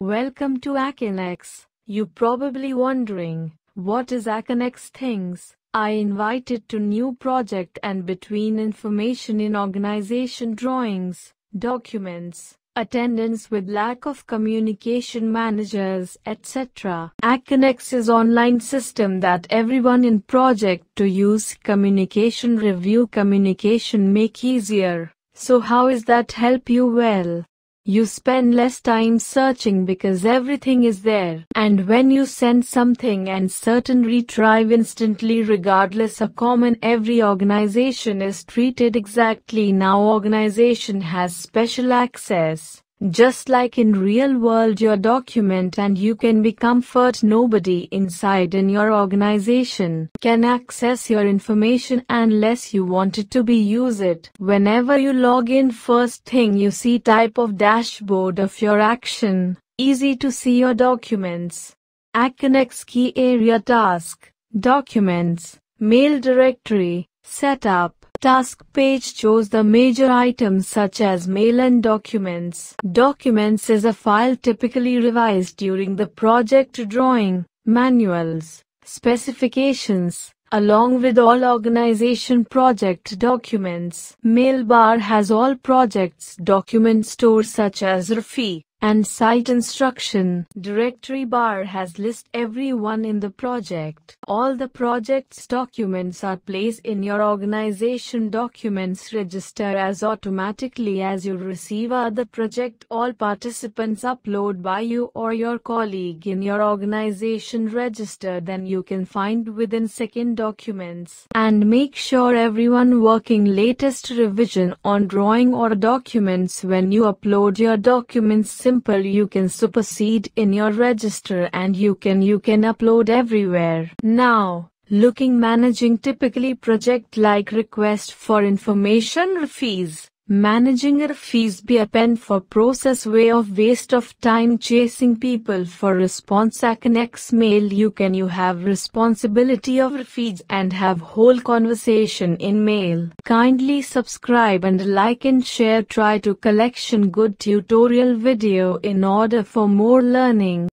Welcome to Aconex. You're probably wondering, what is Aconex things? I invited to new project and between information in organization drawings, documents, attendance with lack of communication managers, etc. Aconex is online system that everyone in project to use communication review communication make easier. So how is that help you? Well, you spend less time searching because everything is there. And when you send something and certain retrieve instantly regardless of common, every organization is treated exactly. Now organization has special access. Just like in real world your document and you can be comfort nobody inside in your organization can access your information unless you want it to be use it. Whenever you log in, first thing you see type of dashboard of your action. Easy to see your documents. Aconex key area task, documents, mail directory, setup. Task page shows the major items such as mail and documents. Documents is a file typically revised during the project drawing, manuals, specifications, along with all organization project documents. Mail bar has all projects document stores such as RFI and site instruction. Directory bar has list everyone in the project. All the project's documents are placed in your organization documents register as automatically as you receive other project. All participants upload by you or your colleague in your organization register, then you can find within second documents. And make sure everyone working latest revision on drawing or documents. When you upload your documents, simple, you can supersede in your register and you can upload everywhere. Now, looking managing typically project like request for information fees. Managing fees be a pen for process way of waste of time chasing people for response. Aconex mail you have responsibility of feeds and have whole conversation in mail. Kindly subscribe and like and share. Try to collection good tutorial video in order for more learning.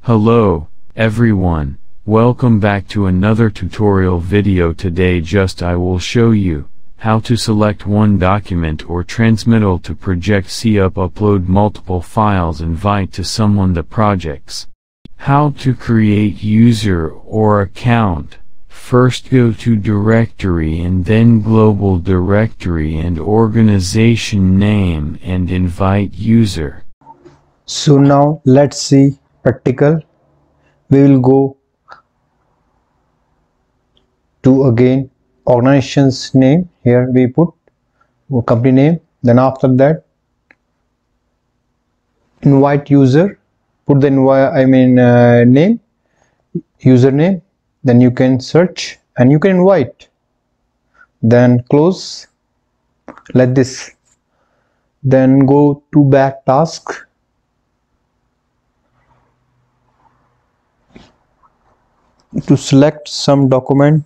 Hello, everyone. Welcome back to another tutorial video. Today I will show you how to select one document or transmittal to project upload multiple files, invite to someone the projects. How to create user or account. First go to directory and then global directory and organization name and invite user. So now let's see practical. We will go to again organization's name. Here we put company name, then after that invite user, put the name, username, then you can search and you can invite, then close like this, then go to back task, to select some document,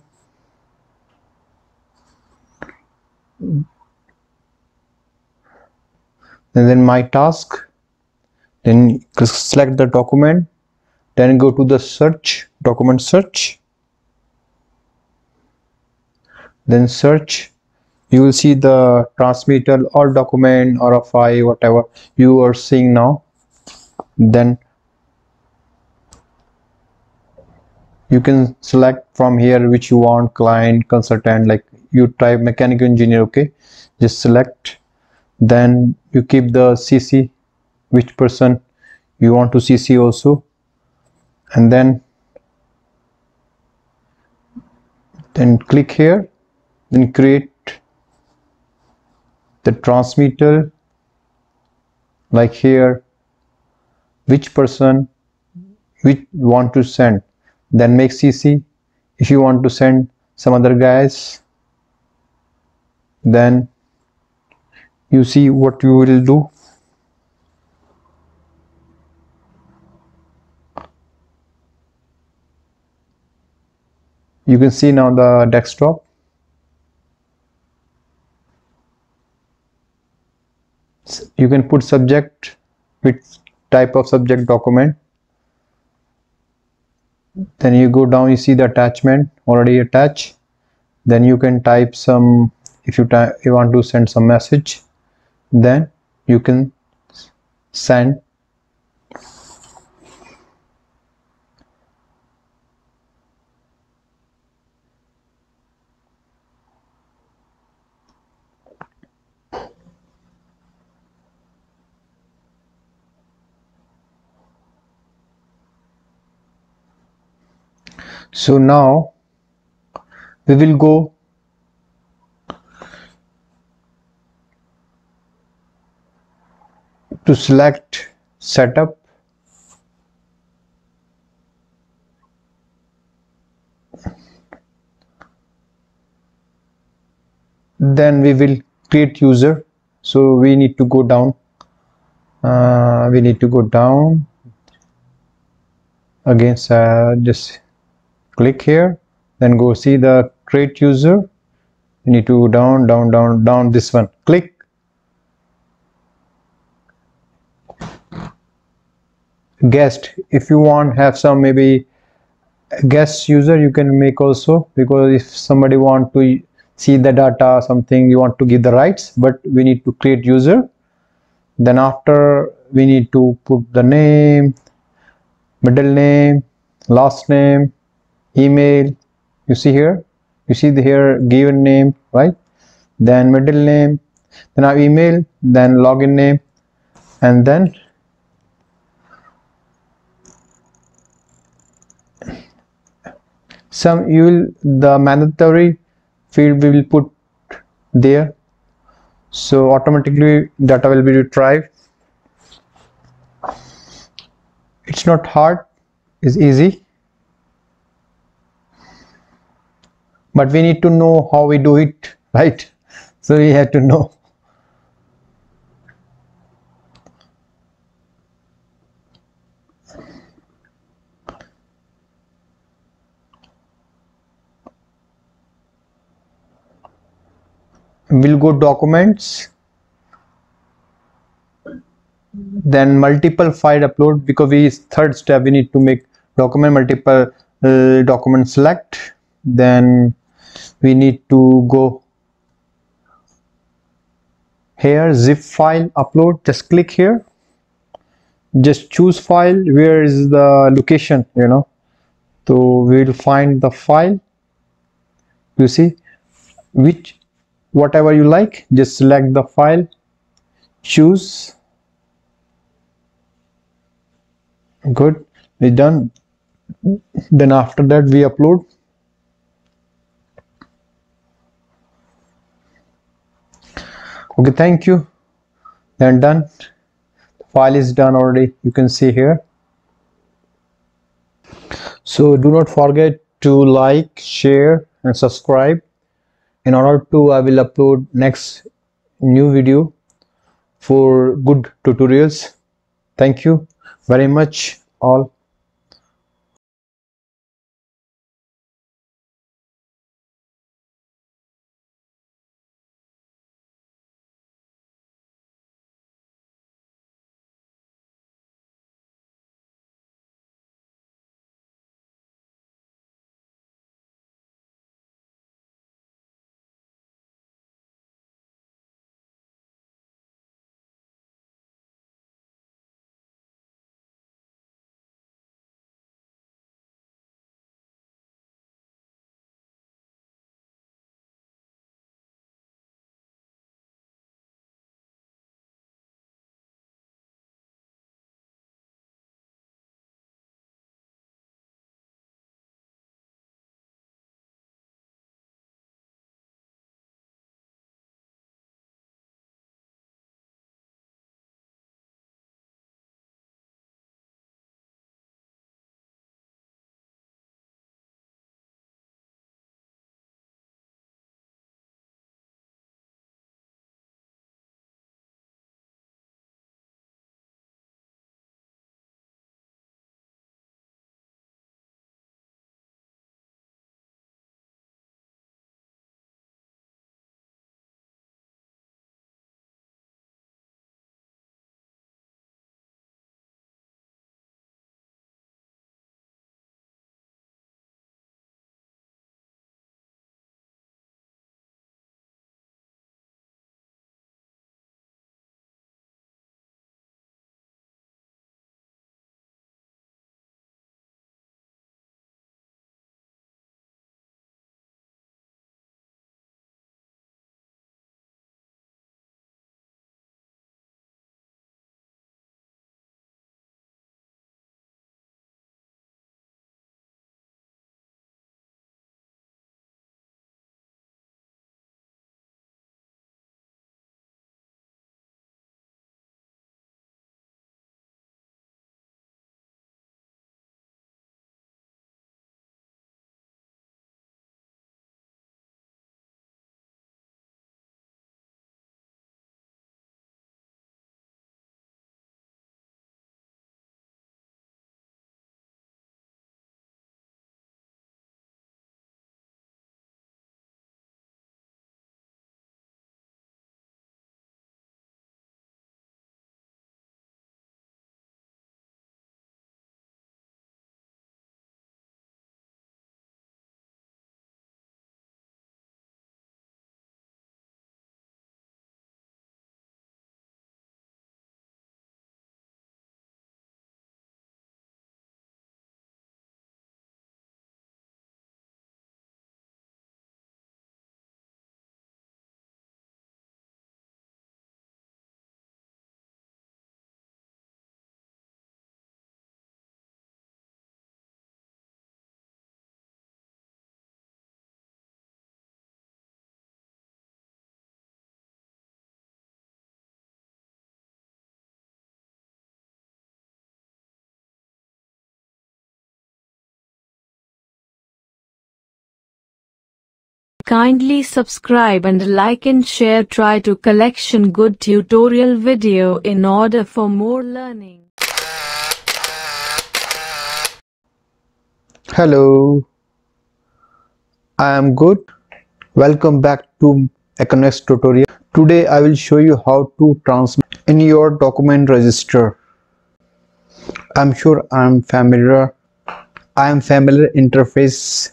and then my task, then select the document, then go to the search, document search, then search. You will see the transmittal or document or a file, whatever you are seeing now. Then you can select from here which you want, client, consultant, like you type mechanical engineer, okay, just select, then you keep the CC, which person you want to CC also, and then click here, then create the transmittal, like here which person which want to send, then make CC. If you want to send some other guys, then you see what you will do. You can see now the desktop. You can put subject, which type of subject document. Then you go down, you see the attachment already attached. Then you can type some, if you want to send some message, then you can send. So now we will go to select setup. Then we will create user. So we need to go down. Again, just click here, then go see the create user. You need to go down this one, click. Guest, if you want have some maybe guest user, you can make also, because if somebody want to see the data, something you want to give the rights, but we need to create user. Then after we need to put the name, middle name, last name, email. You see here, you see the here given name, right? Then middle name, then our email, then login name, and then some you will the mandatory field we will put there, so automatically data will be retrieved. It's not hard, it's easy, but we need to know how we do it, right? So we have to know. We'll go documents, then multiple file upload, because we third step we need to make document multiple document select. Then we need to go here, zip file upload, just click here, just choose file, where is the location, so we will find the file. You see, which whatever you like, just select the file, choose. Good, we done. Then after that we upload. Okay, thank you. Then done, the file is done already, you can see here. So do not forget to like, share and subscribe. In order to I will upload next new video for good tutorials. Thank you very much all. Kindly subscribe and like and share. Try to collection good tutorial video in order for more learning. Hello, I am good. Welcome back to Econex tutorial. Today I will show you how to transmit in your document register. I'm sure I am familiar interface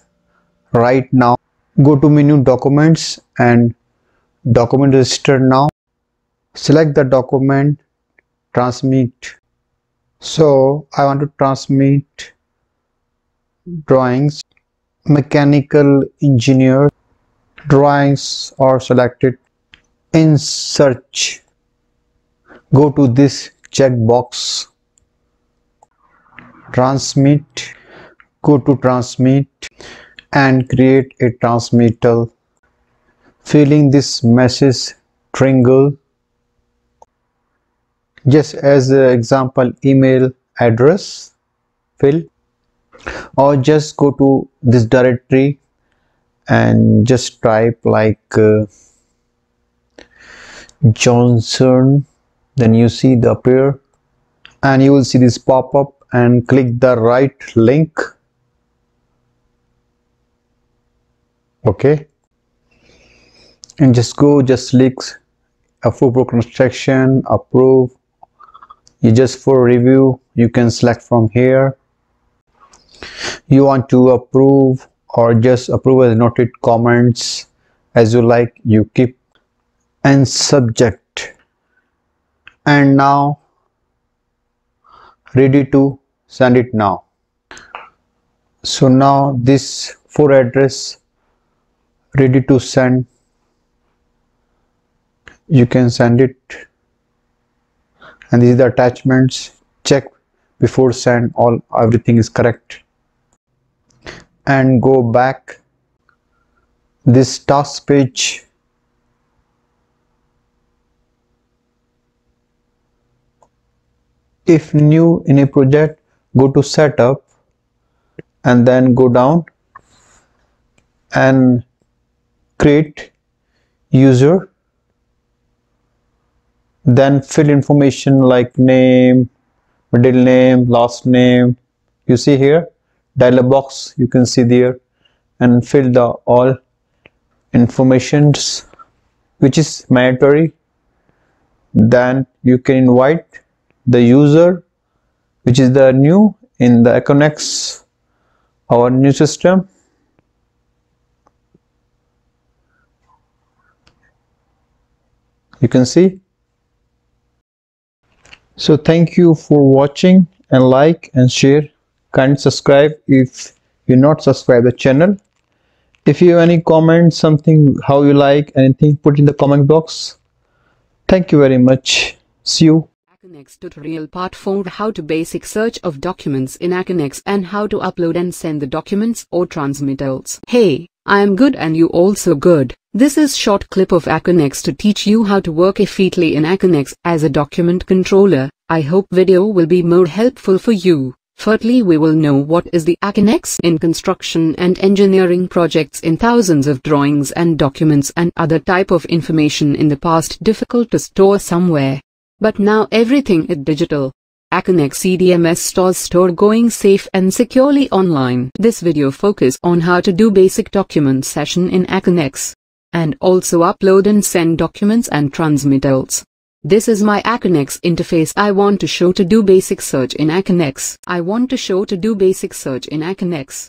right now. Go to menu documents and document register now. Select the document, transmit. So I want to transmit drawings. Mechanical engineer drawings are selected. In search, go to this checkbox, transmit, go to transmit and create a transmittal. Filling this message triangle, just as an example, email address fill, or just go to this directory and just type like Johnson, then you see the appear and you will see this pop-up and click the right link. Okay, and just click approve construction, approve. You just for review, you can select from here. You want to approve or just approve as noted comments as you like, you keep. And subject, and now ready to send it now. So now this for address ready to send, you can send it, and these are the attachments. Check before send everything is correct and go back this task page. If new in a project, go to setup and then go down and create user, then fill information like name, middle name, last name. You see here dialog box, you can see there, and fill the all informations which is mandatory. Then you can invite the user which is the new in the Aconex, our new system. You can see. So thank you for watching, and like and share. Kindly subscribe if you're not subscribed the channel. If you have any comments, something how you like, anything, put in the comment box. Thank you very much. See you. Aconex tutorial part 4: how to basic search of documents in Aconex and how to upload and send the documents or transmittals. Hey, I am good and you also good. This is short clip of Aconex to teach you how to work efficiently in Aconex as a document controller. I hope video will be more helpful for you. Firstly, we will know what is the Aconex in construction and engineering projects. In thousands of drawings and documents and other type of information in the past difficult to store somewhere. But now everything is digital. Aconex CDMS stores store going safe and securely online. This video focus on how to do basic document session in Aconex, and also upload and send documents and transmittals. This is my Iconx interface. I want to show to do basic search in Aconex.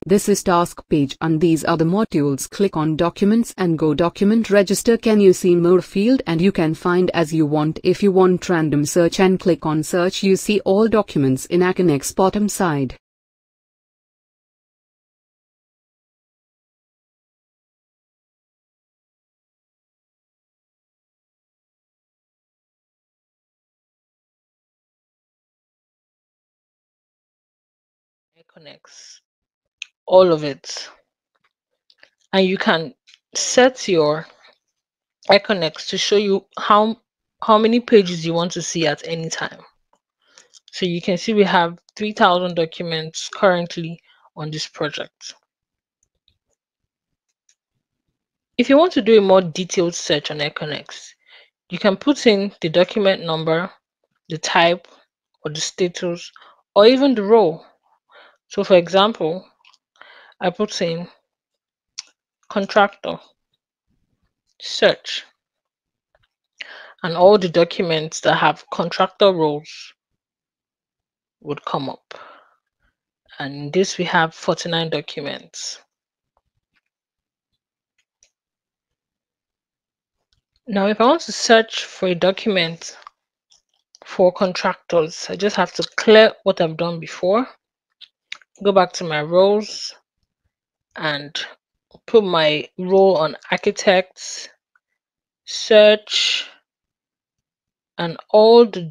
This is task page and these are the modules. Click on documents and go document register. Can you see more field and you can find as you want. If you want random search and click on search, you see all documents in Aconex bottom side. Econics, all of it, and you can set your Iconx to show you how many pages you want to see at any time. So you can see we have 3,000 documents currently on this project. If you want to do a more detailed search on Econex, you can put in the document number, the type, or the status, or even the role. So for example, I put in contractor, search, and all the documents that have contractor roles would come up. And in this we have 49 documents. Now if I want to search for a document for contractors, I just have to clear what I've done before, go back to my roles and put my role on architects, search, and all the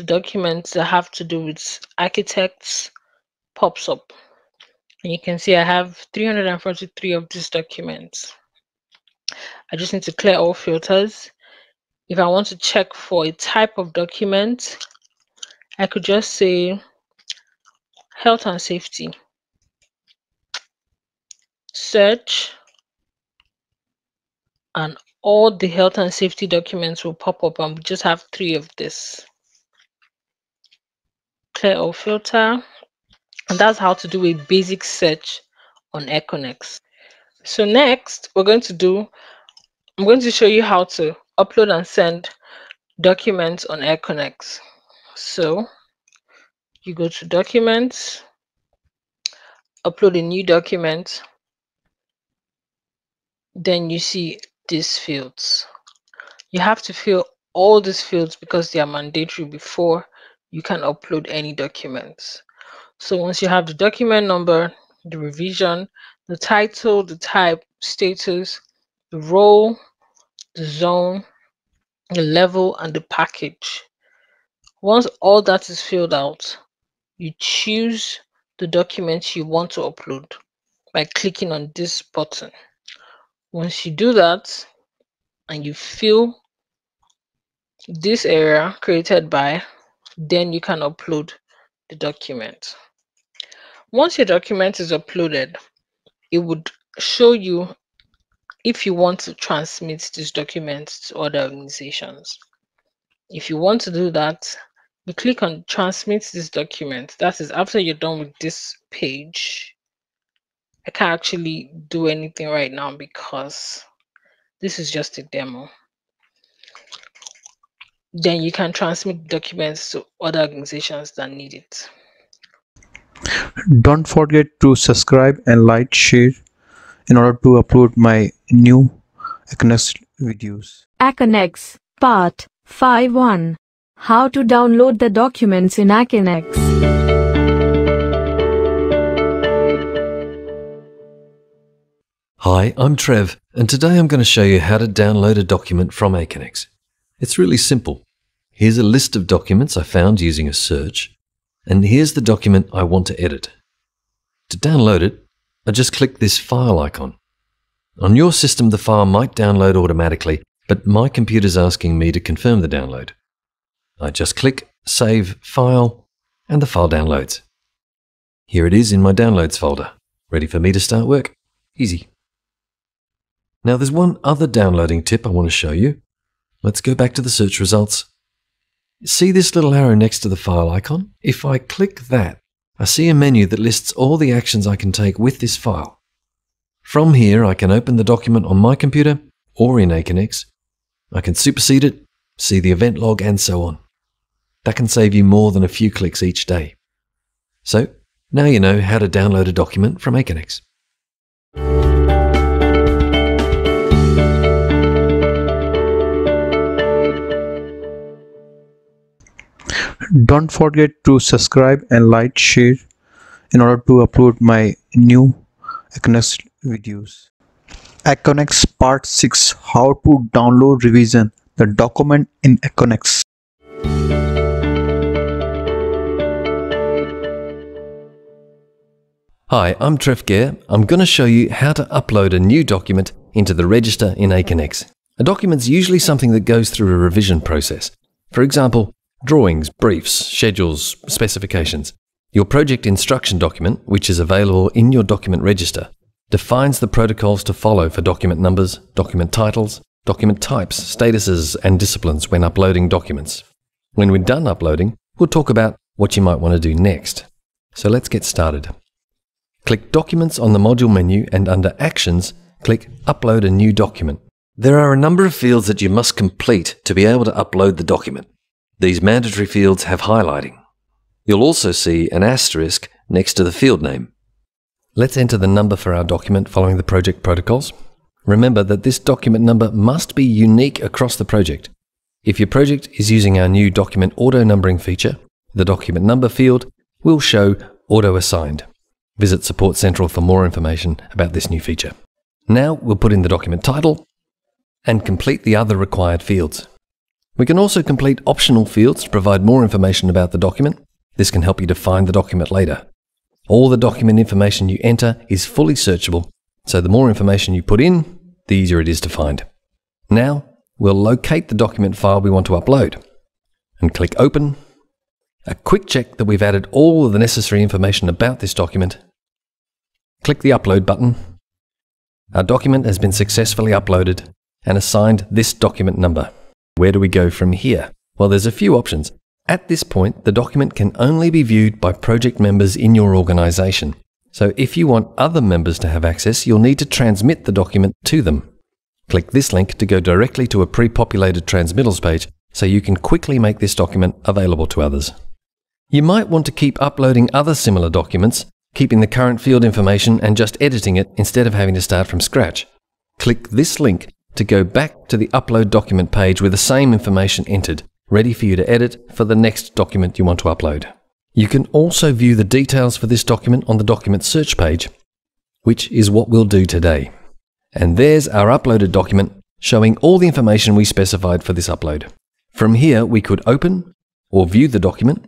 documents that have to do with architects pops up. And you can see I have 343 of these documents. I just need to clear all filters. If I want to check for a type of document, I could just say health and safety, search, and all the health and safety documents will pop up, and we just have 3 of this. Clear all filter, and that's how to do a basic search on Econex. So next I'm going to show you how to upload and send documents on Econex. So you go to documents, upload a new document, then you see these fields. You have to fill all these fields because they are mandatory before you can upload any documents. So once you have the document number, the revision, the title, the type, status, the role, the zone, the level, and the package. Once all that is filled out, you choose the document you want to upload by clicking on this button. Once you do that and you fill this area created by, then you can upload the document. Once your document is uploaded, it would show you if you want to transmit this document to other organizations. If you want to do that, you click on transmit this document. That is after you're done with this page. I can't actually do anything right now because this is just a demo. Then you can transmit documents to other organizations that need it. Don't forget to subscribe and like, share in order to upload my new Aconex videos. Aconex, Part 5.1. How to download the documents in Aconex. Hi, I'm Trev, and today I'm going to show you how to download a document from Aconex. It's really simple. Here's a list of documents I found using a search, and here's the document I want to edit. To download it, I just click this file icon. On your system, the file might download automatically, but my computer's asking me to confirm the download. I just click Save File, and the file downloads. Here it is in my Downloads folder. Ready for me to start work? Easy. Now there's one other downloading tip I want to show you. Let's go back to the search results. See this little arrow next to the file icon? If I click that, I see a menu that lists all the actions I can take with this file. From here, I can open the document on my computer or in Aconex. I can supersede it, see the event log, and so on. That can save you more than a few clicks each day. So, now you know how to download a document from Aconex. Don't forget to subscribe and like, share in order to upload my new Aconex videos. Aconex Part 6. How to download revision the document in Aconex. Hi, I'm Trev Gare. I'm going to show you how to upload a new document into the register in Aconex. A document's usually something that goes through a revision process. For example, drawings, briefs, schedules, specifications. Your project instruction document, which is available in your document register, defines the protocols to follow for document numbers, document titles, document types, statuses, and disciplines when uploading documents. When we're done uploading, we'll talk about what you might want to do next. So let's get started. Click Documents on the module menu and under Actions, click Upload a new document. There are a number of fields that you must complete to be able to upload the document. These mandatory fields have highlighting. You'll also see an asterisk next to the field name. Let's enter the number for our document following the project protocols. Remember that this document number must be unique across the project. If your project is using our new document auto-numbering feature, the document number field will show auto-assigned. Visit Support Central for more information about this new feature. Now we'll put in the document title and complete the other required fields. We can also complete optional fields to provide more information about the document. This can help you to find the document later. All the document information you enter is fully searchable, so the more information you put in, the easier it is to find. Now we'll locate the document file we want to upload and click Open. A quick check that we've added all of the necessary information about this document. Click the Upload button. Our document has been successfully uploaded and assigned this document number. Where do we go from here? Well, there's a few options. At this point, the document can only be viewed by project members in your organization. So if you want other members to have access, you'll need to transmit the document to them. Click this link to go directly to a pre-populated transmittals page so you can quickly make this document available to others. You might want to keep uploading other similar documents, keeping the current field information and just editing it instead of having to start from scratch. Click this link to go back to the upload document page with the same information entered, ready for you to edit for the next document you want to upload. You can also view the details for this document on the document search page, which is what we'll do today. And there's our uploaded document showing all the information we specified for this upload. From here, we could open or view the document,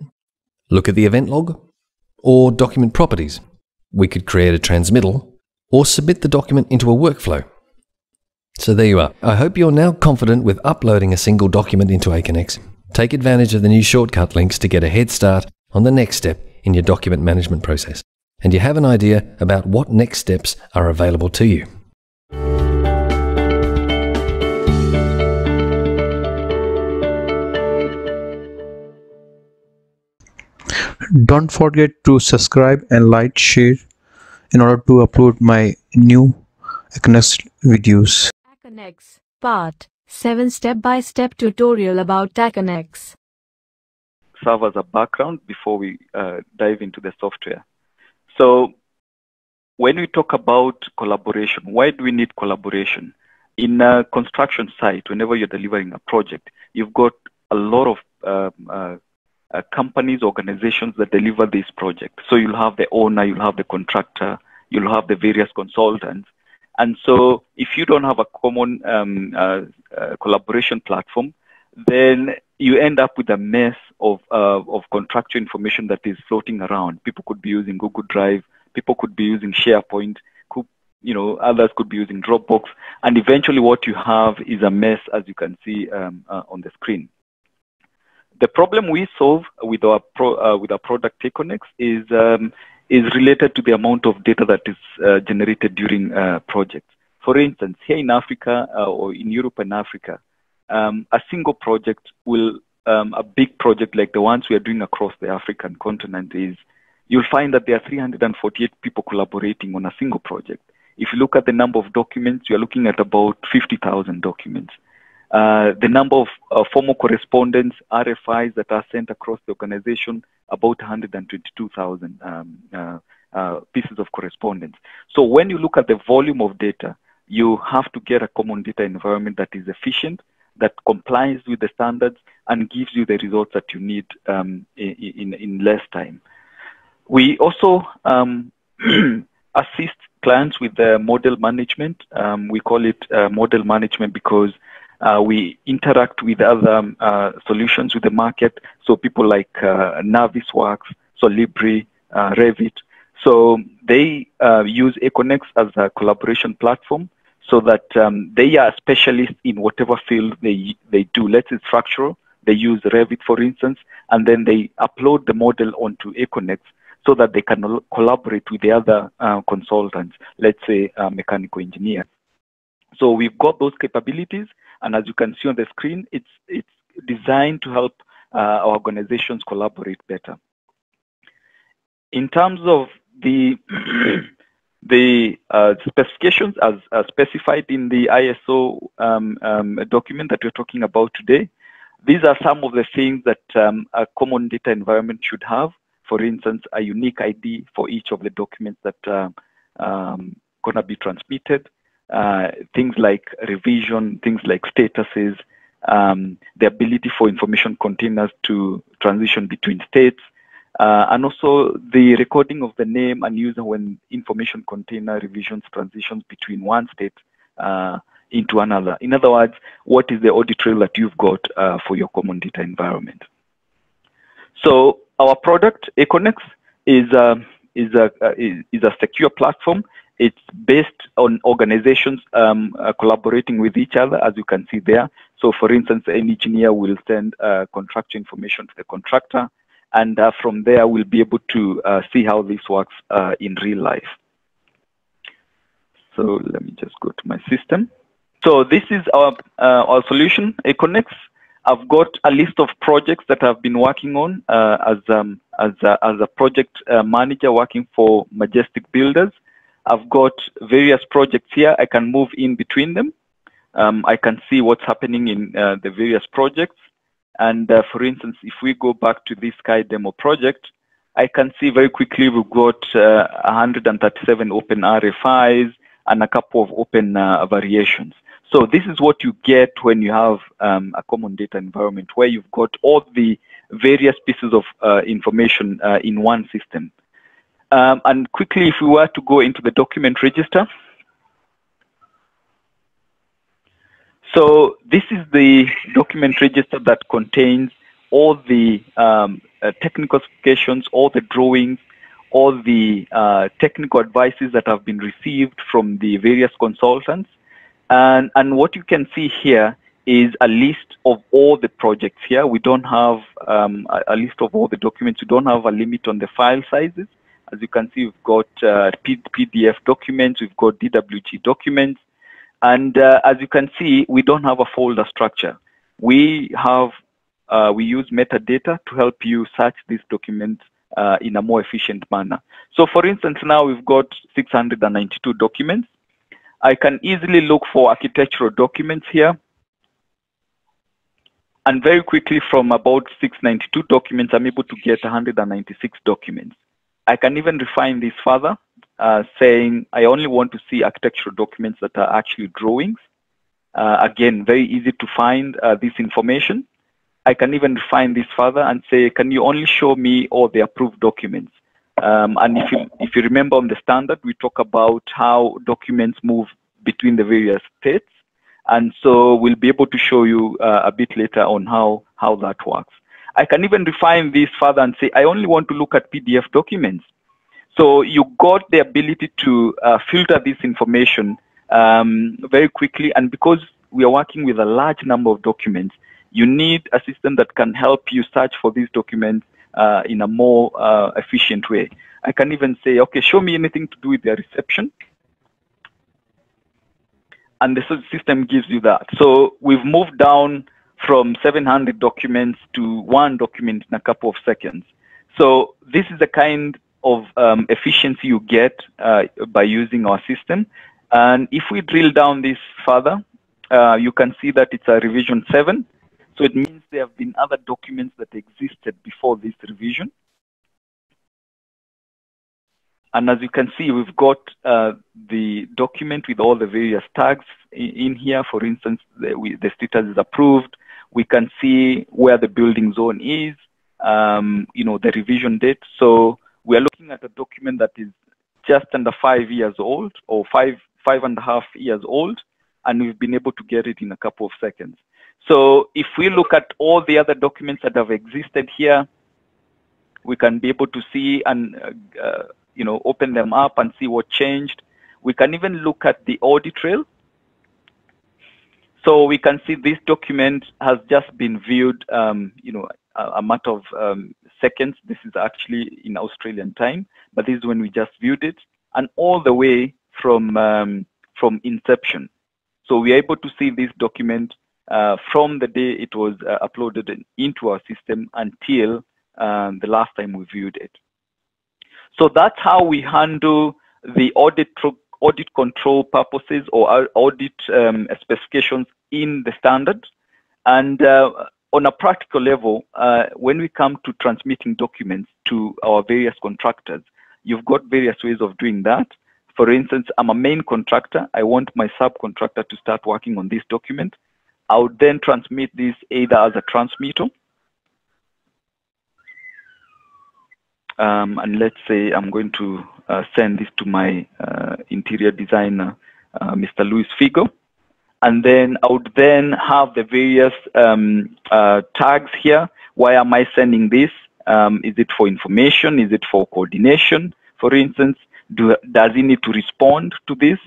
look at the event log, or document properties. We could create a transmittal or submit the document into a workflow. So there you are. I hope you're now confident with uploading a single document into Aconex. Take advantage of the new shortcut links to get a head start on the next step in your document management process. And you have an idea about what next steps are available to you. Don't forget to subscribe and like, share in order to upload my new Iconix videos. Aconex Part 7 Step-by-step tutorial about Aconex. Serve as a background before we dive into the software. So when we talk about collaboration, why do we need collaboration? In a construction site, whenever you're delivering a project, you've got a lot of companies, organizations that deliver this project. So you'll have the owner, you'll have the contractor, you'll have the various consultants. And so if you don't have a common collaboration platform, then you end up with a mess of contractual information that is floating around. People could be using Google Drive, people could be using SharePoint, others could be using Dropbox. And eventually what you have is a mess, as you can see on the screen. The problem we solve with our product Econix is related to the amount of data that is generated during projects. For instance, here in Africa or in Europe and Africa, a single project will, a big project like the ones we are doing across the African continent is, you'll find that there are 348 people collaborating on a single project. If you look at the number of documents, you're looking at about 50,000 documents. The number of formal correspondence, RFIs that are sent across the organization, about 122,000 pieces of correspondence. So when you look at the volume of data, you have to get a common data environment that is efficient, that complies with the standards, and gives you the results that you need in less time. We also assist clients with the model management. We call it model management because we interact with other solutions with the market. So people like Navisworks, Solibri, Revit. So they use Econix as a collaboration platform so that they are specialists in whatever field they do. Let's say structural, they use Revit, for instance, and then they upload the model onto Econix so that they can collaborate with the other consultants, let's say mechanical engineers. So we've got those capabilities, and as you can see on the screen, it's designed to help our organizations collaborate better. In terms of the specifications as specified in the ISO document that we're talking about today, these are some of the things that a common data environment should have. For instance, a unique ID for each of the documents that gonna be transmitted. Things like revision, things like statuses, the ability for information containers to transition between states, and also the recording of the name and user when information container revisions transitions between one state into another. In other words, what is the audit trail that you've got for your common data environment? So our product, Econex, is a secure platform. It's based on organizations collaborating with each other, as you can see there. So for instance, an engineer will send contractor information to the contractor, and from there we'll be able to see how this works in real life. So let me just go to my system. So this is our solution, Econex. I've got a list of projects that I've been working on as a project manager working for Majestic Builders. I've got various projects here. I can move in between them. I can see what's happening in the various projects. And for instance, if we go back to this Sky demo project, I can see very quickly we've got 137 open RFIs and a couple of open variations. So this is what you get when you have a common data environment where you've got all the various pieces of information in one system. And quickly, if we were to go into the document register. So this is the document register that contains all the technical specifications, all the drawings, all the technical advices that have been received from the various consultants. And what you can see here is a list of all the projects here. We don't have a list of all the documents. We don't have a limit on the file sizes. As you can see, we've got PDF documents, we've got DWG documents. And as you can see, we don't have a folder structure. We use metadata to help you search these documents in a more efficient manner. So for instance, now we've got 692 documents. I can easily look for architectural documents here. And very quickly from about 692 documents, I'm able to get 196 documents. I can even refine this further, saying I only want to see architectural documents that are actually drawings. Again, very easy to find this information. I can even refine this further and say, can you only show me all the approved documents? And if you remember on the standard, we talk about how documents move between the various states. And so we'll be able to show you a bit later on how that works. I can even refine this further and say, I only want to look at PDF documents. So you got the ability to filter this information very quickly. And because we are working with a large number of documents, you need a system that can help you search for these documents in a more efficient way. I can even say, okay, show me anything to do with their reception. And the system gives you that. So we've moved down from 700 documents to one document in a couple of seconds. So this is the kind of efficiency you get by using our system. And if we drill down this further, you can see that it's a revision 7. So it means there have been other documents that existed before this revision. And as you can see, we've got the document with all the various tags in here. For instance, the status is approved. We can see where the building zone is, the revision date. So we are looking at a document that is just under 5 years old, or five and a half years old, and we've been able to get it in a couple of seconds. So if we look at all the other documents that have existed here, we can be able to see and open them up and see what changed. We can even look at the audit trail. So we can see this document has just been viewed, a a matter of seconds. This is actually in Australian time, but this is when we just viewed it, and all the way from inception. So we're able to see this document from the day it was uploaded into our system until the last time we viewed it. So that's how we handle the audit control purposes or audit specifications in the standard. And on a practical level, when we come to transmitting documents to our various contractors, you've got various ways of doing that. For instance, I'm a main contractor. I want my subcontractor to start working on this document. I would then transmit this either as a transmittal. And let's say I'm going to send this to my interior designer, Mr. Luis Figo. And then I would then have the various tags here. Why am I sending this? Is it for information? Is it for coordination? For instance, does he need to respond to this?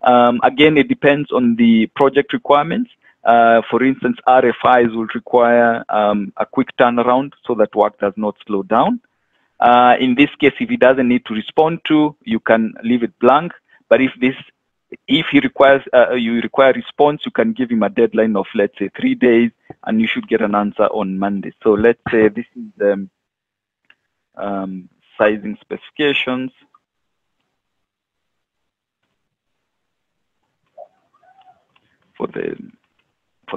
Again, it depends on the project requirements. For instance, RFIs will require a quick turnaround so that work does not slow down. In this case, if he doesn't need to respond to, you can leave it blank. But if he requires, you require response, you can give him a deadline of, let's say, 3 days, and you should get an answer on Monday. So let's say this is the sizing specifications. For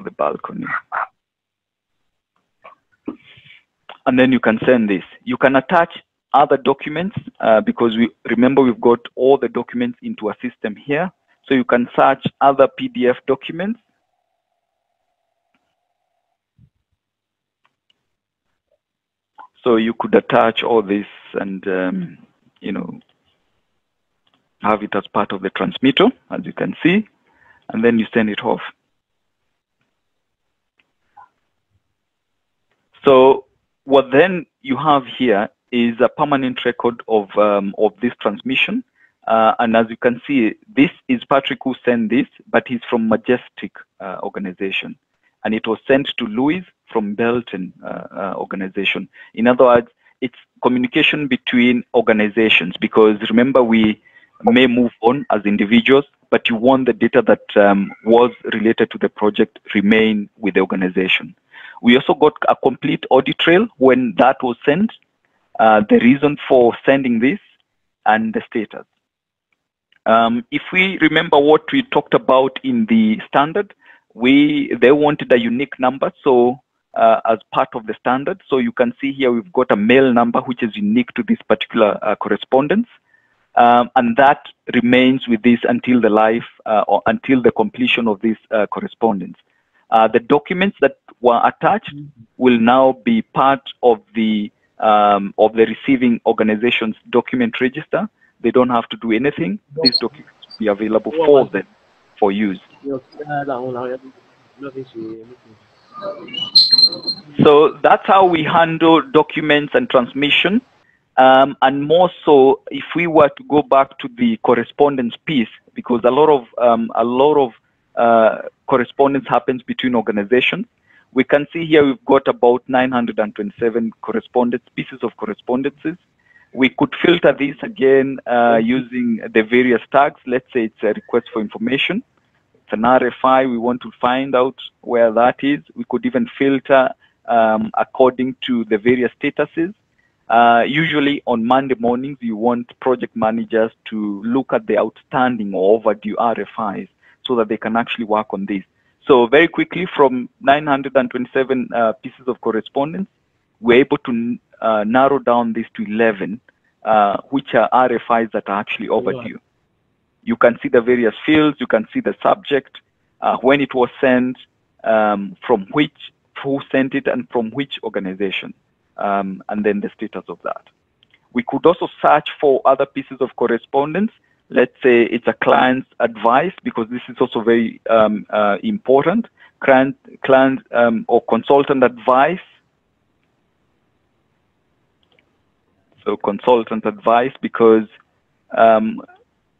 the balcony. And then you can send this. You can attach other documents because remember we've got all the documents into a system here. So you can search other PDF documents. So you could attach all this and you know, have it as part of the transmittal, as you can see, and then you send it off. So what then you have here is a permanent record of this transmission. And as you can see, this is Patrick who sent this, but he's from Majestic organization. And it was sent to Louis from Belton organization. In other words, it's communication between organizations, because remember, we may move on as individuals, but you want the data that was related to the project remain with the organization. We also got a complete audit trail when that was sent, the reason for sending this, and the status. If we remember what we talked about in the standard, they wanted a unique number, so as part of the standard. So you can see here we've got a mail number which is unique to this particular correspondence, and that remains with this until the life or until the completion of this correspondence. The documents that were attached will now be part of the receiving organization's document register. They don't have to do anything. These documents will be available for them for use. So that's how we handle documents and transmission. And more so, if we were to go back to the correspondence piece, because a lot of correspondence happens between organizations. We can see here we've got about 927 pieces of correspondences. We could filter these again using the various tags. Let's say it's a request for information. It's an RFI. We want to find out where that is. We could even filter according to the various statuses. Usually on Monday mornings, you want project managers to look at the outstanding or overdue RFIs so that they can actually work on this. So very quickly, from 927 pieces of correspondence, we're able to narrow down this to 11, which are RFIs that are actually overdue. You can see the various fields, you can see the subject, when it was sent, from who sent it, and from which organization, and then the status of that. We could also search for other pieces of correspondence. Let's say it's a client's advice, because this is also very important. Client or consultant advice. So consultant advice, because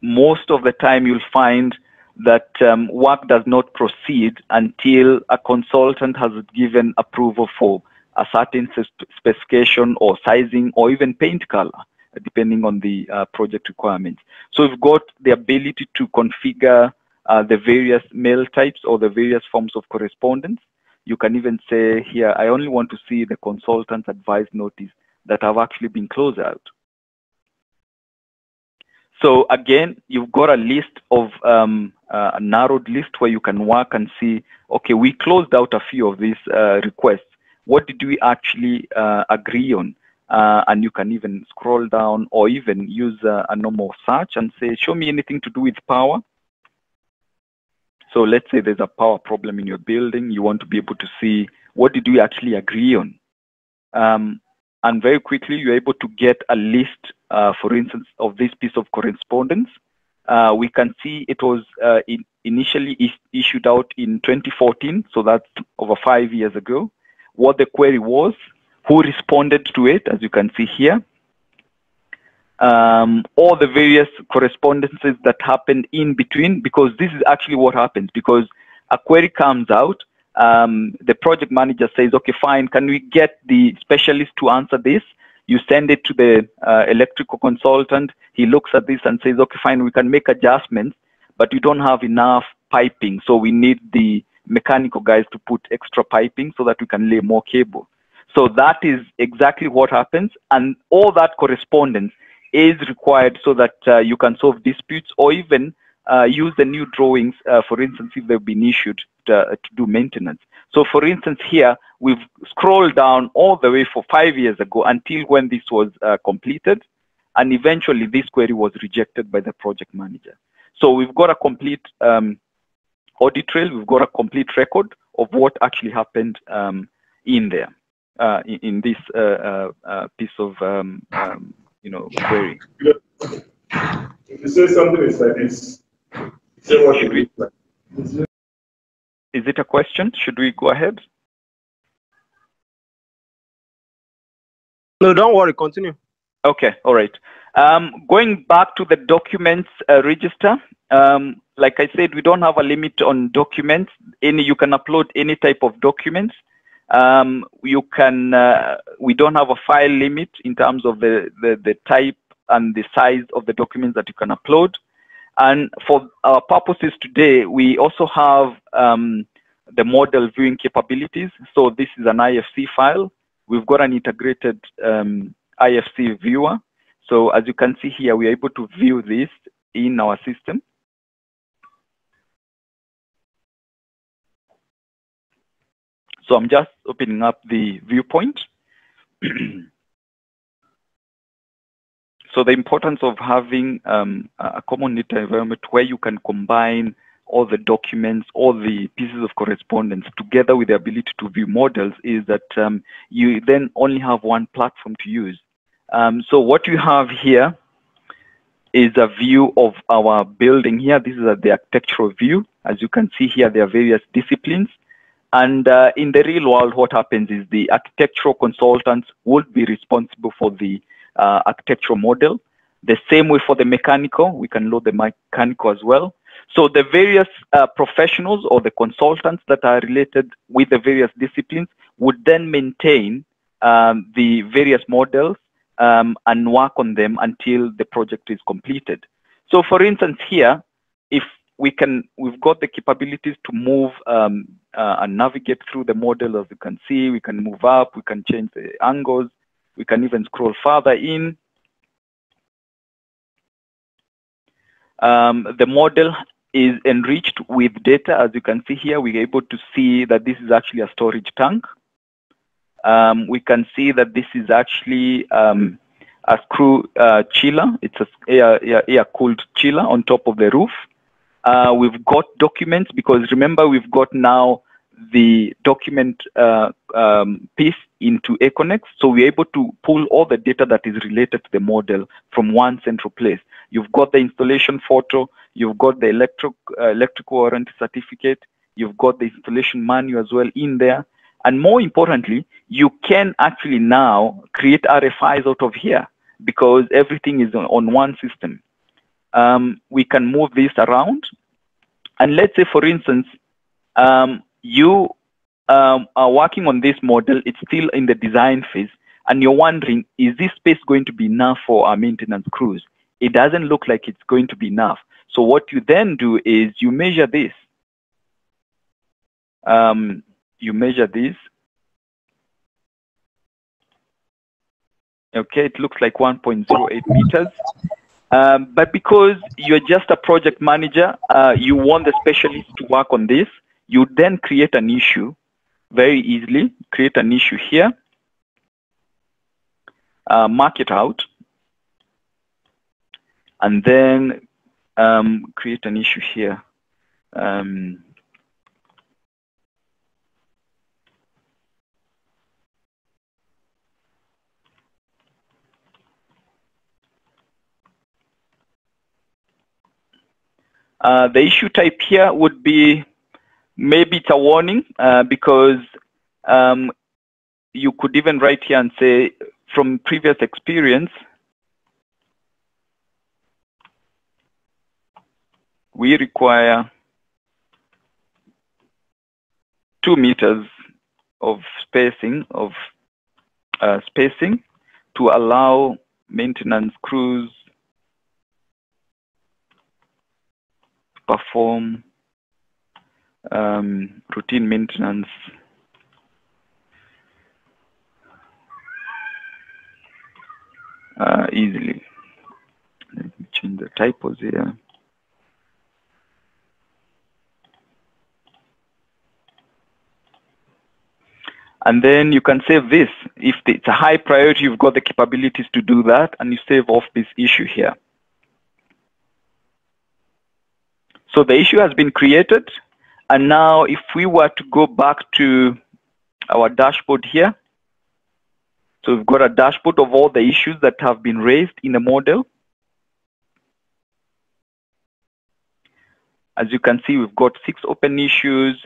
most of the time you'll find that work does not proceed until a consultant has given approval for a certain specification or sizing or even paint color, depending on the project requirements. So we've got the ability to configure the various mail types or the various forms of correspondence. You can even say here, I only want to see the consultant's advice notice that have actually been closed out. So again, you've got a list of a narrowed list where you can work and see, okay, we closed out a few of these requests. What did we actually agree on? And you can even scroll down or even use a normal search and say, show me anything to do with power. So let's say there's a power problem in your building. You want to be able to see what did we actually agree on? And very quickly, you're able to get a list, for instance, of this piece of correspondence. We can see it was initially issued out in 2014, so that's over 5 years ago. What the query was, who responded to it, as you can see here. All the various correspondences that happened in between, because this is actually what happens, because a query comes out, the project manager says, okay, fine, can we get the specialist to answer this? You send it to the electrical consultant. He looks at this and says, okay, fine, we can make adjustments, but we don't have enough piping. So we need the mechanical guys to put extra piping so that we can lay more cable. So that is exactly what happens. And all that correspondence is required so that you can solve disputes or even use the new drawings, for instance, if they've been issued to do maintenance. So for instance, here, we've scrolled down all the way for 5 years ago until when this was completed. And eventually, this query was rejected by the project manager. So we've got a complete audit trail. We've got a complete record of what actually happened in there, in this piece of query. If you say something is like this, say what you read. Is it a question? Should we go ahead? No, don't worry, continue. Okay, all right. Going back to the documents register, like I said, we don't have a limit on documents. You can upload any type of documents. We don't have a file limit in terms of the type and the size of the documents that you can upload. And for our purposes today, we also have the model viewing capabilities. So this is an IFC file. We've got an integrated IFC viewer. So as you can see here, we're able to view this in our system. So I'm just opening up the viewpoint. So the importance of having a common data environment where you can combine all the documents, all the pieces of correspondence together with the ability to view models is that you then only have one platform to use. So what you have here is a view of our building here. This is the architectural view. As you can see here, there are various disciplines. And in the real world, what happens is the architectural consultants would be responsible for the architectural model. The same way for the mechanical, we can load the mechanical as well. So the various professionals or the consultants that are related with the various disciplines would then maintain the various models and work on them until the project is completed. So for instance here, if we've got the capabilities to move and navigate through the model. As you can see, we can move up, we can change the angles, we can even scroll further in. The model is enriched with data. As you can see here, we're able to see that this is actually a storage tank. We can see that this is actually a screw chiller. It's a air-cooled chiller on top of the roof. We've got documents because remember we've got now the document piece into Econex, so we're able to pull all the data that is related to the model from one central place. You've got the installation photo, you've got the electrical warranty certificate, you've got the installation manual as well in there, and more importantly, you can actually now create RFIs out of here because everything is on one system. We can move this around. And let's say, for instance, you are working on this model, it's still in the design phase, and you're wondering, is this space going to be enough for our maintenance crews? It doesn't look like it's going to be enough. So what you then do is you measure this. You measure this. Okay, it looks like 1.08 meters. But because you're just a project manager, you want the specialist to work on this, you then create an issue very easily. Create an issue here, mark it out, and then create an issue here. The issue type here would be, maybe it's a warning, because you could even write here and say, from previous experience, we require 2 meters of spacing to allow maintenance crews to perform routine maintenance easily. Let me change the typos here. And then you can save this. If it's a high priority, you've got the capabilities to do that, and you save off this issue here. So the issue has been created. And now if we were to go back to our dashboard here, so we've got a dashboard of all the issues that have been raised in the model. As you can see, we've got 6 open issues.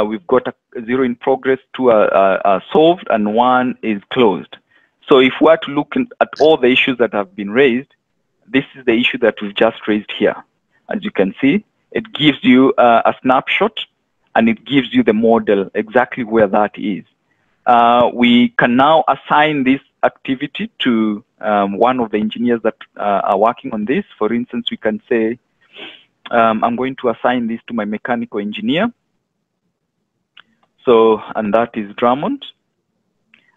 We've got 0 in progress, 2 are solved, and 1 is closed. So if we are to look at all the issues that have been raised, this is the issue that we've just raised here. As you can see, it gives you a snapshot, and it gives you the model exactly where that is. We can now assign this activity to one of the engineers that are working on this. For instance, we can say, I'm going to assign this to my mechanical engineer. So, and that is Drummond.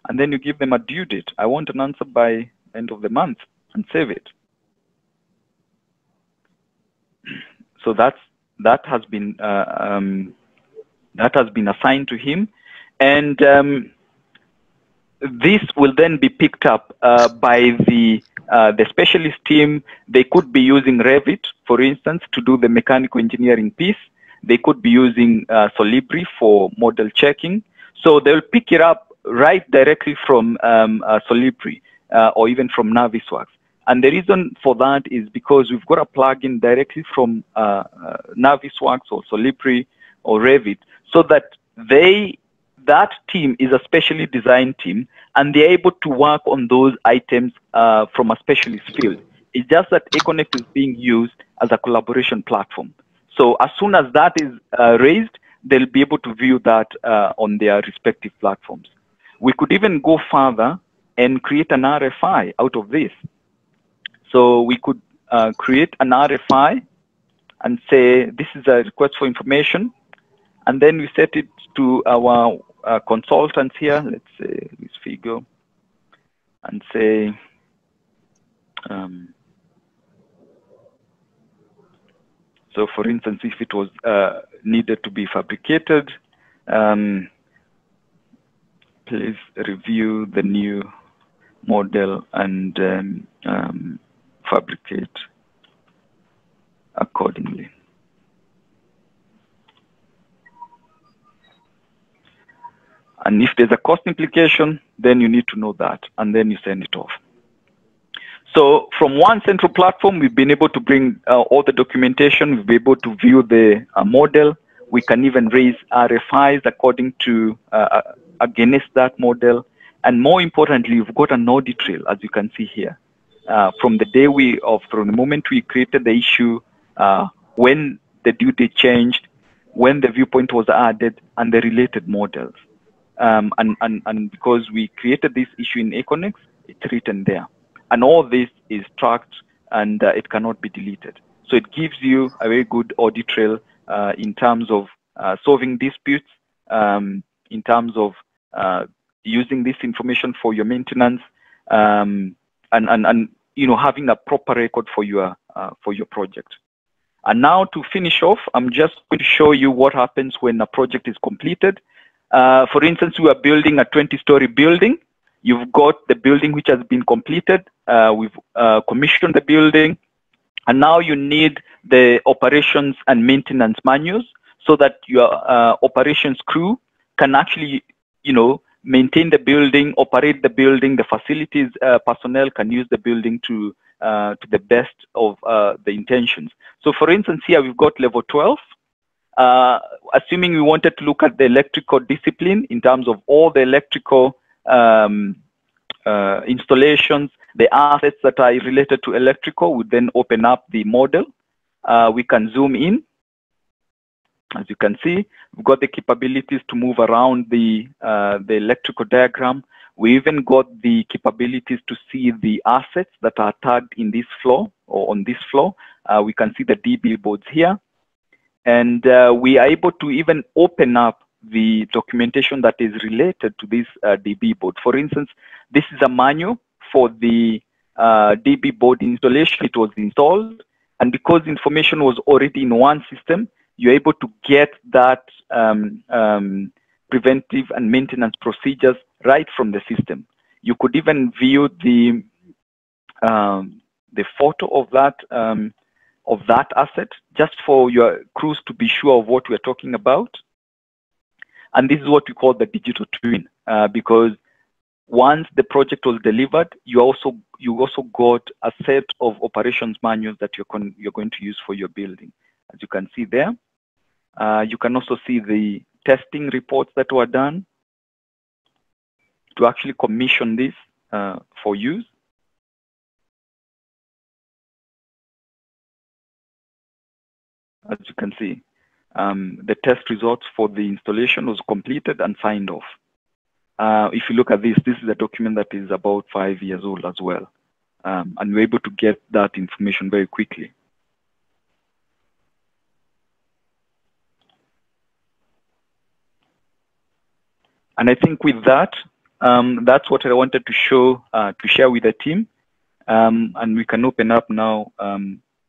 And then you give them a due date. I want an answer by end of the month, and save it. So that has been assigned to him, and this will then be picked up by the specialist team. They could be using Revit, for instance, to do the mechanical engineering piece. They could be using Solibri for model checking. So they'll pick it up right directly from Solibri or even from Navisworks. And the reason for that is because we've got a plugin directly from Navisworks or Solibri or Revit, so that that team is a specially designed team, and they're able to work on those items from a specialist field. It's just that Econex is being used as a collaboration platform. So as soon as that is raised, they'll be able to view that on their respective platforms. We could even go further and create an RFI out of this. So we could create an RFI and say, this is a request for information. And then we set it to our consultants here. Let's say Luis Figo, and say, so for instance, if it was needed to be fabricated, please review the new model and fabricate accordingly. And if there's a cost implication, then you need to know that, and then you send it off. So from one central platform, we've been able to bring all the documentation. We've been able to view the model. We can even raise RFIs according to, against that model. And more importantly, we've got an audit trail, as you can see here. From the moment we created the issue, when the due date changed, when the viewpoint was added, and the related models. And because we created this issue in Econix, it's written there. And all this is tracked, and it cannot be deleted. So it gives you a very good audit trail in terms of solving disputes, in terms of using this information for your maintenance, and you know, having a proper record for your project. And now to finish off, I'm just going to show you what happens when a project is completed. For instance, we are building a 20-story building. You've got the building which has been completed. We've commissioned the building. And now you need the operations and maintenance manuals so that your operations crew can actually, you know, maintain the building, operate the building, the facilities personnel can use the building to the best of the intentions. So for instance, here we've got level 12. Assuming we wanted to look at the electrical discipline in terms of all the electrical installations, the assets that are related to electrical, we then open up the model. We can zoom in. As you can see, we've got the capabilities to move around the electrical diagram. We even got the capabilities to see the assets that are tagged in this floor or on this floor. We can see the DB boards here. And we are able to even open up the documentation that is related to this DB board. For instance, this is a manual for the DB board installation. It was installed, and because information was already in one system, you're able to get that preventive and maintenance procedures right from the system. You could even view the photo of that asset, just for your crews to be sure of what we're talking about. And this is what we call the digital twin, because once the project was delivered, you also got a set of operations manuals that you're going to use for your building. As you can see there, you can also see the testing reports that were done to actually commission this for use. As you can see, the test results for the installation was completed and signed off. If you look at this is a document that is about 5 years old as well. And we're able to get that information very quickly. And I think with that, that's what I wanted to share with the team. And we can open up now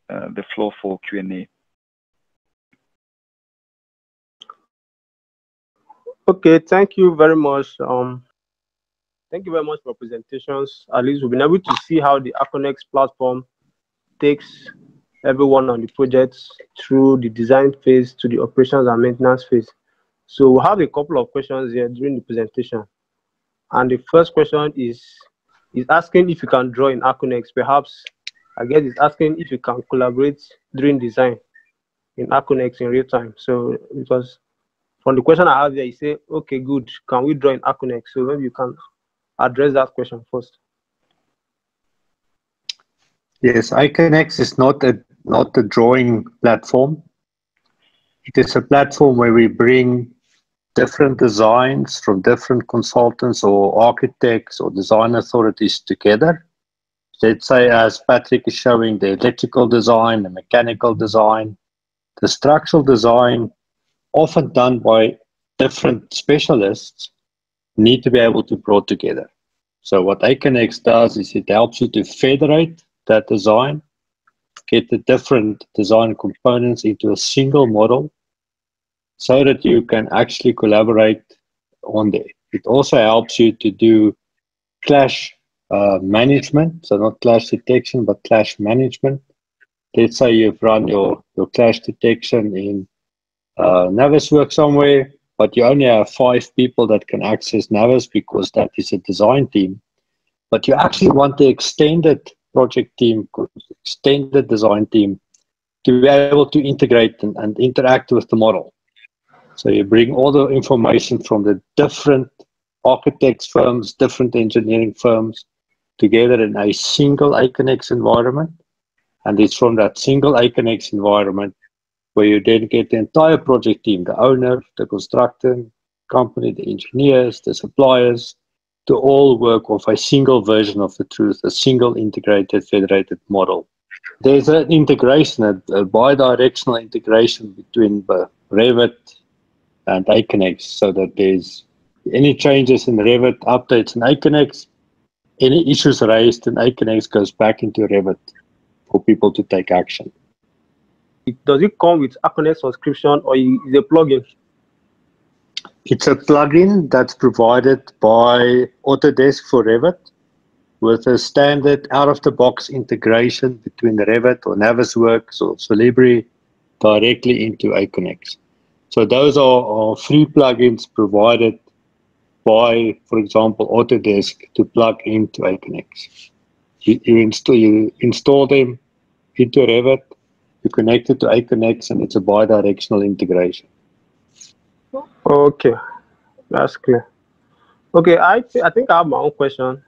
the floor for Q&A. Okay, thank you very much. Thank you very much for presentations. At least we've been able to see how the Aconex platform takes everyone on the project through the design phase to the operations and maintenance phase. So we'll have a couple of questions here during the presentation. And the first question is asking if you can draw in Aconex. Perhaps, I guess it's asking if you can collaborate during design in Aconex in real time. So because from the question I have here, you say, okay, good, can we draw in Aconex? So maybe you can address that question first. Yes, Iconx is not a drawing platform. It is a platform where we bring different designs from different consultants or architects or design authorities together. Let's say, as Patrick is showing, the electrical design, the mechanical design, the structural design, often done by different specialists, need to be able to be brought together. So what Aconex does is it helps you to federate that design, get the different design components into a single model so that you can actually collaborate on there. It also helps you to do clash management, so not clash detection, but clash management. Let's say you've run your clash detection in Navisworks somewhere, but you only have 5 people that can access Navis because that is a design team. But you actually want the extended project team, extended design team to be able to integrate and interact with the model. So you bring all the information from the different architects firms, different engineering firms together in a single Aconex environment. And it's from that single Aconex environment where you then get the entire project team, the owner, the constructor, company, the engineers, the suppliers, to all work off a single version of the truth, a single integrated federated model. There's an integration, a bi-directional integration between Revit and Iconx, so that there's any changes in Revit, updates in Iconx, any issues raised in Iconx goes back into Revit for people to take action. Does it come with Aconex subscription or is it a plugin? It's a plugin that's provided by Autodesk for Revit with a standard out-of-the-box integration between Revit or Navisworks or Solibri directly into Aconex. So those are free plugins provided by, for example, Autodesk to plug into Aconex. You install them into Revit, you connect it to Aconex, and it's a bi-directional integration. Okay, that's clear. Okay, I think I have my own question.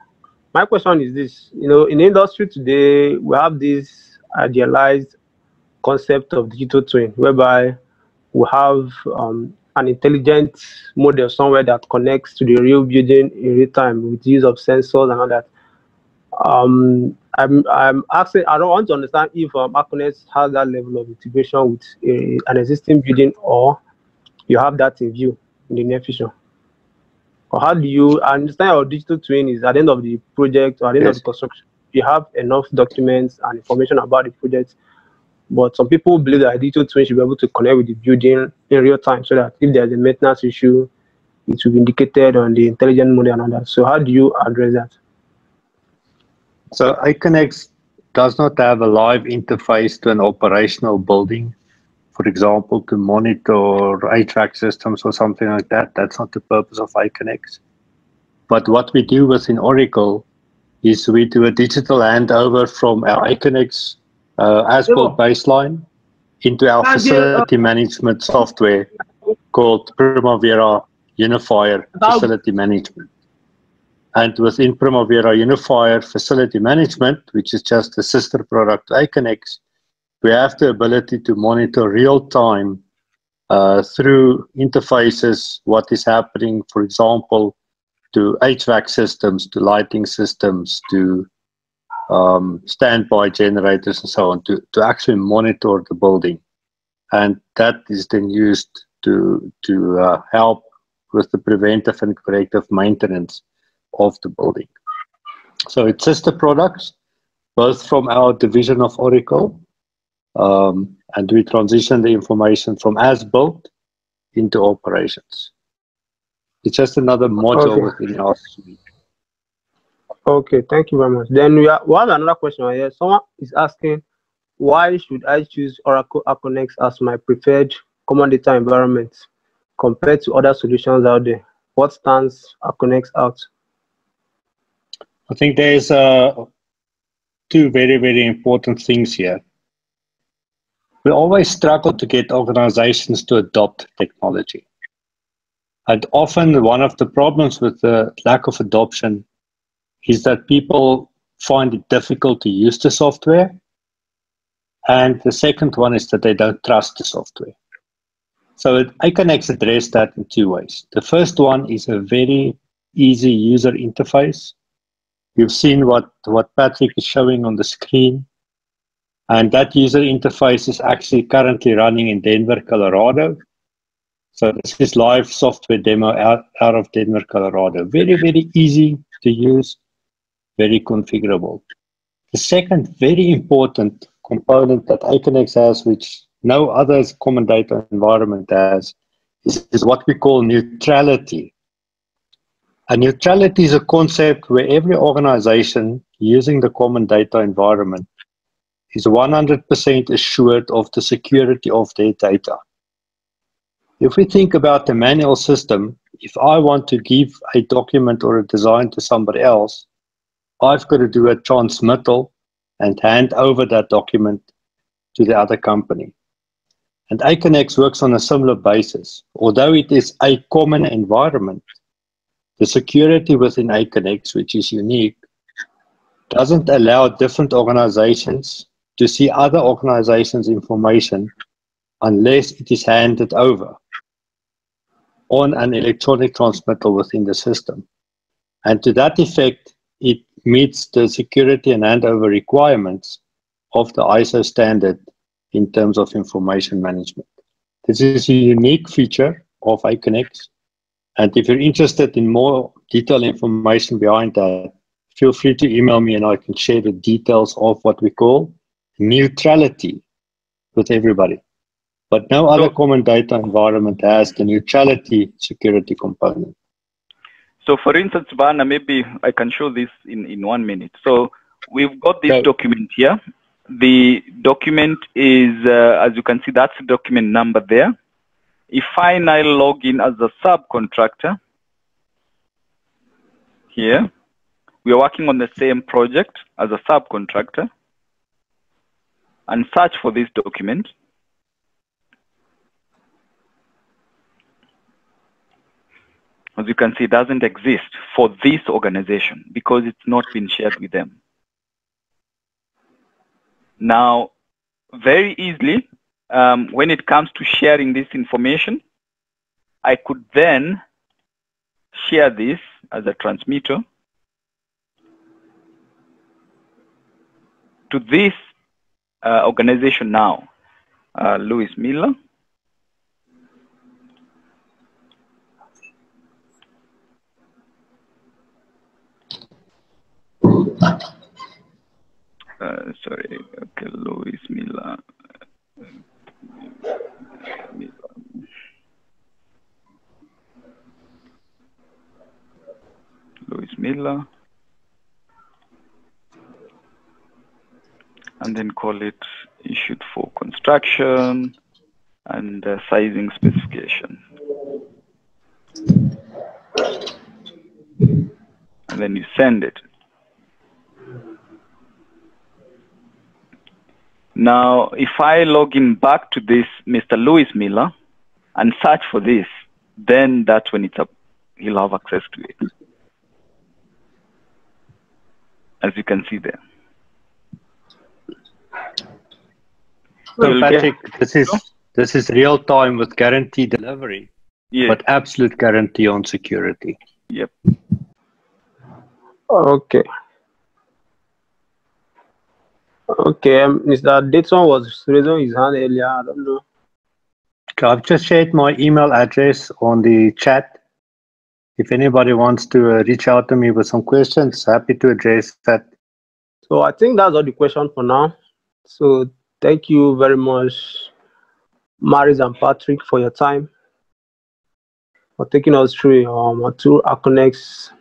My question is this: in the industry today, we have this idealized concept of digital twin, whereby we have an intelligent model somewhere that connects to the real building in real time with use of sensors and all that. I'm asking, I don't want to understand if Aconex has that level of integration with an existing building, or you have that in view in the near future. Or how do you understand your digital twin is at the end of the project or at the end of the construction? You have enough documents and information about the project, but some people believe that a digital twin should be able to connect with the building in real time so that if there's a maintenance issue, it will be indicated on the intelligent model and all that. So how do you address that? So Iconx does not have a live interface to an operational building, for example, to monitor HVAC systems or something like that. That's not the purpose of Iconx. But what we do within Oracle is we do a digital handover from our Iconx as-built baseline into our facility management software called Primavera Unifier Facility Management. And within Primavera Unifier Facility Management, which is just a sister product to Iconx, we have the ability to monitor real-time through interfaces what is happening, for example, to HVAC systems, to lighting systems, to standby generators and so on, to actually monitor the building. And that is then used to help with the preventive and corrective maintenance of the building. So it's sister products, both from our division of Oracle, and we transition the information from as-built into operations. It's just another module within our suite. Okay, thank you very much. Then we have another question right here. Someone is asking, why should I choose Oracle Aconex as my preferred common data environment compared to other solutions out there? What stands Aconex out? I think there's two very, very important things here. We always struggle to get organizations to adopt technology. And often one of the problems with the lack of adoption is that people find it difficult to use the software. And the second one is that they don't trust the software. So Iconx addressed that in two ways. The first one is a very easy user interface. You've seen what Patrick is showing on the screen. And that user interface is actually currently running in Denver, Colorado. So this is live software demo out of Denver, Colorado. Very, very easy to use, very configurable. The second very important component that Iconx has, which no other common data environment has, is what we call neutrality. And neutrality is a concept where every organization using the common data environment is 100% assured of the security of their data. If we think about the manual system, if I want to give a document or a design to somebody else, I've got to do a transmittal and hand over that document to the other company. And Aconex works on a similar basis. Although it is a common environment, the security within Aconex, which is unique, doesn't allow different organizations to see other organizations' information unless it is handed over on an electronic transmittal within the system. And to that effect, it meets the security and handover requirements of the ISO standard in terms of information management. This is a unique feature of Iconx. And if you're interested in more detailed information behind that, feel free to email me and I can share the details of what we call neutrality with everybody. But no other common data environment has the neutrality security component. So for instance, Bana, maybe I can show this in 1 minute. So we've got this document here. The document is, as you can see, that's the document number there. If I now log in as a subcontractor, here, we are working on the same project as a subcontractor, and search for this document. As you can see, it doesn't exist for this organization because it's not been shared with them. Now, very easily, when it comes to sharing this information, I could then share this as a transmitter to this organization now, Louis Miller. Sorry, okay, Louis Miller. Louis Miller. And then call it issued for construction and sizing specification. And then you send it. Now, if I log in back to this Mr. Louis Miller and search for this, then that's when it's up, he'll have access to it. As you can see there. So Patrick, this is real time with guaranteed delivery, but absolute guarantee on security. Yep. Okay. Okay, Mr. Dayton was raising his hand earlier. I don't know. Okay, I've just shared my email address on the chat. If anybody wants to reach out to me with some questions, happy to address that. So I think that's all the question for now. So thank you very much, Maris and Patrick, for your time, for taking us through Aconex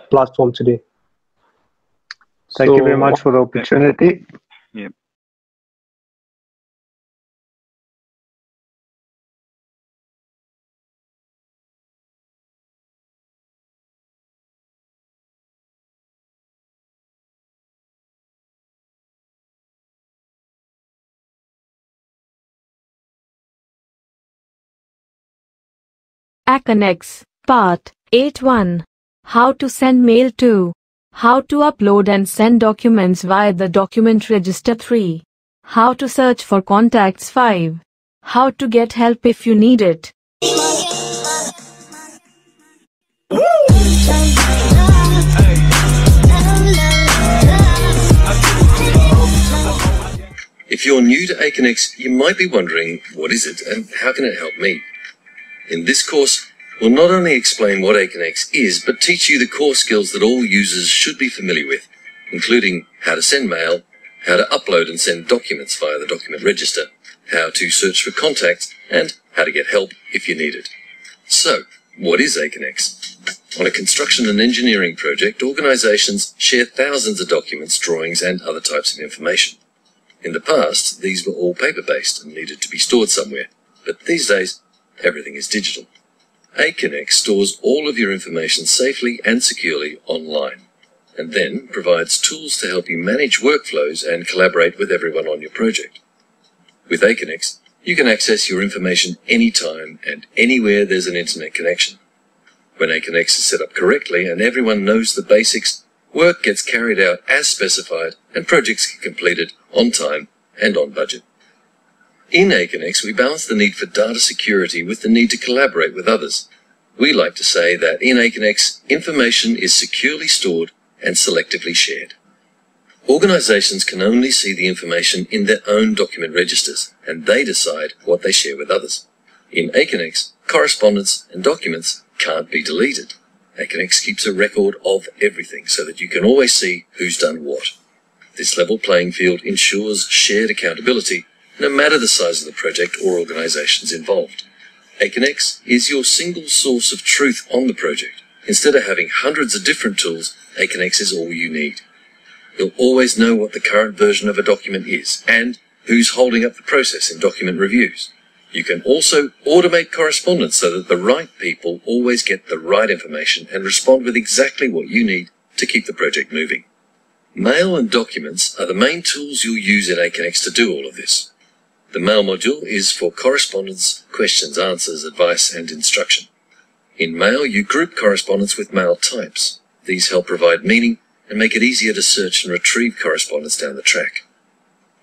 platform today. Thank you very much for the opportunity. Yeah. Aconex, Part 8.1. How to send mail to. How to upload and send documents via the document register 3. How to search for contacts 5. How to get help if you need it. If you're new to Aconex, you might be wondering, what is it and how can it help me? In this course, we'll not only explain what Aconex is, but teach you the core skills that all users should be familiar with, including how to send mail, how to upload and send documents via the document register, how to search for contacts, and how to get help if you need it. So, what is Aconex? On a construction and engineering project, organizations share thousands of documents, drawings, and other types of information. In the past, these were all paper-based and needed to be stored somewhere, but these days, everything is digital. Aconex stores all of your information safely and securely online, and then provides tools to help you manage workflows and collaborate with everyone on your project. With Aconex, you can access your information anytime and anywhere there's an internet connection. When Aconex is set up correctly and everyone knows the basics, work gets carried out as specified and projects get completed on time and on budget. In Aconex, we balance the need for data security with the need to collaborate with others. We like to say that in Aconex, information is securely stored and selectively shared. Organizations can only see the information in their own document registers, and they decide what they share with others. In Aconex, correspondence and documents can't be deleted. Aconex keeps a record of everything so that you can always see who's done what. This level playing field ensures shared accountability, no matter the size of the project or organizations involved. Aconex is your single source of truth on the project. Instead of having hundreds of different tools, Aconex is all you need. You'll always know what the current version of a document is and who's holding up the process in document reviews. You can also automate correspondence so that the right people always get the right information and respond with exactly what you need to keep the project moving. Mail and documents are the main tools you'll use in Aconex to do all of this. The Mail module is for correspondence, questions, answers, advice, and instruction. In Mail, you group correspondence with mail types. These help provide meaning and make it easier to search and retrieve correspondence down the track.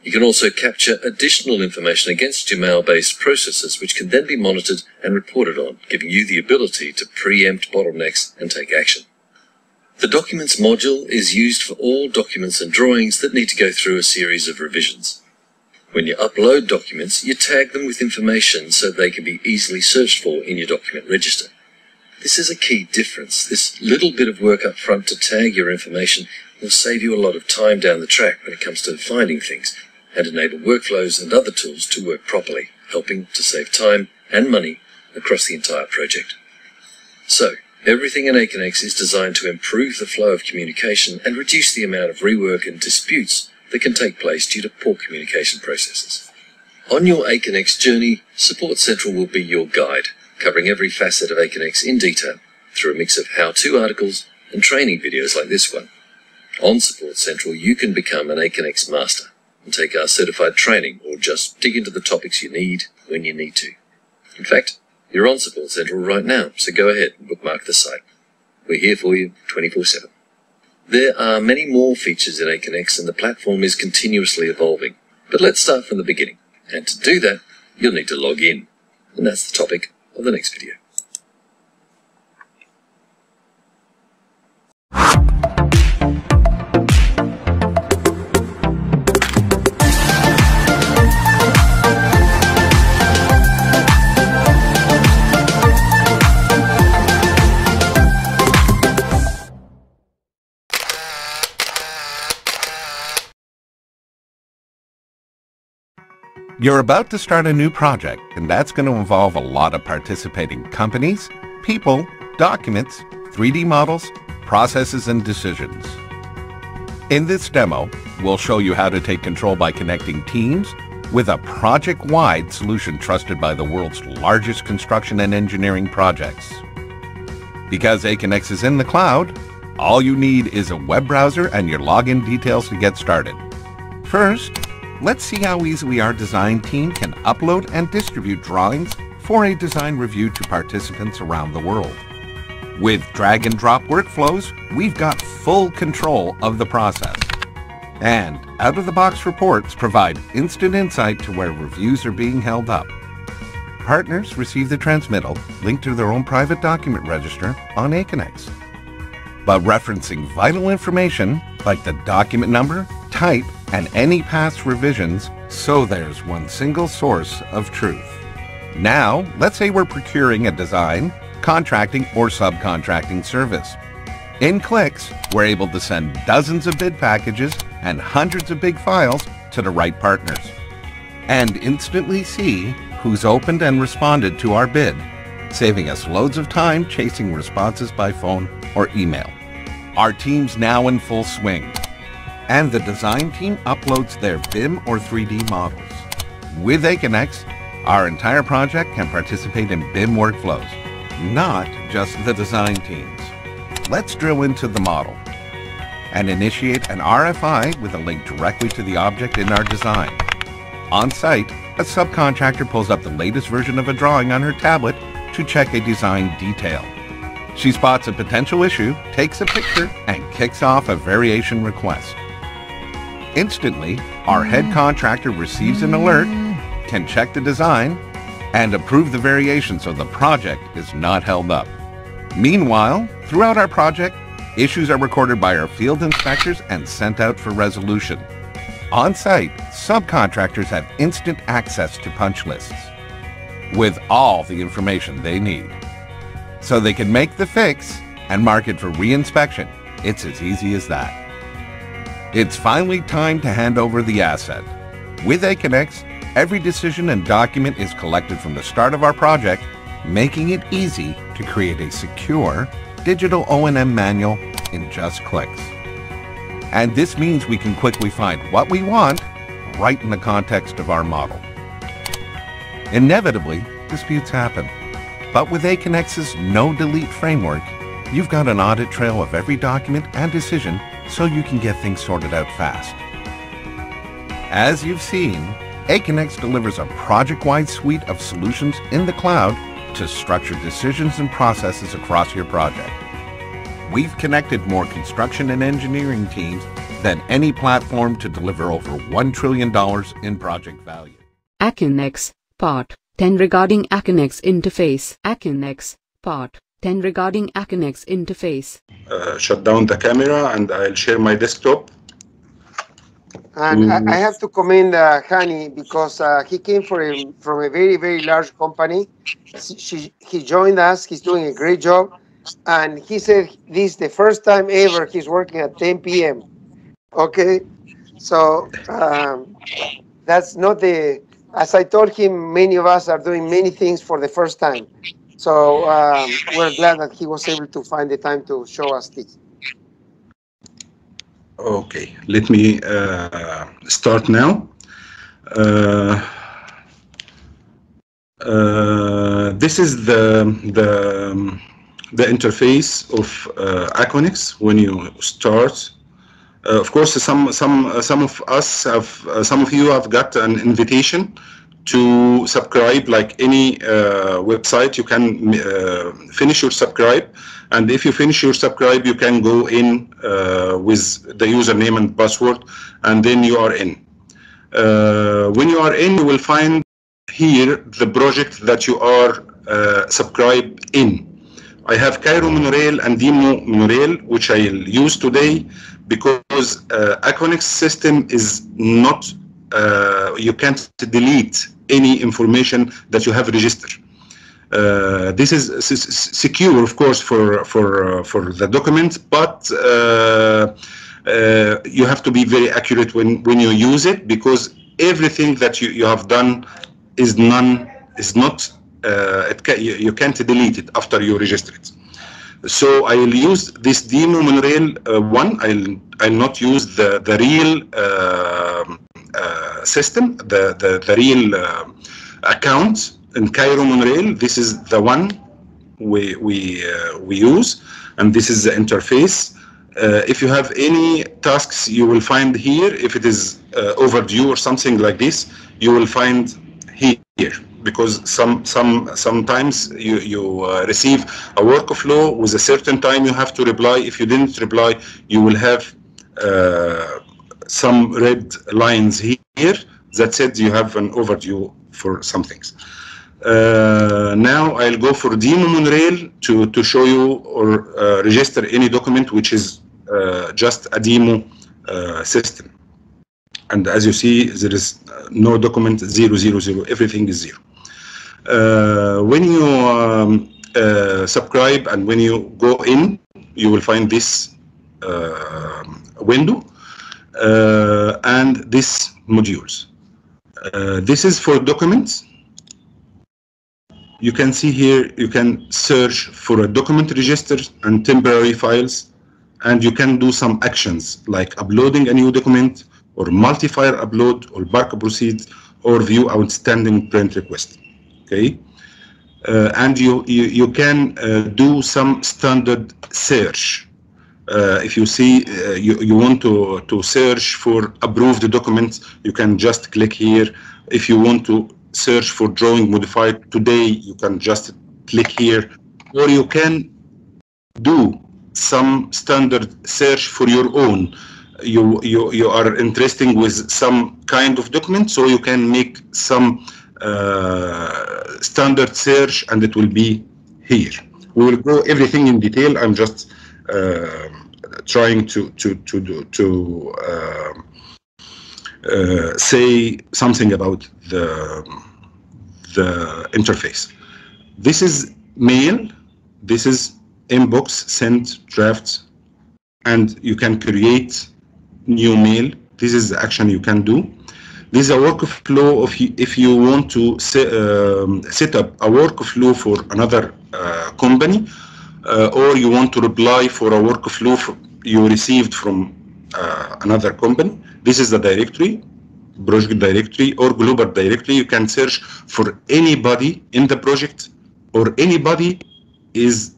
You can also capture additional information against your mail-based processes, which can then be monitored and reported on, giving you the ability to preempt bottlenecks and take action. The Documents module is used for all documents and drawings that need to go through a series of revisions. When you upload documents, you tag them with information so they can be easily searched for in your document register. This is a key difference. This little bit of work up front to tag your information will save you a lot of time down the track when it comes to finding things, and enable workflows and other tools to work properly, helping to save time and money across the entire project. So, everything in Aconex is designed to improve the flow of communication and reduce the amount of rework and disputes that can take place due to poor communication processes. On your Aconex journey, Support Central will be your guide, covering every facet of Aconex in detail through a mix of how-to articles and training videos like this one. On Support Central, you can become an Aconex master and take our certified training, or just dig into the topics you need when you need to. In fact, you're on Support Central right now, so go ahead and bookmark the site. We're here for you 24/7. There are many more features in Aconex, and the platform is continuously evolving. But let's start from the beginning. And to do that, you'll need to log in. And that's the topic of the next video. You're about to start a new project, and that's going to involve a lot of participating companies, people, documents, 3D models, processes, and decisions. In this demo, we'll show you how to take control by connecting teams with a project-wide solution trusted by the world's largest construction and engineering projects. Because Aconex is in the cloud, all you need is a web browser and your login details to get started. First, let's see how easily our design team can upload and distribute drawings for a design review to participants around the world. With drag and drop workflows, we've got full control of the process. And out-of-the-box reports provide instant insight to where reviews are being held up. Partners receive the transmittal linked to their own private document register on Aconex. By referencing vital information like the document number, type, and any past revisions, so there's one single source of truth. Now, let's say we're procuring a design, contracting, or subcontracting service. In clicks, we're able to send dozens of bid packages and hundreds of big files to the right partners, and instantly see who's opened and responded to our bid, saving us loads of time chasing responses by phone or email. Our team's now in full swing, and the design team uploads their BIM or 3D models. With Aconex, our entire project can participate in BIM workflows, not just the design teams. Let's drill into the model and initiate an RFI with a link directly to the object in our design. On site, a subcontractor pulls up the latest version of a drawing on her tablet to check a design detail. She spots a potential issue, takes a picture, and kicks off a variation request. Instantly, our head contractor receives an alert can check the design and approve the variation so the project is not held up. Meanwhile, throughout our project, issues are recorded by our field inspectors and sent out for resolution. On-site, subcontractors have instant access to punch lists with all the information they need, so they can make the fix and mark it for re-inspection. It's as easy as that. It's finally time to hand over the asset. With Aconex, every decision and document is collected from the start of our project, making it easy to create a secure digital O&M manual in just clicks. And this means we can quickly find what we want right in the context of our model. Inevitably, disputes happen. But with Aconex's no-delete framework, you've got an audit trail of every document and decision so you can get things sorted out fast. As you've seen, Aconex delivers a project-wide suite of solutions in the cloud to structure decisions and processes across your project. We've connected more construction and engineering teams than any platform to deliver over $1 trillion in project value. Aconex, Part 10 regarding Iconx Interface. Aconex, Part 10 regarding Iconx Interface. Shut down the camera and I'll share my desktop. And I have to commend Hani because he came from a very, very large company. He joined us. He's doing a great job. And he said this is the first time ever he's working at 10 p.m. Okay? So that's not the... As I told him, many of us are doing many things for the first time. So we're glad that he was able to find the time to show us this. Okay, let me start now. This is the interface of Aconex when you start. Of course, some of us have, some of you have got an invitation to subscribe. Like any website, you can finish your subscribe, and if you finish your subscribe, you can go in with the username and password, and then you are in. When you are in, you will find here the project that you are subscribed in. I have Cairo Monorail and Demo Monorail, which I'll use today because Aconex system is not, you can't delete any information that you have registered. This is secure, of course, for the document, but you have to be very accurate when you use it, because everything that you have done is not. You can't delete it after you register it. So I will use this Demo Monorail one. I'll not use the real system, the real account in Cairo Monorail. This is the one we use, and this is the interface. If you have any tasks, you will find here. If it is overdue or something like this, you will find here. Because sometimes you receive a workflow with a certain time you have to reply. If you didn't reply, you will have some red lines here that said you have an overdue for some things. Now I'll go for Demo Monorail to show you or register any document which is just a demo system. And as you see, there is no document 000, everything is 0. When you subscribe and when you go in, you will find this window and this modules. This is for documents. You can see here, you can search for a document register and temporary files, and you can do some actions like uploading a new document, or multi-file upload, or Markup proceed, or view outstanding print request. Okay, and you can do some standard search. If you see you want to search for approved documents, you can just click here. If you want to search for drawing modified today, you can just click here, or you can do some standard search for your own. You are interested with some kind of document, so you can make some standard search, and it will be here. We will go everything in detail. I'm just trying to say something about the interface. This is mail. This is inbox, sent, drafts, and you can create new mail. This is the action you can do. This is a workflow of if you want to set up a workflow for another company, or you want to reply for a workflow you received from another company. This is the directory, project directory or global directory. You can search for anybody in the project, or anybody is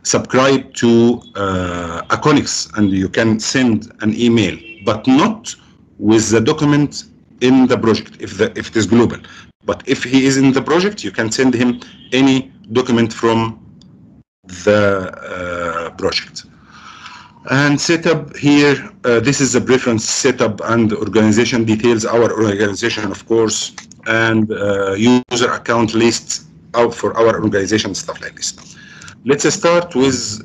subscribed to Aconex, and you can send an email, but not with the document in the project if it is global. But if he is in the project, you can send him any document from the project. And setup here, this is the preference setup and organization details, our organization, of course, and user account lists out for our organization, stuff like this. Let's start with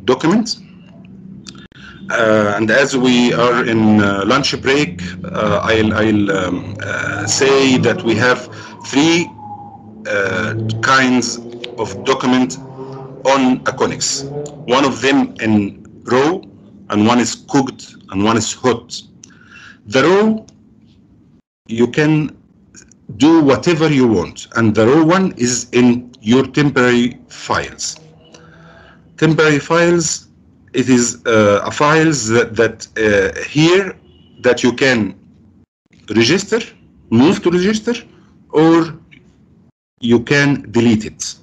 documents. And as we are in lunch break, I'll say that we have three kinds of document on Aconex. One of them in raw, and one is cooked, and one is hot. The raw, you can do whatever you want, and the raw one is in your temporary files. Temporary files, it is a files that here that you can register, move to register, or you can delete it.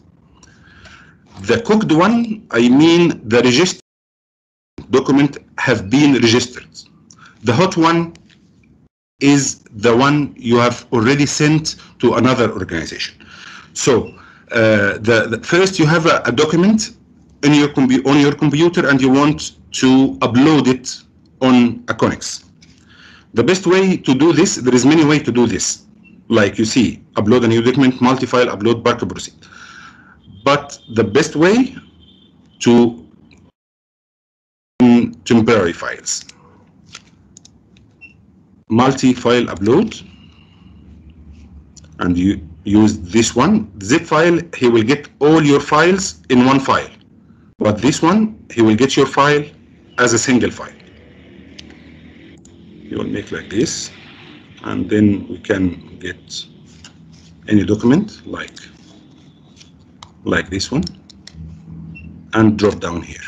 The cooked one, I mean the registered document have been registered. The hot one is the one you have already sent to another organization. So the first you have a document in your on your computer, and you want to upload it on Aconex. The best way to do this, there is many ways to do this. Like you see, upload a new document, multi-file, upload, Markup proceed. But the best way to temporary files, multi-file upload, and you use this one, zip file. He will get all your files in one file, but this one, he will get your file as a single file. You will make like this, and then we can get any document like this one, and drop down here,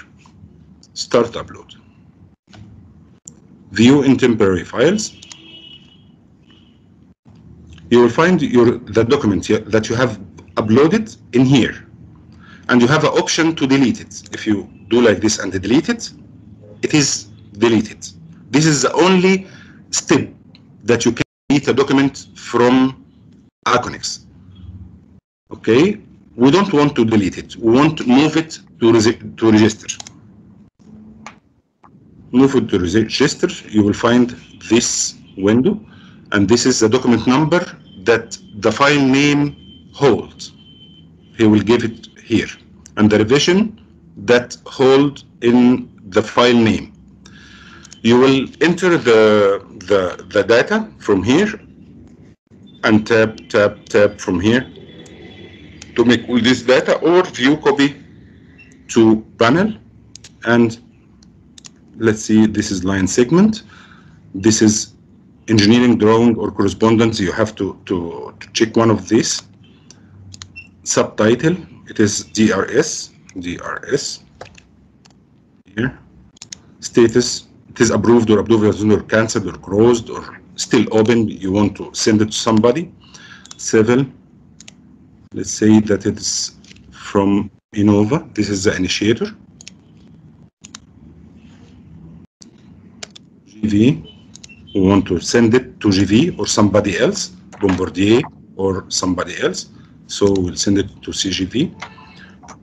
start upload, view in temporary files. You will find the document that you have uploaded in here, and you have an option to delete it. If you do like this and delete it, it is deleted. This is the only step that you can delete a document from Aconex. Okay, we don't want to delete it. We want to move it to register. Move it to register. You will find this window, and this is the document number that the file name holds. He will give it here, and the revision that hold in the file name. You will enter the data from here, and tap from here to make all this data, or view copy to panel. And let's see, this is line segment, this is engineering drawing or correspondence. You have to check one of these. Subtitle, it is DRS here. Status, it is approved or approved or cancelled or closed or still open. You want to send it to somebody. Civil, let's say that it is from Innova. This is the initiator. GV, we want to send it to GV or somebody else, Bombardier or somebody else. So we'll send it to CGV.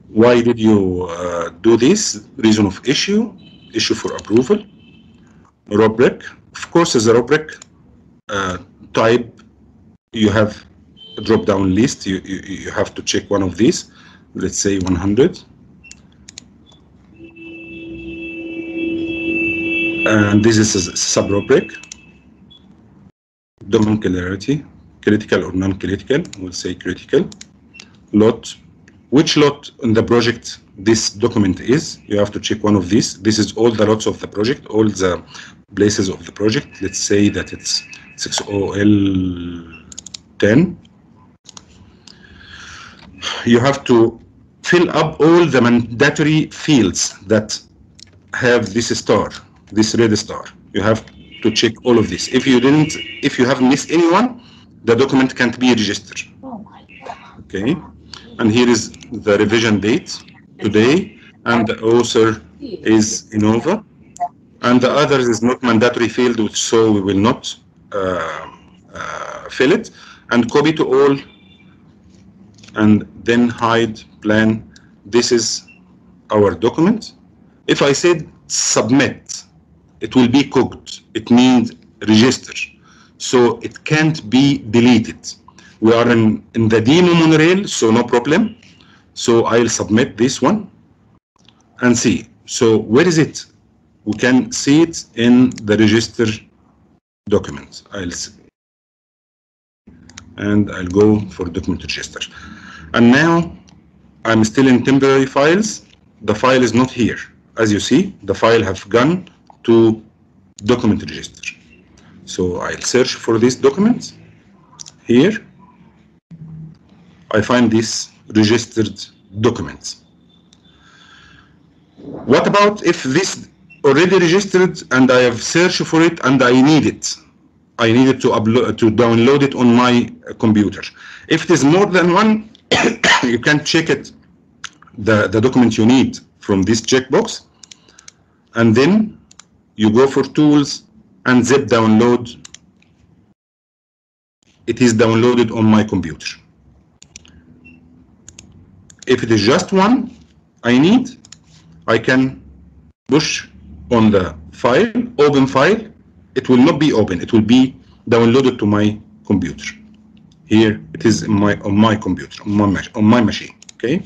Why did you do this? Reason of issue for approval. Rubric, of course, is a rubric type you have a drop-down list. You have to check one of these. Let's say 100. And this is a sub-rubric. Domain clarity, critical or non-critical. We'll say critical. Lot. Which lot in the project this document is? You have to check one of these. This is all the lots of the project, all the places of the project. Let's say that it's 6OL10. You have to fill up all the mandatory fields that have this star, this red star. You have to check all of this. If you have missed anyone, the document can't be registered. Okay. And here is the revision date today, and the author is Innova, and the others is not mandatory field, so we will not fill it, and copy to all, and then hide plan. This is our document. If I said submit, it will be cooked. It means register, so it can't be deleted. We are in the demo monorail, so no problem. So I'll submit this one and see. So where is it? We can see it in the register document. I'll go for document register. And now I'm still in temporary files. The file is not here. As you see, the file have gone to document register. So I'll search for this document here. I find this registered document. What about if this already registered and I have searched for it and I need it? I need it to download it on my computer. If it is more than one, you can check it, the document you need from this checkbox, and then you go for tools and zip download. It is downloaded on my computer. If it is just one I need, I can push on the file, open file. It will not be open. It will be downloaded to my computer. Here it is on my computer, on my machine. Okay.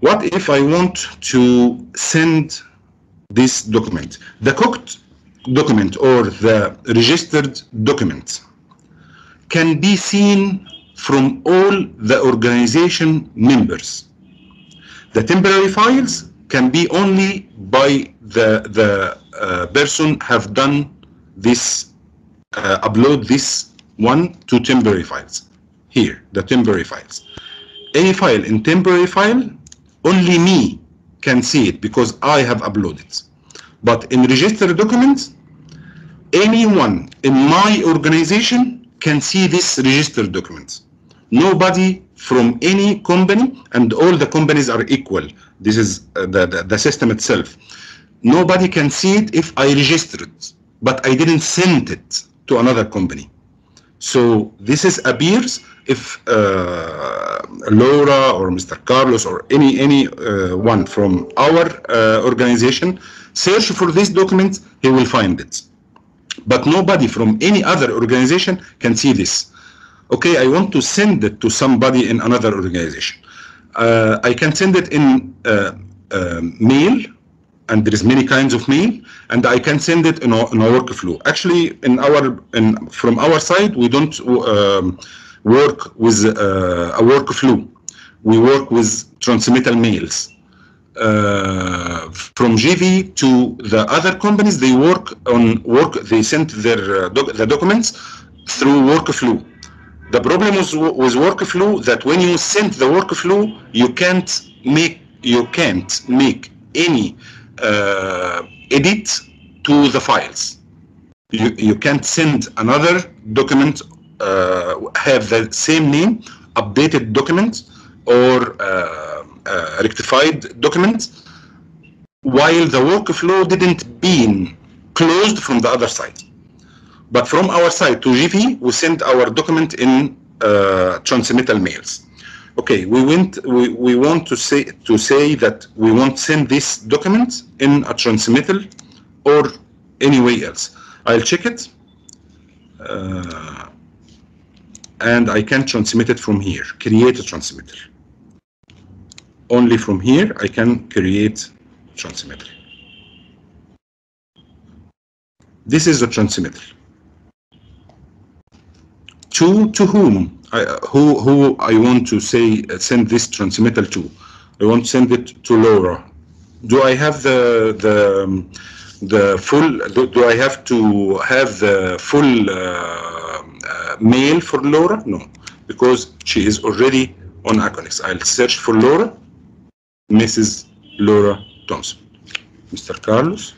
What if I want to send this document? The cooked document or the registered document can be seen from all the organization members. The temporary files can be only by the person have done this, upload this one to temporary files. Here, the temporary files. Any file in temporary file, only me can see it because I have uploaded. But in registered documents, anyone in my organization can see this registered document. Nobody from any company, and all the companies are equal. This is the system itself. Nobody can see it if I register it, but I didn't send it to another company. So this is appears if Laura or Mr. Carlos or any one from our organization search for this document, he will find it. But nobody from any other organization can see this. Okay, I want to send it to somebody in another organization. I can send it in mail, and there is many kinds of mail, and I can send it in a workflow. Actually, from our side, we don't work with a workflow. We work with transmittal mails. From GV to the other companies, they they send their the documents through workflow. The problem with workflow that when you send the workflow, you can't make any edit to the files. You can't send another document have the same name, updated document or rectified document, while the workflow didn't been closed from the other side. But from our side to GV, we send our document in transmittal mails. Okay, we want to say that we want to send this document in a transmittal or any way else. I'll check it. and I can transmit it from here, create a transmitter. Only from here I can create transmitter. This is the transmitter. To whom? Who I want to say send this transmittal to? I want to send it to Laura. Do I have the full? Do I have to have the full mail for Laura? No, because she is already on Aconex. I'll search for Laura, Mrs. Laura Thompson, Mr. Carlos.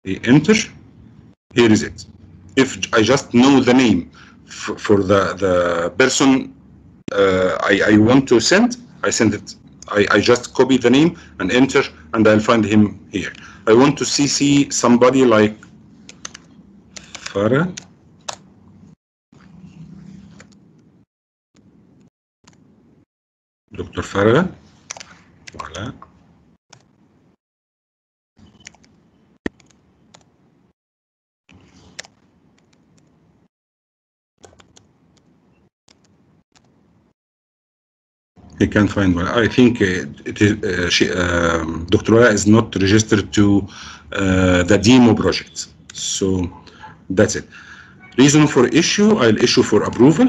Enter. Here is it. If I just know the name for the person I want to send, I send it. I just copy the name and enter, and I'll find him here. I want to CC somebody like Farah. Dr. Farah. Voila. He can't find one. I think it is Dr. Wala is not registered to the demo project. So that's it. Reason for issue, I'll issue for approval,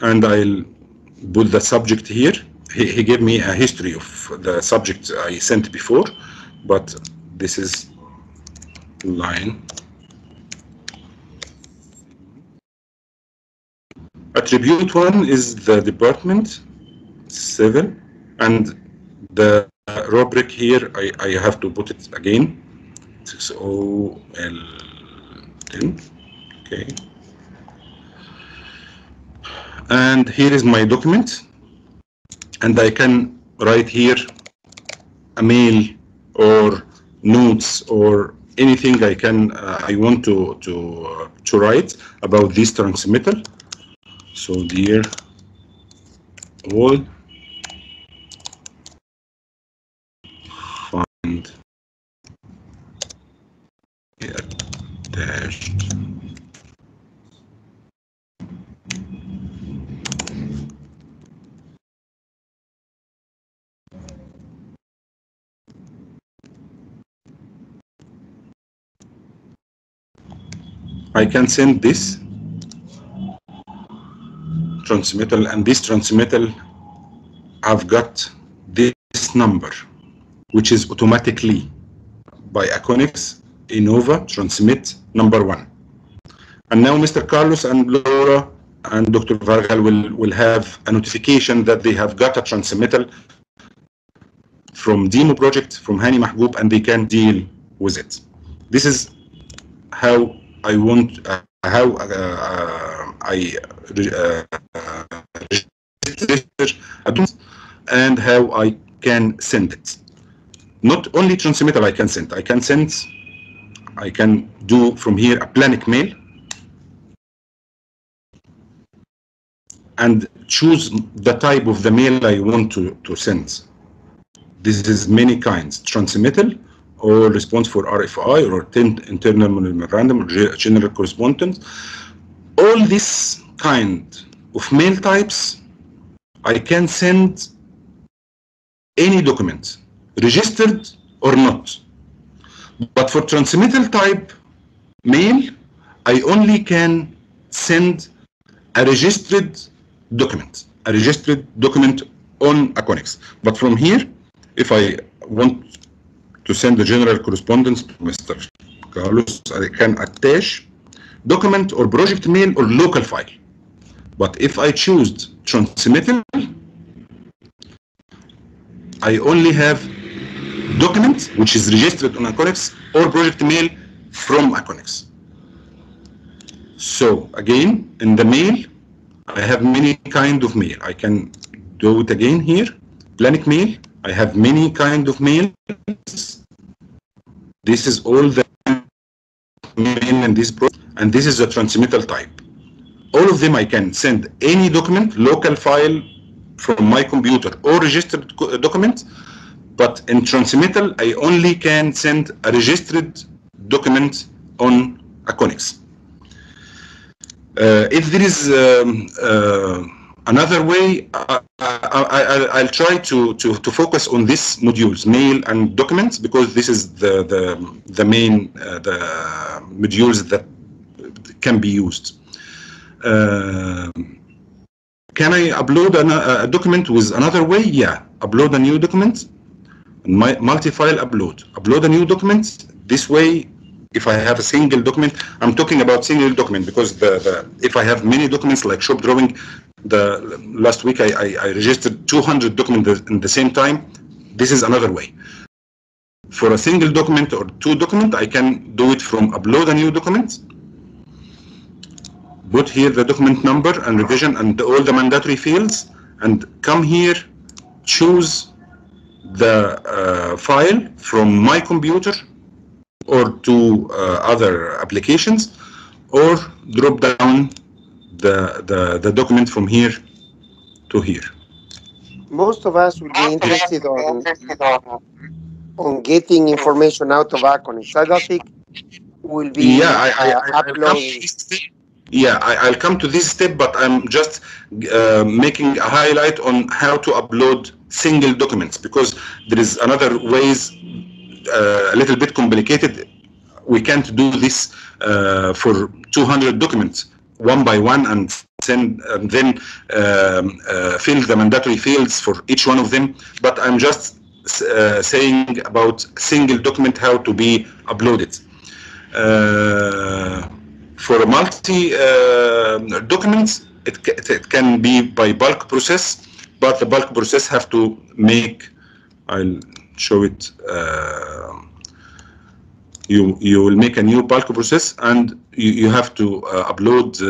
and I'll put the subject here. He gave me a history of the subject I sent before, but this is line. Attribute 1 is the department. 7, and the rubric here I have to put it again, 6OL10. Okay, and here is my document, and I can write here a mail or notes or anything I can I want to write about this transmittal. So dear all, find attached I can send this transmittal, and this transmittal I've got this number, which is automatically by Aconex Innova transmit number 1. And now Mr. Carlos and Laura and Dr. Vargal will have a notification that they have got a transmittal from demo project from Hani Mahgoub, and they can deal with it. This is how I want I register and how I can send it. Not only transmittal I can send. I can do from here a blank mail and choose the type of the mail I want to send. This is many kinds: transmittal, or response for RFI, or internal memorandum, or general correspondence. All this kind of mail types, I can send any document, registered or not. But for transmittal type mail, I only can send a registered document on Aconex. But from here, if I want to send the general correspondence to Mr. Carlos, I can attach document or project mail or local file. But if I choose transmittal, I only have document which is registered on Aconex or project mail from Aconex. So again, in the mail, I have many kind of mail. I can do it again here. Blank mail. I have many kind of mails. This is all the mail in this project, and this is the transmittal type. All of them I can send any document, local file from my computer or registered document, but in transmittal I only can send a registered document on Aconex. If there is another way, I'll try to focus on this modules, mail and documents, because this is the main the modules that can be used. Can I upload a document with another way? Yeah, upload a new document, multi-file upload. Upload a new document. This way, if I have a single document, I'm talking about single document because if I have many documents like shop drawing, last week I registered 200 documents in the same time. This is another way. For a single document or two documents, I can do it from upload a new document, put here the document number and revision and all the mandatory fields, and come here, choose the file from my computer or to other applications, or drop down the document from here to here. Most of us will be interested on getting information out of Aconex. I don't think will be uploading. Yeah, I'll come to this step, but I'm just making a highlight on how to upload single documents, because there is another ways a little bit complicated. We can't do this for 200 documents one by one and send and then fill the mandatory fields for each one of them. But I'm just saying about single document, how to be uploaded. For a multi documents, it can be by bulk process, but the bulk process have to make, I'll show it, you will make a new bulk process, and you have to upload,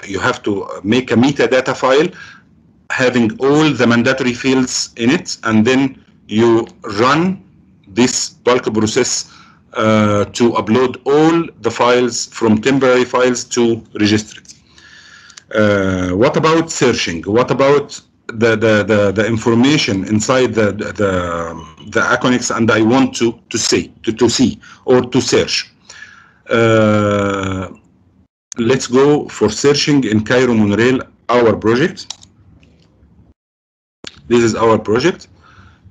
you have to make a metadata file having all the mandatory fields in it, and then you run this bulk process to upload all the files from temporary files to registered. What about searching? What about the information inside the Aconex, and I want to see or to search? Let's go for searching in Cairo Monorail, our project. This is our project,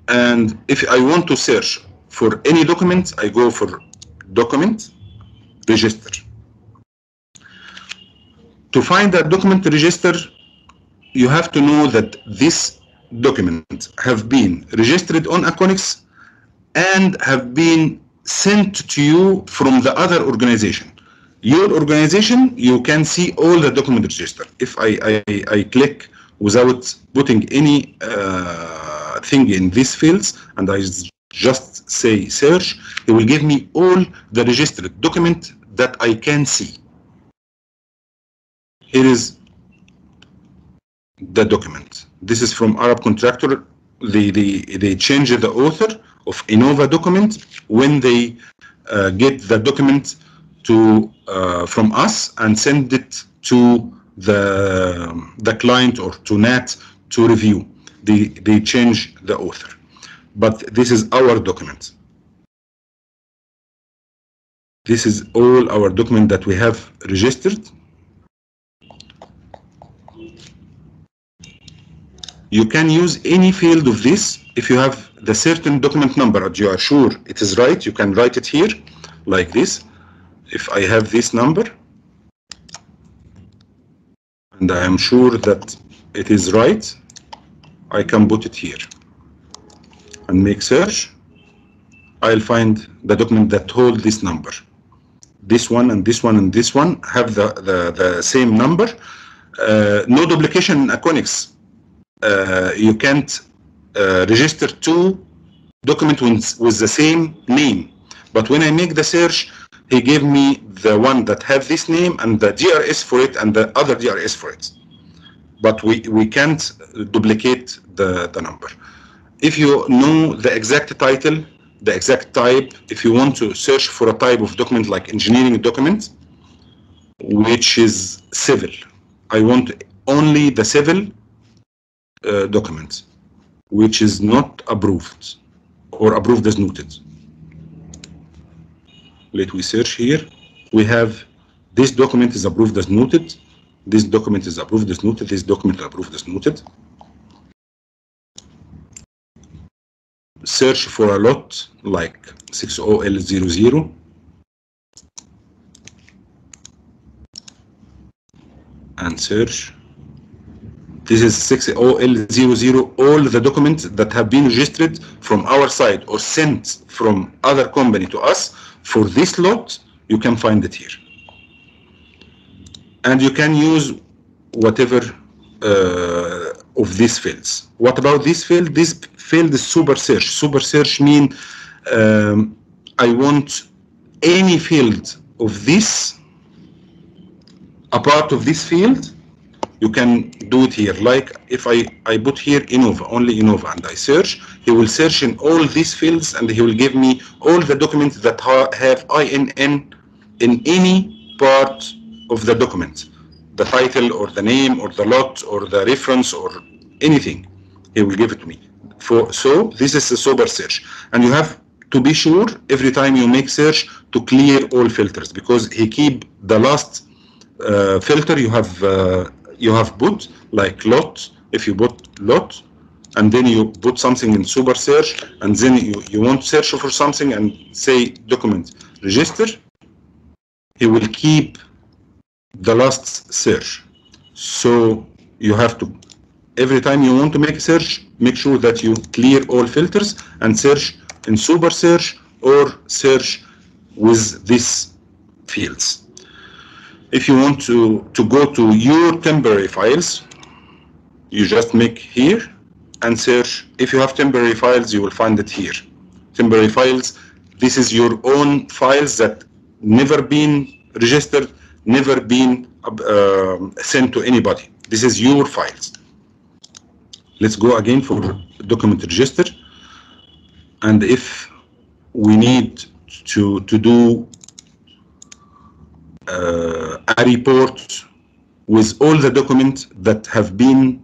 and if I want to search for any document, I go for document, register. To find that document register, you have to know that this document have been registered on Aconex and have been sent to you from the other organization. Your organization, you can see all the document register. If I click without putting any thing in these fields, and I just say search, it will give me all the registered document that I can see. Here is the document. This is from Arab contractor. They change the author of Innova document when they get the document to from us and send it to the client or to NAT to review. They change the author. But this is our document. This is all our document that we have registered. You can use any field of this. If you have the certain document number and you are sure it is right, you can write it here like this. If I have this number and I am sure that it is right, I can put it here and make search. I'll find the document that hold this number. This one and this one and this one have the same number. No duplication in Aconex. You can't register two documents with the same name. But when I make the search, he gave me the one that have this name and the DRS for it and the other DRS for it. But we can't duplicate the number. If you know the exact title, the exact type, if you want to search for a type of document like engineering document, which is civil, I want only the civil document, which is not approved or approved as noted. Let we search here. We have this document is approved as noted. This document is approved as noted. This document is approved as noted. Search for a lot like 60L00. And search. This is 60L00, all the documents that have been registered from our side or sent from other company to us for this lot, you can find it here. And you can use whatever of these fields. What about this field? This field is super search. Super search means I want any field of this, a part of this field, you can do it here. Like if I put here Innova, only Innova, and I search, he will search in all these fields and he will give me all the documents that have INN in any part of the document. The title or the name or the lot or the reference or anything, he will give it to me. So this is a super search. And you have to be sure every time you make search to clear all filters, because he keep the last filter you have put, like lot. If you put lot and then you put something in super search and then you want to search for something and say document register, he will keep the last search. So you have to, every time you want to make a search, make sure that you clear all filters and search in super search or search with these fields. If you want to go to your temporary files, you just make here and search. If you have temporary files, you will find it here. Temporary files, this is your own files that never been registered, never been sent to anybody. This is your files. Let's go again for document register. And if we need to do a report with all the documents that have been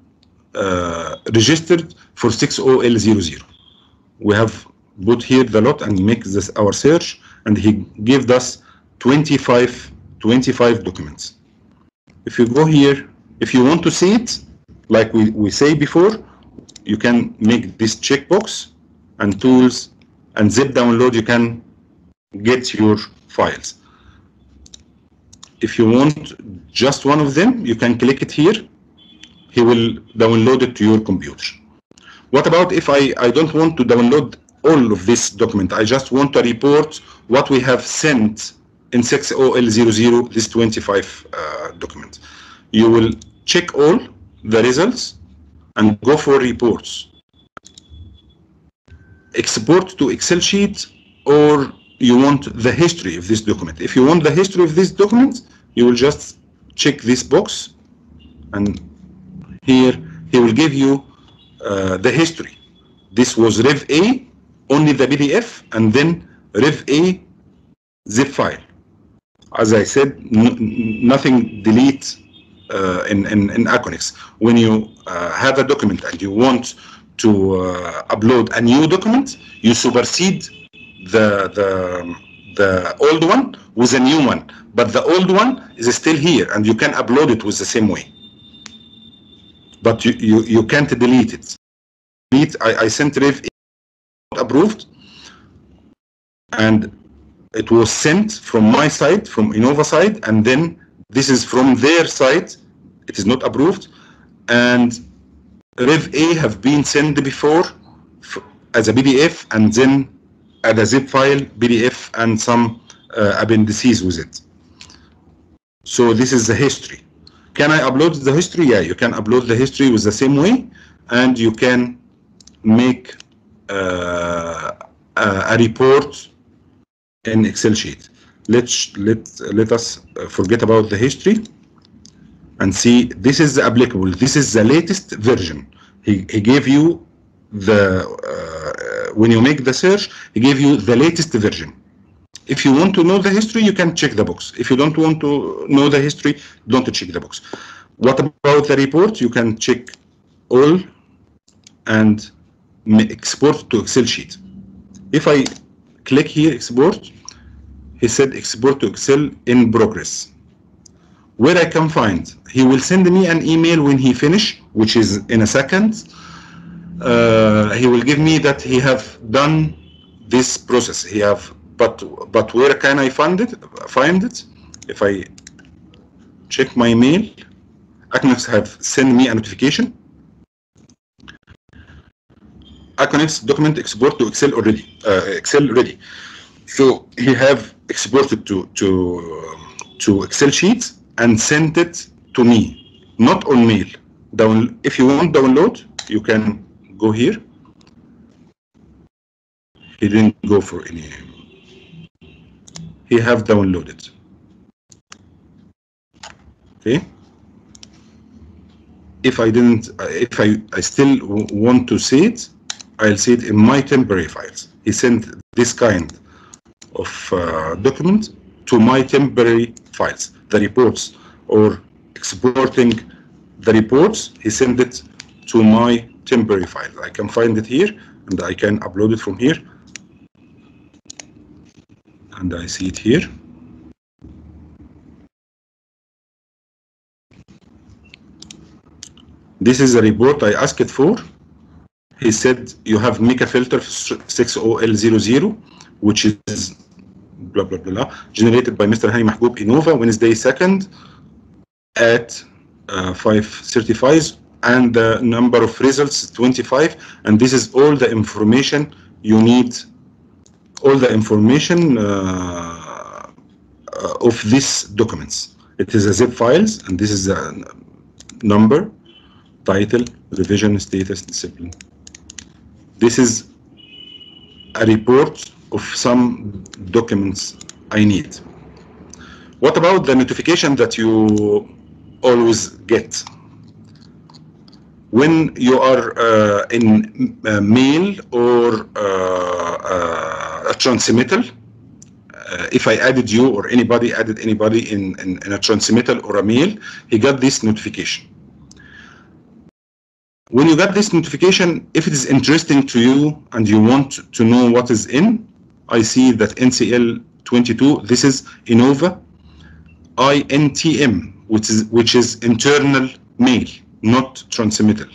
registered for 60L00. We have put here the lot and make this our search, and he gave us 25 documents. If you go here, if you want to see it, like we say before, you can make this checkbox and tools and zip download, you can get your files. If you want just one of them, you can click it here. He will download it to your computer. What about if I don't want to download all of this document? I just want to report what we have sent in 60L00, this 25 document. You will check all the results and go for reports. Export to Excel sheet, or you want the history of this document. If you want the history of this document, you will just check this box, and here he will give you the history. This was Rev A, only the PDF, and then Rev A zip file. As I said, nothing delete in Aconex. When you have a document and you want to upload a new document, you supersede the old one with a new one, but the old one is still here and you can upload it with the same way, but you can't delete it. I sent Rev approved, and it was sent from my side, from Innova side, and then this is from their side, it is not approved, and Rev A have been sent before as a PDF and then add a zip file, PDF, and some appendices with it. So this is the history. Can I upload the history? Yeah, you can upload the history with the same way, and you can make a report in Excel sheet. Let us forget about the history and see. This is applicable. This is the latest version. He gave you the when you make the search, he gave you the latest version. If you want to know the history, you can check the box. If you don't want to know the history, don't check the box. What about the report? You can check all and export to Excel sheet. If I click here, export, he said export to Excel in progress. where I can find. He will send me an email when he finish, which is in a second. He will give me that he have done this process. He have, but where can I find it? If I check my mail, Aconex have sent me a notification. Aconex document export to Excel already. Excel ready. So he have exported to Excel sheets and sent it to me, not on mail. If you want download, you can go here. He didn't go for any. He have downloaded. Okay. If I didn't, if I still want to see it, I'll see it in my temporary files. He sent this kind of document to my temporary files, the reports, or exporting the reports. He sent it to my temporary file. I can find it here, and I can upload it from here. And I see it here. This is a report I asked for. He said you have Mica filter 60L00, which is blah blah blah, generated by Mr. Hani Mahbub Innova Wednesday 2nd at 5:35, and the number of results 25. And this is all the information you need. All the information of these documents. It is a zip files, and this is a number, title, revision, status, discipline. This is a report of some documents I need. What about the notification that you always get? When you are in mail or a transmittal, if I added you or anybody added anybody in a transmittal or a mail, he got this notification. When you got this notification, if it is interesting to you and you want to know what is in, I see that NCL 22, this is Innova INTM, which is internal mail, not transmittal.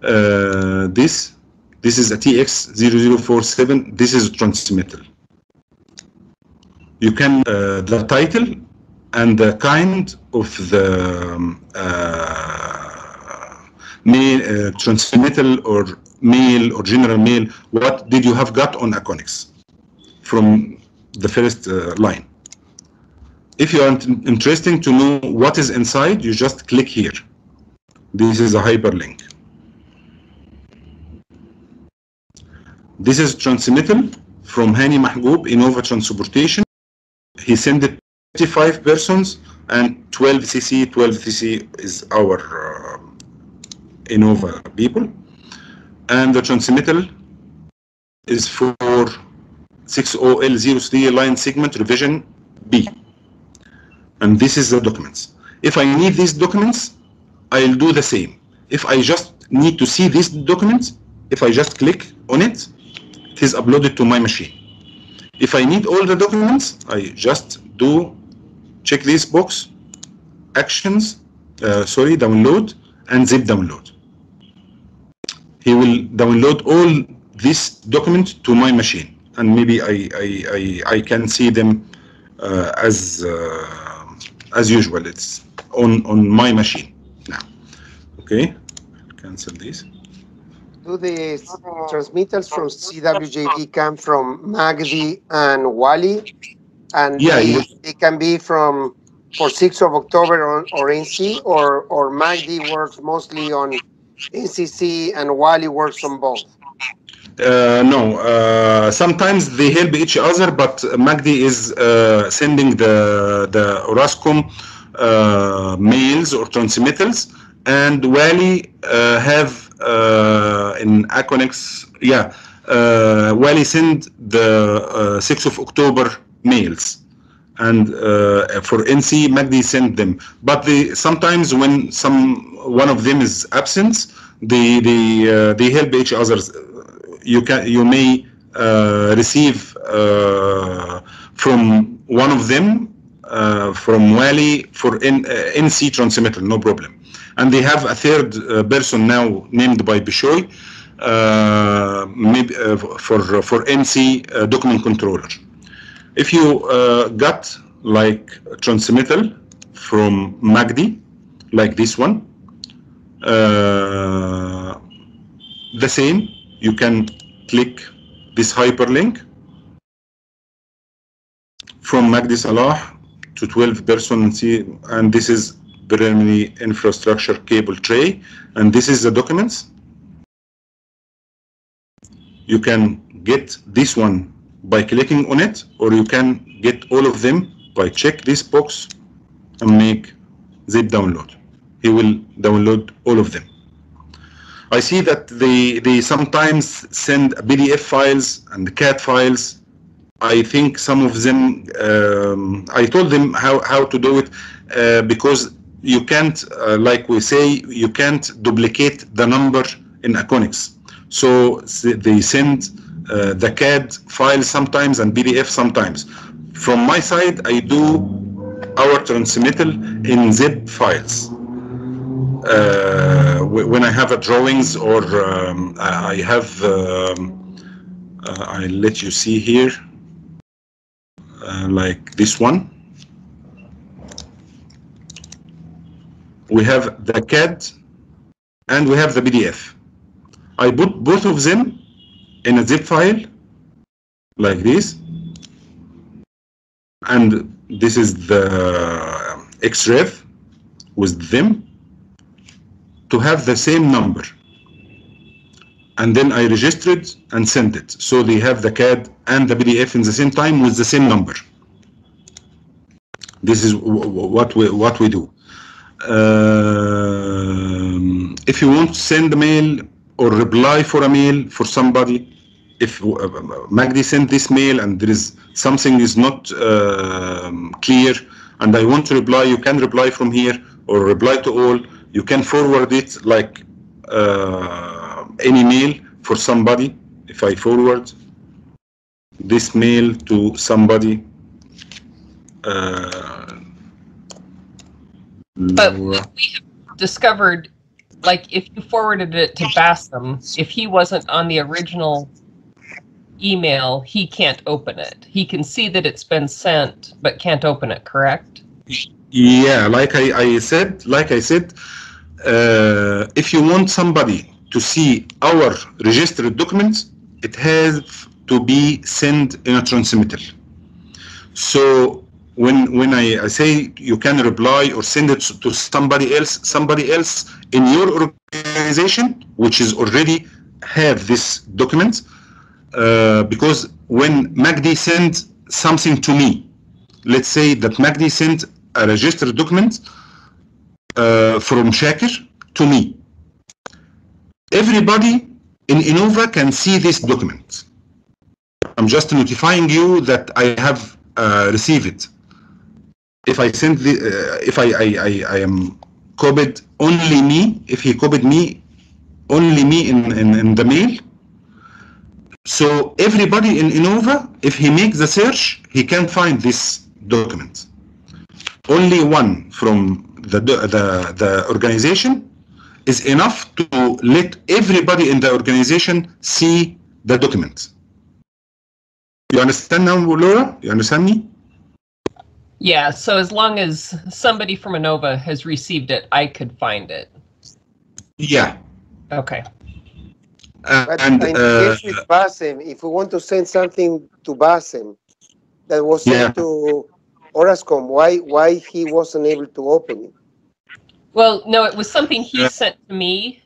This is a TX0047, this is transmittal. You can, the title and the kind of the mail, transmittal or mail or general mail, what did you have got on Aconex from the first line. If you are interested to know what is inside, you just click here. This is a hyperlink. This is transmittal from Hani Mahbub Innova Transportation. He sent it 35 persons and 12 CC. 12 CC is our Innova people. And the transmittal is for 60L03 line segment revision B. And this is the documents. If I need these documents, I'll do the same. If I just need to see these documents, if I just click on it, it is uploaded to my machine. If I need all the documents, I just check this box, actions, download, and zip download. He will download all this document to my machine, and maybe I can see them as usual. It's on my machine now. Okay, cancel this. Do the transmittals from CWJD come from Magdi and Wally? And yeah, they can be for 6th of October or NC, or Magdi works mostly on NCC and Wally works on both? No, sometimes they help each other, but Magdi is sending the Orascom mails or transmittals, and Wally have in Aconex, Wally send the 6th of October mails, and for NC, Magdi send them. But sometimes when one of them is absent, they help each other. You may receive from one of them Wally for NC transmittal, no problem. And they have a third person now named by Bishoy for NC document controller. If you got like transmittal from MACD, like this one, the same, you can click this hyperlink from MACD Salah to 12 person C, and this is primary infrastructure cable tray, and this is the documents. You can get this one by clicking on it, or you can get all of them by check this box and make zip download. He will download all of them. I see that they sometimes send PDF files and CAD files. I think some of them, I told them how to do it because you can't, like we say, you can't duplicate the number in Aconex. So they send the CAD files sometimes and PDF sometimes. From my side, I do our transmittal in zip files. When I have a drawings or I have, I'll let you see here, like this one. We have the CAD and we have the PDF. I put both of them in a zip file like this, and this is the XREF with them to have the same number, and then I register it and send it, so they have the CAD and the PDF in the same time with the same number. This is what we do. If you want to send a mail or reply for a mail for somebody, if MACD sent this mail and there is something is not clear and I want to reply, you can reply from here or reply to all. You can forward it like any mail for somebody. If I forward this mail to somebody, but we have discovered, like, if you forwarded it to Bassem, if he wasn't on the original email, he can't open it. He can see that it's been sent, but can't open it, correct? Yeah, like I said, if you want somebody to see our registered documents, it has to be sent in a transmittal. So when I say you can reply or send it to somebody else in your organization, which is already have this document, because when MACD sent something to me, let's say that MACD sent a registered document from Shakir to me, everybody in Innova can see this document. I'm just notifying you that I have received it. If I send the, if I am copied only me, if he copied me, only me in the mail. So everybody in Innova, if he makes the search, he can find this document. Only one from the organization is enough to let everybody in the organization see the document. You understand now, Laura? You understand me? Yeah, so as long as somebody from Innova has received it, I could find it. Yeah. Okay. But in case with Bassem, if we want to send something to Bassem that was sent to Orascom, why he wasn't able to open it? Well, no, it was something he sent to me.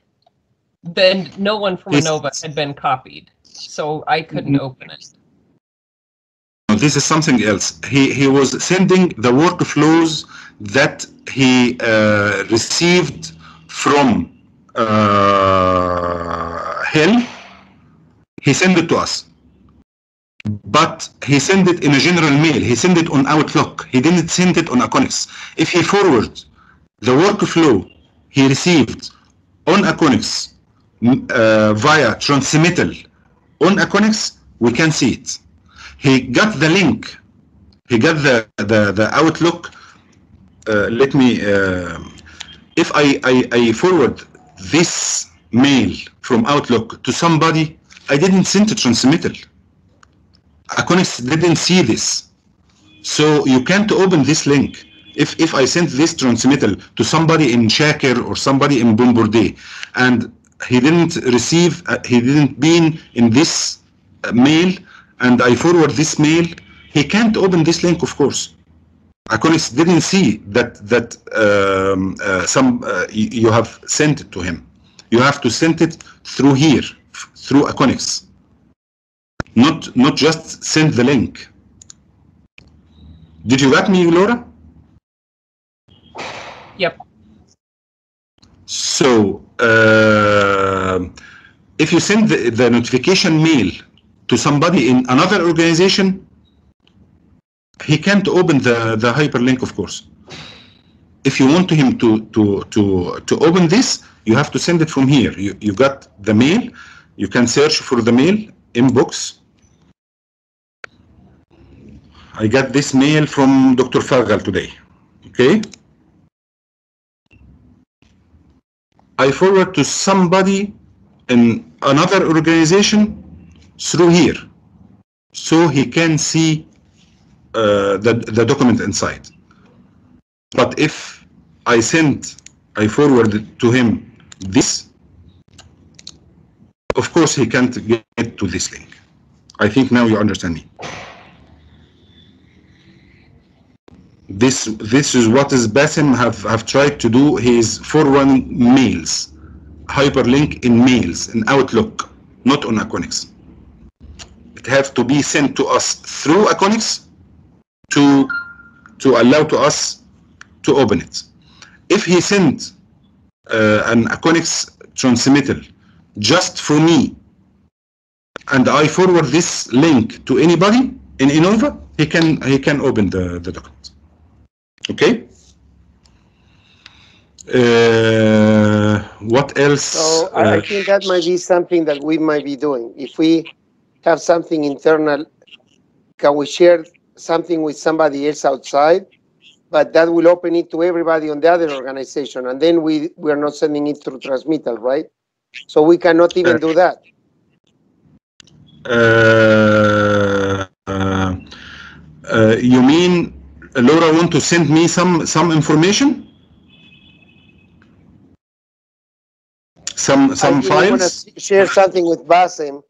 Then no one from Innova had been copied, so I couldn't open it. This is something else. He was sending the workflows that he received from Hill. He sent it to us, but he sent it in a general mail. He sent it on Outlook. He didn't send it on Aconex. If he forward the workflow he received on Aconex via transmittal on Aconex, we can see it. He got the link. He got the Outlook. Let me. If I forward this mail from Outlook to somebody, I didn't send a transmittal. Aconex didn't see this, so you can't open this link. If I sent this transmittal to somebody in Shaker or somebody in Bombardier, and he didn't receive, he didn't been in this mail, and I forward this mail, he can't open this link, of course. Aconex didn't see that you have sent it to him. You have to send it through here, through Aconex. Not just send the link. Did you get me, Laura? Yep. So if you send the notification mail to somebody in another organization, he can't open the hyperlink, of course. If you want him to open this, you have to send it from here. You got the mail. You can search for the mail inbox. I got this mail from Dr. Fargal today. Okay. I forward to somebody in another organization through here, so he can see the document inside. But if I forward to him this, of course he can't get to this link. I think now you understand me. This is what is Bassem have tried to do. He is forwarding mails, hyperlink in mails in Outlook, not on Aconex. It has to be sent to us through Aconex to allow to us to open it. If he sent an Aconex transmittal just for me, and I forward this link to anybody in Innova, he can open the document. Okay. What else? So I think that might be something that we might be doing. If we have something internal, can we share something with somebody else outside? But that will open it to everybody on the other organization, and then we are not sending it through Transmittal, right? So we cannot even do that. You mean Laura want to send me some information? Some files? I want to share something with Bassem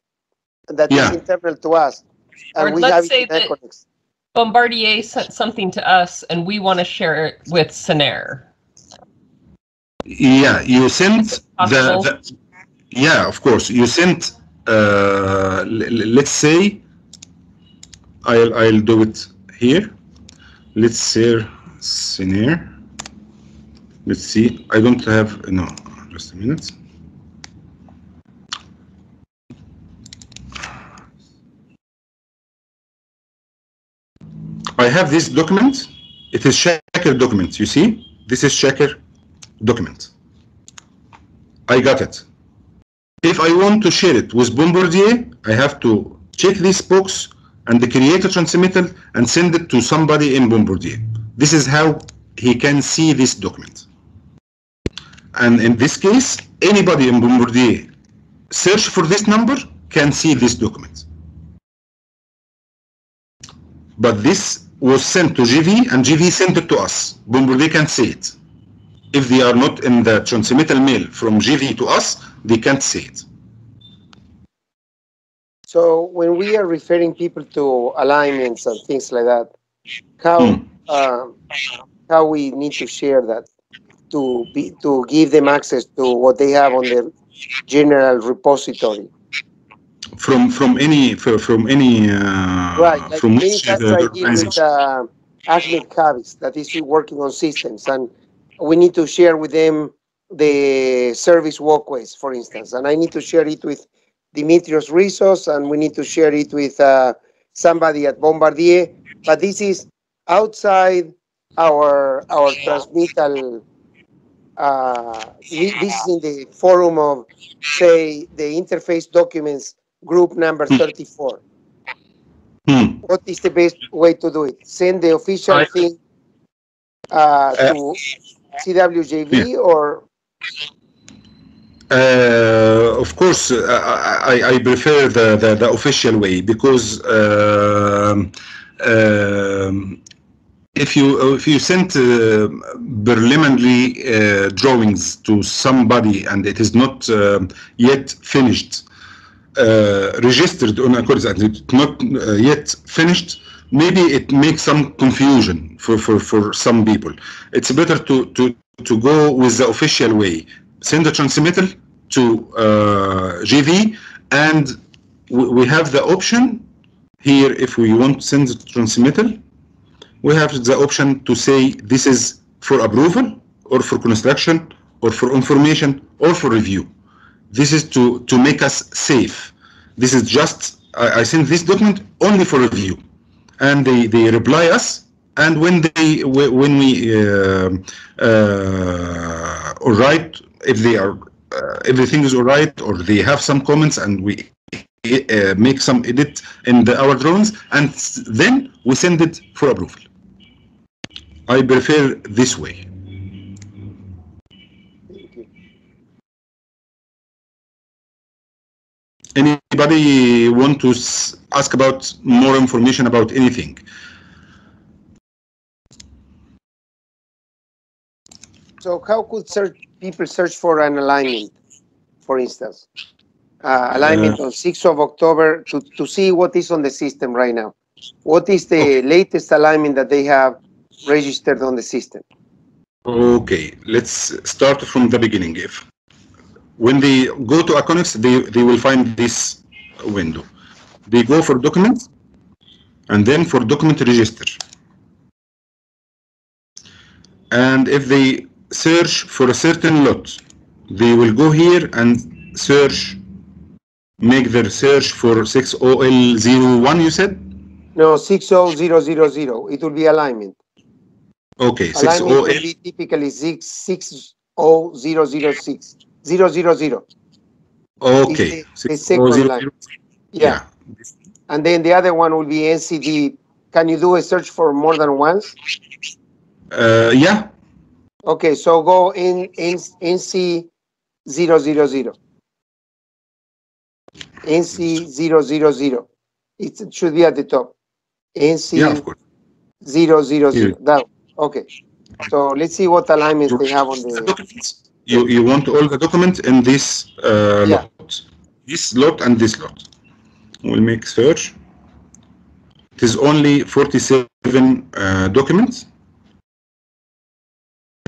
that is internal to us. And or we let's have say that Bombardier sent something to us and we want to share it with Senair. Yeah, you sent yeah, of course. You sent, let's say, I'll do it here. Let's say Senair. Let's see. I don't have, no, just a minute. I have this document. It is Shaker document. You see, this is Shaker document. I got it. If I want to share it with Bombardier, I have to check this box and create a transmittal and send it to somebody in Bombardier. This is how he can see this document. And in this case, anybody in Bombardier search for this number can see this document. But this was sent to GV and GV sent it to us. Bombardier can't see it. If they are not in the transmittal mail from GV to us, they can't see it. So when we are referring people to alignments and things like that, how we need to share that to give them access to what they have on their general repository. From any right, like from many times I deal with Ahmed Kavis that is working on systems, and we need to share with them the service walkways, for instance, and I need to share it with Dimitrios Rizos, and we need to share it with somebody at Bombardier, but this is outside our transmittal. This is in the forum of, say, the interface documents group number 34. What is the best way to do it? Send the official thing to CWJV or? Of course, I prefer the official way because if you send preliminary drawings to somebody and it is not yet finished, registered on Aconex and it's not yet finished, maybe it makes some confusion for some people. It's better to go with the official way. Send the transmittal to GV, and we have the option here. If we want to send the transmittal, we have the option to say this is for approval or for construction or for information or for review. This is to make us safe. This is just, I send this document only for review, and they reply us, and when we all right, if they are everything is all right, or they have some comments and we make some edit in our drawings, and then we send it for approval. I prefer this way. Anybody want to ask about more information about anything? So how could people search for an alignment, for instance? Alignment on 6th of October to see what is on the system right now. What is the latest alignment that they have registered on the system? Okay, let's start from the beginning. When they go to Aconex, they will find this window. They go for documents, and then for document register. And if they search for a certain lot, they will go here and search, make their search for 6OL01, you said? No, 60000. It will be alignment. Okay, alignment will be typically 60006. 000. Okay. The second line. Yeah. And then the other one will be NCD. Can you do a search for more than once? Yeah. Okay, so go in NC 000. NC 000. It should be at the top. NC 000. That, okay. So let's see what alignments they have on the. You want all the documents in this lot. This lot and this lot. We'll make search. It is only 47 documents.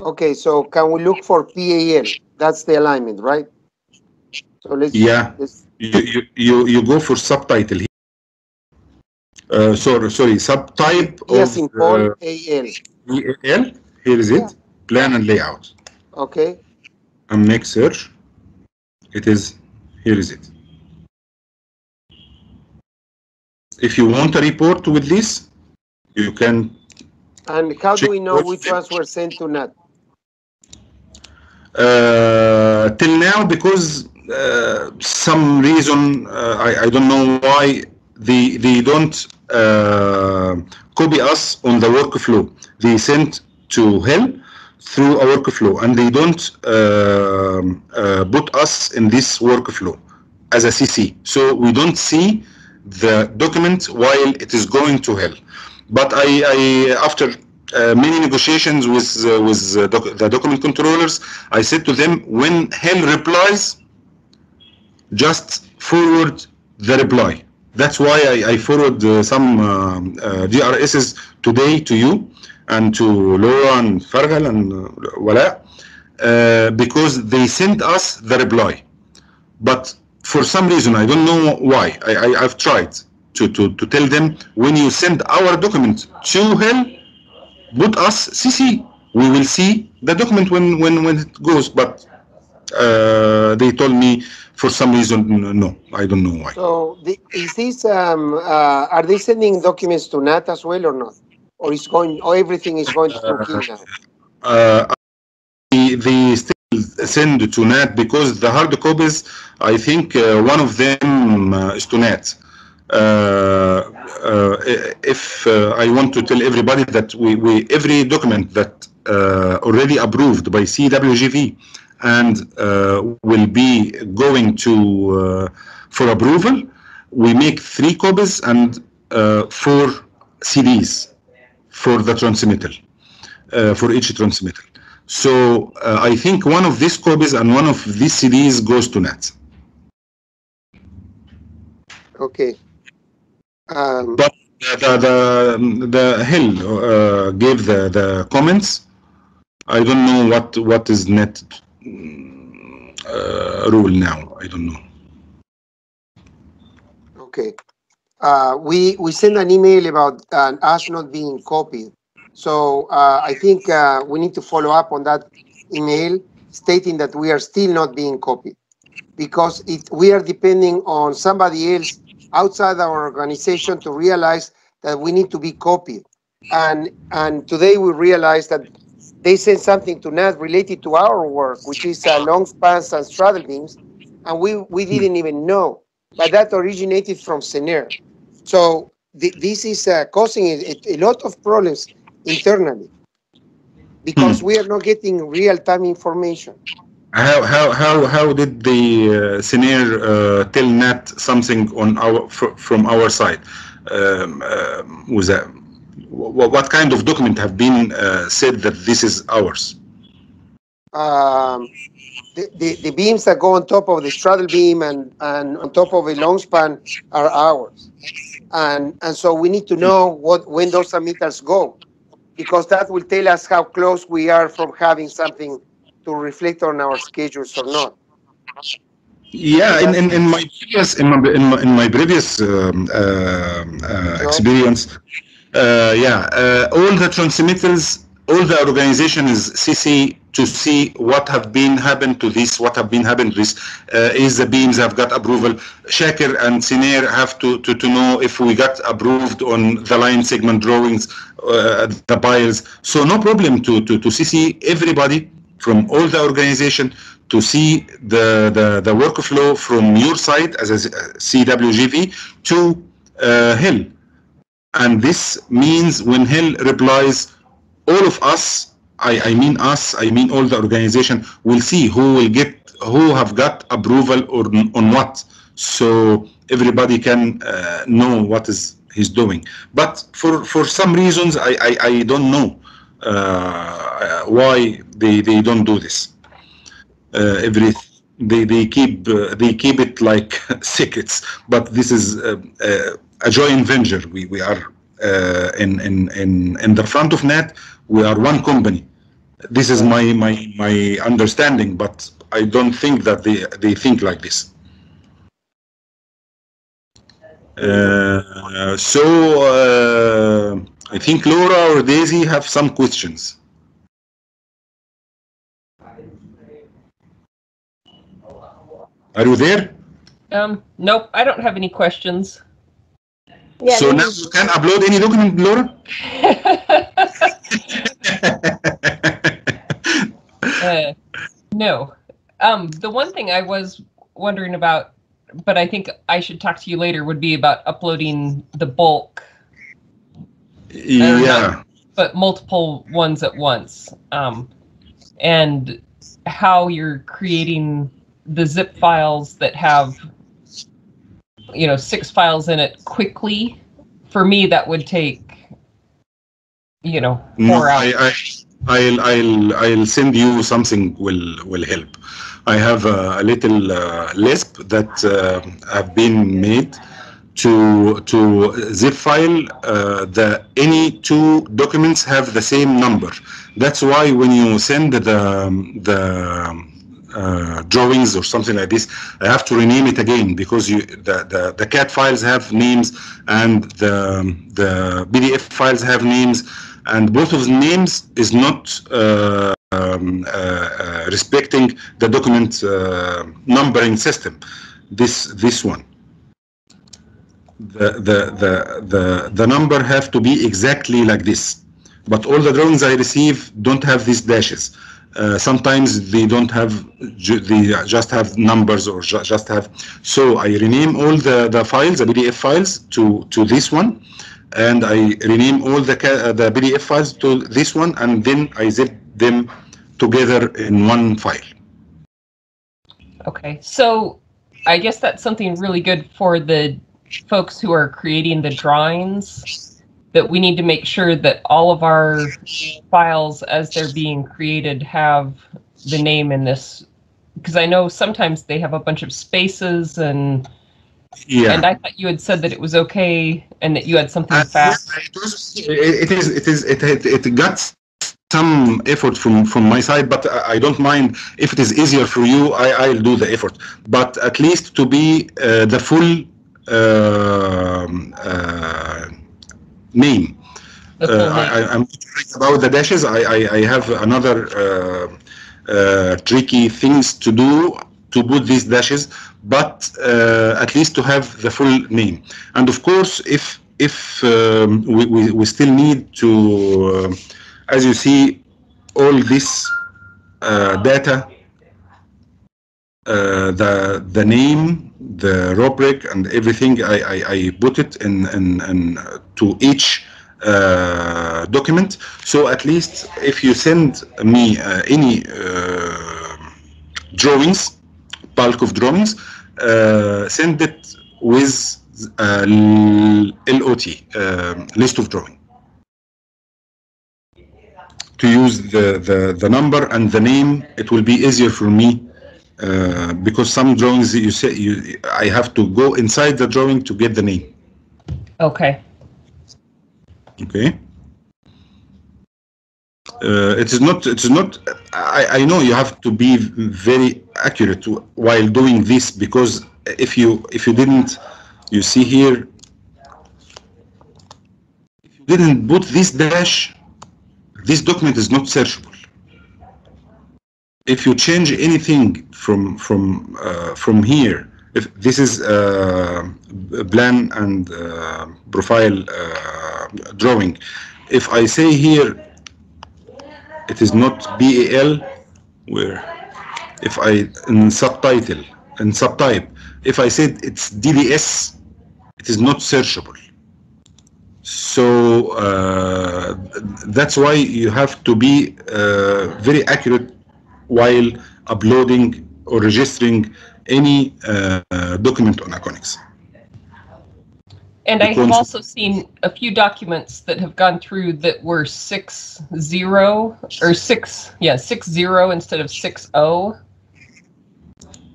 Okay, so can we look for PAL? That's the alignment, right? So let's. Yeah. You go for subtitle here. Sorry, subtype yes, of in Paul AL. AL. Here is it. Plan and layout. Okay. And make search. It is, here is it. If you want a report with this, you can. And how do we know which ones were sent to NAT? Till now, because some reason, I don't know why, they don't copy us on the workflow. They send to hell through a workflow, and they don't put us in this workflow as a CC. So we don't see the document while it is going to hell. But I after many negotiations with the document controllers, I said to them, when hell replies, just forward the reply. That's why I forward some GRSs today to you and to Laura and Fargal and Wala, because they sent us the reply. But for some reason, I don't know why, I've tried to tell them, when you send our document to hell, put us CC. We will see the document when it goes. But they told me for some reason, no, I don't know why. So is this, are they sending documents to NAT as well or not? Or is going, or everything is going through Kill now? They still send to NAT because the hard copies, I think one of them is to NAT. I want to tell everybody that every document that already approved by CWGV and will be going to for approval, we make 3 copies and 4 CDs for the transmittal, for each transmittal. So I think one of these copies and one of these CDs goes to NAT. Okay. But the Hill gave the comments. I don't know what is NET rule now. I don't know. Okay. We sent an email about us not being copied. So I think we need to follow up on that email stating that we are still not being copied because we are depending on somebody else outside our organization to realize that we need to be copied. And today we realized that they sent something to NAT related to our work, which is long spans and straddle beams, and we didn't even know. But that originated from CENER. So this is causing a lot of problems internally because we are not getting real-time information. How did the CENER tell NAT something on from our side? Was that what kind of document have been said that this is ours? The beams that go on top of the straddle beam and on top of a long span are ours, and so we need to know when those submittals go, because that will tell us how close we are from having something to reflect on our schedules or not. Yeah, in my previous experience, all the transmittals, all the organization is CC to see what have been happened to this, what have been happened to this. Is the beams have got approval? Shaker and CENER have to know if we got approved on the line segment drawings, the piles. So no problem to CC everybody from all the organization to see the workflow from your side as a CWGV to Hill. And this means when Hill replies, all of us, I mean us, I mean all the organization, will see who have got approval or on what. So everybody can know what he's doing. But for some reasons, I don't know why they don't do this. They keep it like secrets, but this is a joint venture. We are in the front of NAT. We are one company. This is my understanding, but I don't think that they think like this. I think Laura or Daisy have some questions. Are you there? Nope, I don't have any questions. Yeah, so now you can upload any document, Laura? No. The one thing I was wondering about, but I think I should talk to you later, would be about uploading the bulk. Yeah. But multiple ones at once. And how you're creating the zip files that have, 6 files in it quickly. For me, that would take, 4 hours. I'll send you something will help. I have a little Lisp that have been made to zip file. Any 2 documents have the same number. That's why when you send the drawings or something like this, I have to rename it again because the CAD files have names and the PDF files have names, and both of the names is not respecting the document numbering system. This one, the number have to be exactly like this, but all the drawings I receive don't have these dashes. Sometimes they don't have, they just have numbers or just have. So I rename all the files, the PDF files, to this one, and I rename all the PDF files to this one, and then I zip them together in one file. Okay, so I guess that's something really good for the folks who are creating the drawings, that we need to make sure that all of our files as they're being created have the name in this, because I know sometimes they have a bunch of spaces and and I thought you had said that it was okay and that you had something fast. It got some effort from my side, but I don't mind. If it is easier for you, I'll do the effort. But at least to be the full name. I'm curious about the dashes. I have another tricky things to do to put these dashes, but at least to have the full name. And of course, if we still need to, as you see, all this data, the name, the rubric, and everything, I put it in to each document. So at least if you send me any drawings, bulk of drawings, send it with LOT, list of drawing, to use the number and the name. It will be easier for me because some drawings I have to go inside the drawing to get the name. Okay. Okay. It is not. I know you have to be very accurate while doing this, because if you didn't, you see here, if you didn't put this dash, this document is not searchable. If you change anything from here, if this is plan and profile drawing, if I say here it is not BAL, where if I in subtitle and subtype, if I said it's DDS, it is not searchable. So that's why you have to be very accurate while uploading or registering any document on Aconex. And I have also seen a few documents that have gone through that were 6.0 or 6.0 instead of 6.0.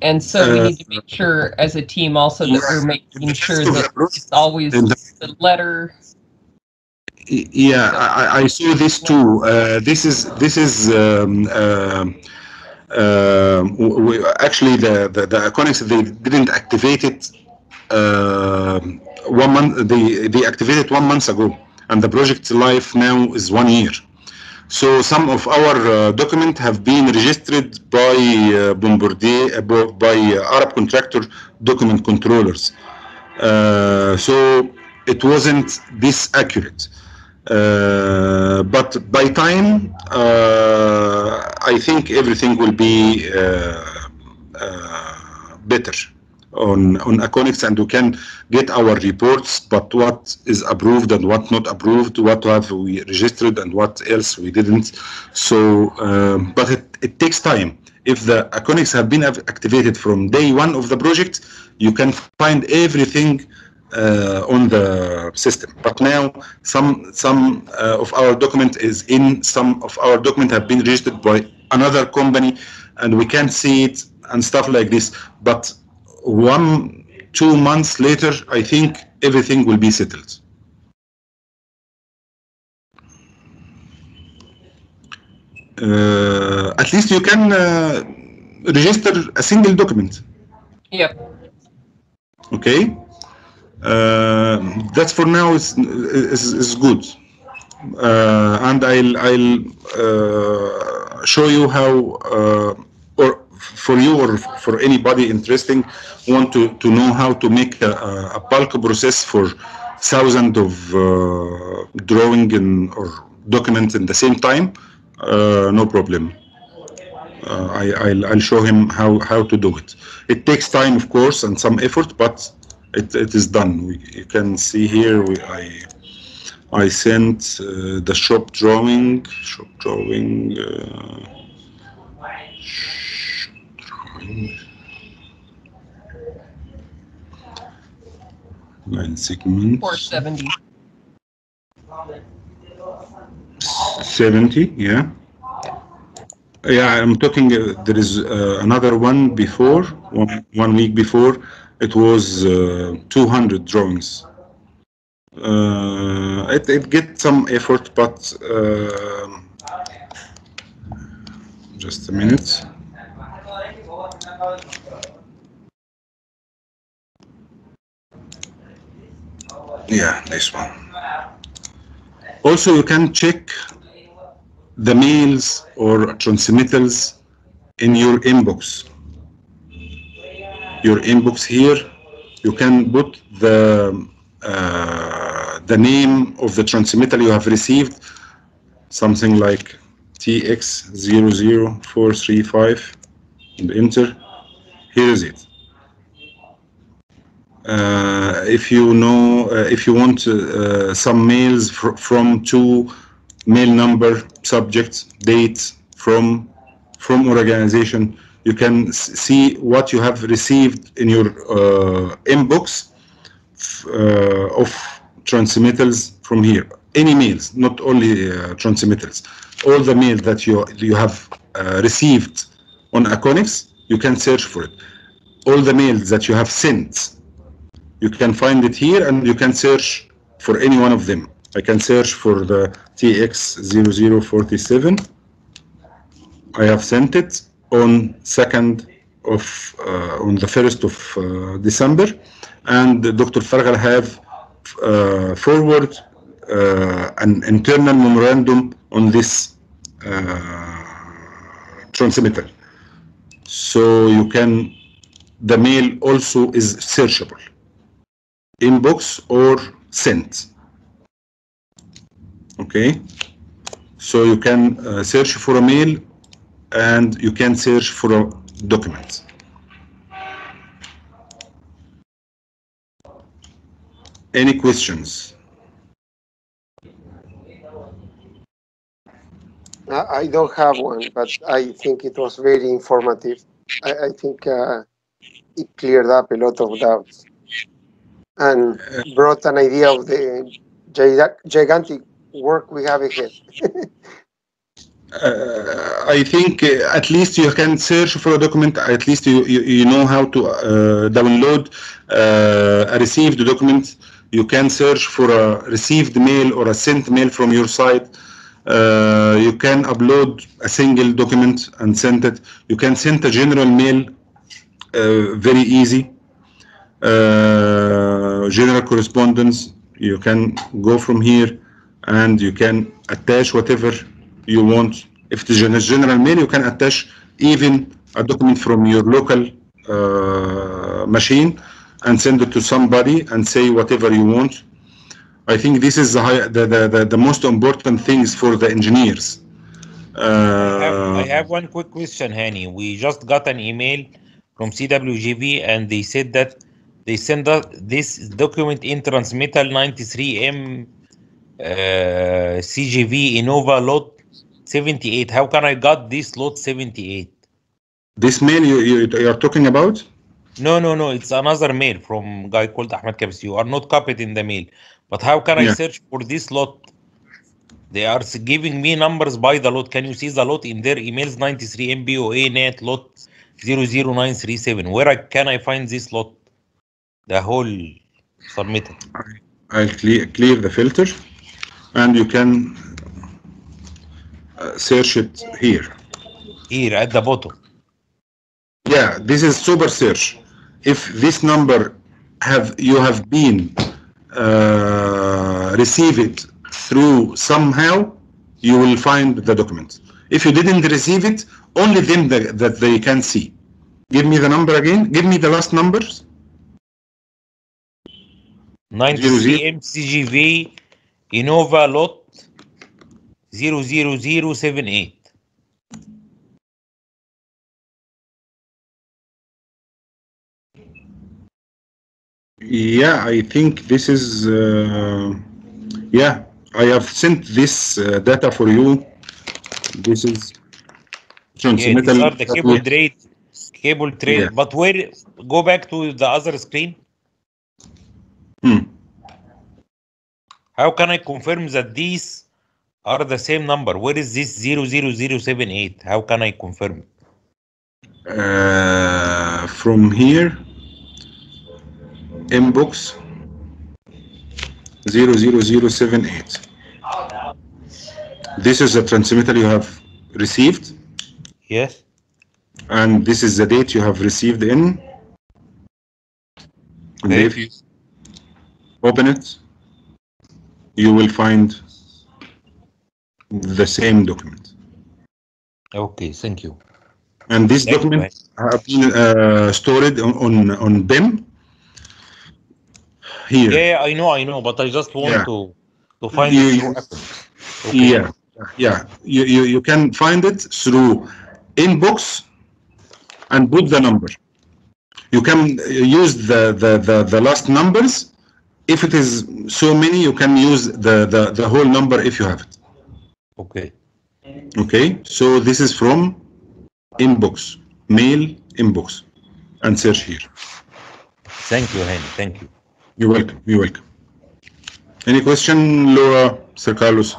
And so we need to make sure as a team also that we're making sure that it's always the letter. Yeah, I saw this too. This is actually the Econics, they didn't activate it 1 month. They activated 1 month ago, and the project life now is 1 year. So some of our documents have been registered by Bombardier, by Arab contractor document controllers. So it wasn't this accurate. But by time, I think everything will be better on Aconex, and we can get our reports, but what is approved and what not approved, what have we registered and what else we didn't. So, but it takes time. If the Aconex have been activated from day 1 of the project, you can find everything on the system. But now some of our document is in, some of our document have been registered by another company, and we can't see it and stuff like this. But 1-2 months later, I think everything will be settled. At least you can register a single document. Yep. Okay. That's for now is good, and I'll show you how, or for you or for anybody interesting want to know how to make a bulk process for thousands of drawing or documents in the same time. No problem. I'll show him how to do it. It takes time, of course, and some effort, but it is done. You can see here I sent the shop drawing. Line segment 470. 70, yeah. Yeah, I'm talking. There is another one before, one week before. It was 200 drawings. It gets some effort, but just a minute. Yeah, this one. Also, you can check the mails or transmittals in your inbox. Your inbox here, you can put the name of the transmittal you have received, something like TX00435, and enter. Here is it. If you know, if you want some mails from two mail number, subject, date from organization, you can see what you have received in your inbox of transmittals from here. Any mails, not only transmittals. All the mail that you have received on Aconex, you can search for it. All the mails that you have sent, you can find it here, and you can search for any one of them. I can search for the TX0047. I have sent it on the 1st of December, and Dr. Fargal have forward an internal memorandum on this transmitter. So you can, the mail also is searchable. Inbox or sent. Okay, so you can search for a mail, and you can search for a document. Any questions? I don't have one, but I think it was very informative. I think it cleared up a lot of doubts and brought an idea of the gigantic work we have ahead. I think at least you can search for a document. At least you know how to download a received document. You can search for a received mail or a sent mail from your site. You can upload a single document and send it. You can send a general mail, very easy. General correspondence, you can go from here and you can attach whatever you want. If it is a general mail, you can attach even a document from your local machine and send it to somebody and say whatever you want. I think this is the most important things for the engineers. I have one quick question, Hani. We just got an email from CWGV, and they said that they send us this document in transmittal 93M CGV Innova lot 78. How can I got this lot 78? This mail you are talking about? No, it's another mail from guy called Ahmed Kabs. You are not copied in the mail, but how can I search for this lot? They are giving me numbers by the lot. Can you see the lot in their emails? 93 MBOA net lot 00937. Where can I find this lot? The whole submitted. I'll clear the filter, and you can search it here. Here at the bottom. Yeah, this is super search. If this number you have been receive it through somehow, you will find the document. If you didn't receive it, only them that they can see. Give me the number again. Give me the last numbers. 93 MCGV Innova lot 00078. Yeah, I think this is, yeah, I have sent this data for you. This is Yeah, these are the cable transmittal. trade, cable trade. Yeah. But where? Go back to the other screen. How can I confirm that these are the same number? Where is this 00078? How can I confirm? From here, inbox 00078. This is the transmittal you have received. Yes. And this is the date you have received in. And Okay. if you open it, you will find the same document. Okay, thank you. And this document have been stored on BIM. Here. Yeah, I know, but I just want to find You- it through Aconex. Okay. Yeah. You can find it through inbox and put the number. You can use the last numbers. If it is so many, you can use the whole number if you have it. Okay. Okay, so this is from inbox, mail inbox, and search here. Thank you, Hani. Thank you. You're welcome. You're welcome. Any question, Laura, Sir Carlos?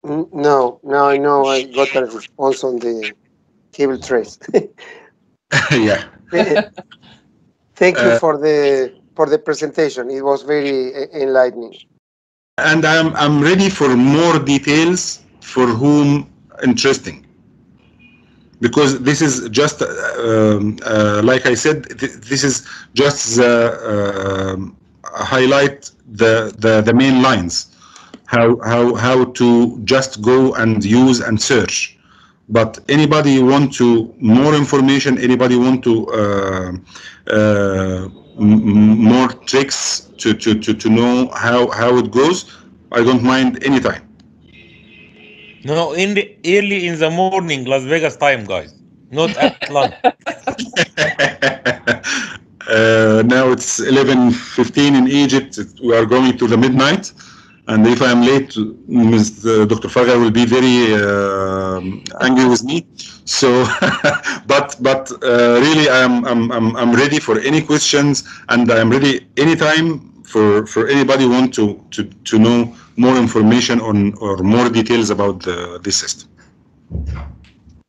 No, now I know I got a response on the cable trace. Yeah. Thank you for the presentation. It was very enlightening. And I'm ready for more details for whom interesting. Because this is just, like I said, this is just the highlight the main lines, how to just go and use and search. But anybody want to more information, anybody want to more tricks to know how it goes, I don't mind anytime. No, early in the morning, Las Vegas time, guys. Not at lunch. Now it's 11:15 in Egypt. We are going to the midnight, and if I am late, Dr. Farga will be very angry with me. So, but really, I'm ready for any questions, and I'm ready anytime for anybody want to know more information on or more details about this system.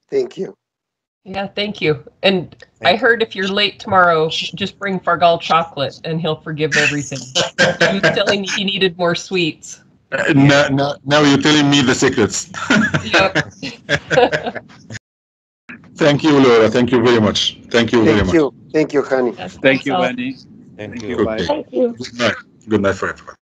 Thank you. Yeah, thank you. And I heard if you're late tomorrow, just bring Fargal chocolate and he'll forgive everything. He was telling me he needed more sweets. Now you're telling me the secrets. Yep. Thank you, Laura. Thank you very much. Thank you very much. Thank you, Hani. Yes, Thank you, thanks all. Benny. Thank you. Okay. Thank you. Good night. Good night for everyone.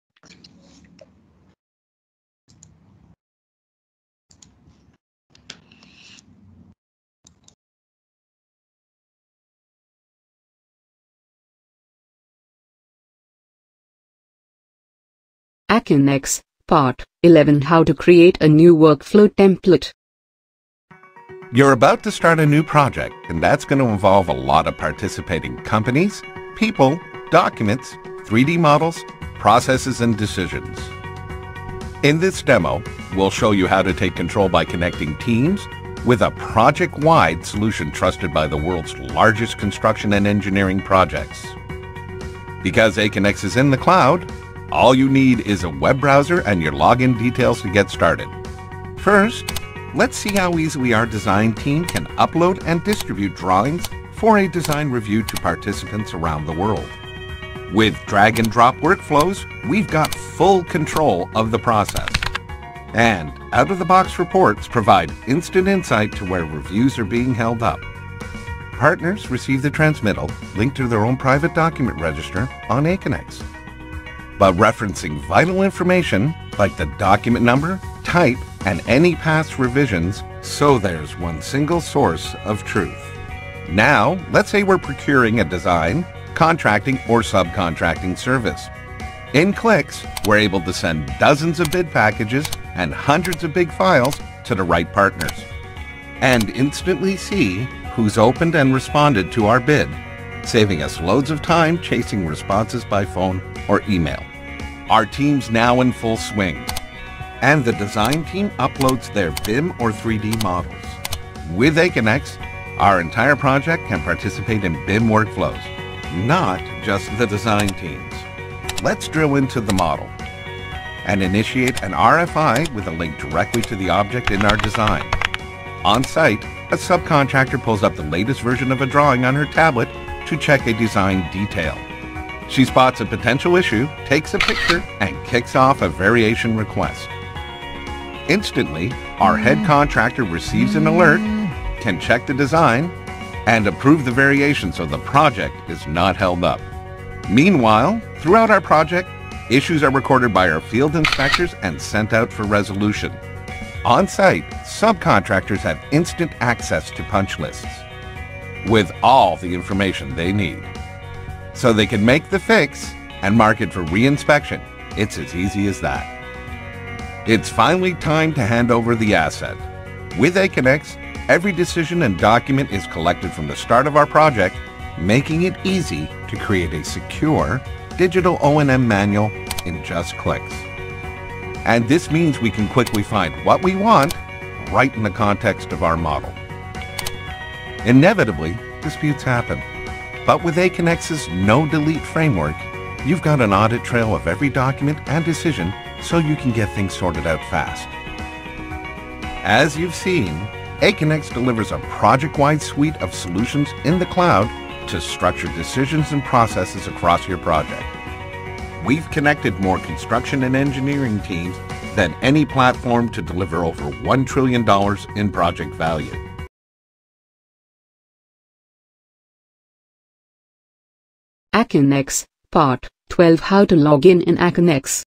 Aconex, Part 11 How to create a new workflow template. You're about to start a new project, and that's going to involve a lot of participating companies, people, documents, 3D models, processes, and decisions. In this demo, we'll show you how to take control by connecting teams with a project-wide solution trusted by the world's largest construction and engineering projects. Because Aconex is in the cloud, all you need is a web browser and your login details to get started. First, let's see how easily our design team can upload and distribute drawings for a design review to participants around the world. With drag and drop workflows, we've got full control of the process. And out-of-the-box reports provide instant insight to where reviews are being held up. Partners receive the transmittal linked to their own private document register on Aconex. But referencing vital information like the document number, type, and any past revisions, so there's one single source of truth. Now, let's say we're procuring a design, contracting, or subcontracting service. In clicks, we're able to send dozens of bid packages and hundreds of big files to the right partners, and instantly see who's opened and responded to our bid. saving us loads of time chasing responses by phone or email. Our team's now in full swing, and the design team uploads their BIM or 3D models. With Aconex, our entire project can participate in BIM workflows, not just the design teams. Let's drill into the model and initiate an RFI with a link directly to the object in our design. On site, a subcontractor pulls up the latest version of a drawing on her tablet to check a design detail. She spots a potential issue, takes a picture, and kicks off a variation request. Instantly, our head contractor receives an alert, can check the design, and approve the variation so the project is not held up. Meanwhile, throughout our project, issues are recorded by our field inspectors and sent out for resolution. On site, subcontractors have instant access to punch lists with all the information they need, so they can make the fix and mark it for re-inspection. It's as easy as that. It's finally time to hand over the asset. With Aconex, every decision and document is collected from the start of our project, making it easy to create a secure digital O&M manual in just clicks. And this means we can quickly find what we want right in the context of our model. Inevitably, disputes happen. But with Aconex's no-delete framework, you've got an audit trail of every document and decision so you can get things sorted out fast. As you've seen, Aconex delivers a project-wide suite of solutions in the cloud to structure decisions and processes across your project. We've connected more construction and engineering teams than any platform to deliver over $1 trillion in project value. Aconex, Part 12: How to log in Aconex.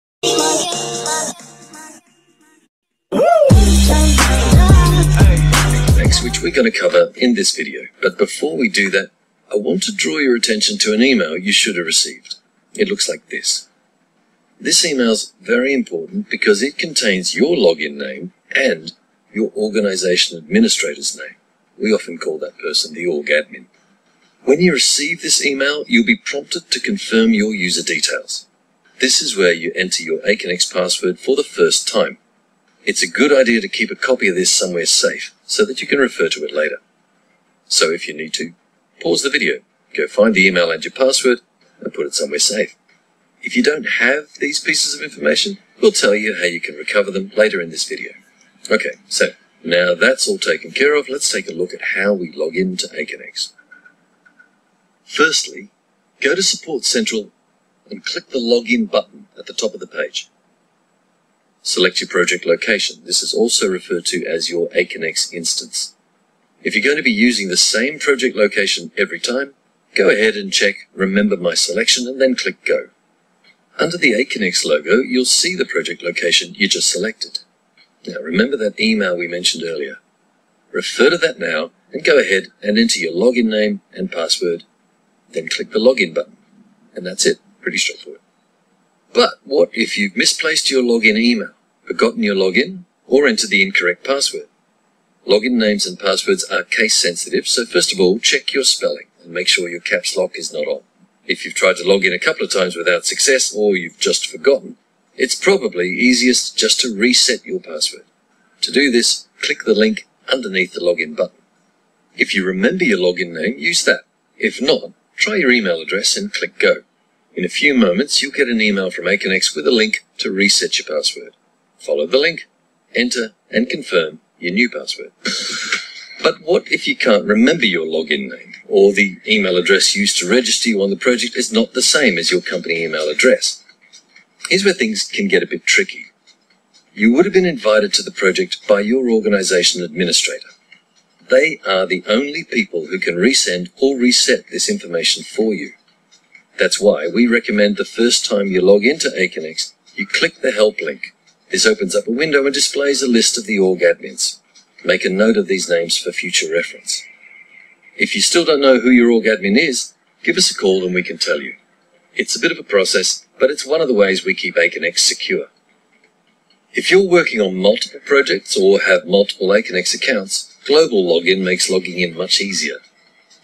Which we're going to cover in this video. But before we do that, I want to draw your attention to an email you should have received. It looks like this. This email's very important because it contains your login name and your organization administrator's name. We often call that person the org admin. When you receive this email, you'll be prompted to confirm your user details. This is where you enter your Aconex password for the first time. It's a good idea to keep a copy of this somewhere safe so that you can refer to it later. So if you need to, pause the video, go find the email and your password, and put it somewhere safe. If you don't have these pieces of information, we'll tell you how you can recover them later in this video. Okay, so now that's all taken care of, let's take a look at how we log into Aconex. Firstly, go to Support Central and click the Login button at the top of the page. Select your project location. This is also referred to as your Aconex instance. If you're going to be using the same project location every time, go ahead and check Remember My Selection and then click Go. Under the Aconex logo, you'll see the project location you just selected. Now remember that email we mentioned earlier. Refer to that now and go ahead and enter your login name and password, then click the Login button. And that's it. Pretty straightforward. But what if you've misplaced your login email, forgotten your login, or entered the incorrect password? Login names and passwords are case sensitive, so first of all, check your spelling and make sure your caps lock is not on. If you've tried to log in a couple of times without success, or you've just forgotten, it's probably easiest just to reset your password. To do this, click the link underneath the login button. If you remember your login name, use that. If not, try your email address and click Go. In a few moments, you'll get an email from Aconex with a link to reset your password. Follow the link, enter, and confirm your new password. But what if you can't remember your login name, or the email address used to register you on the project is not the same as your company email address? Here's where things can get a bit tricky. You would have been invited to the project by your organization administrator. They are the only people who can resend or reset this information for you. That's why we recommend the first time you log into Aconex, you click the Help link. This opens up a window and displays a list of the org admins. Make a note of these names for future reference. If you still don't know who your org admin is, give us a call and we can tell you. It's a bit of a process, but it's one of the ways we keep Aconex secure. If you're working on multiple projects or have multiple Aconex accounts, global login makes logging in much easier.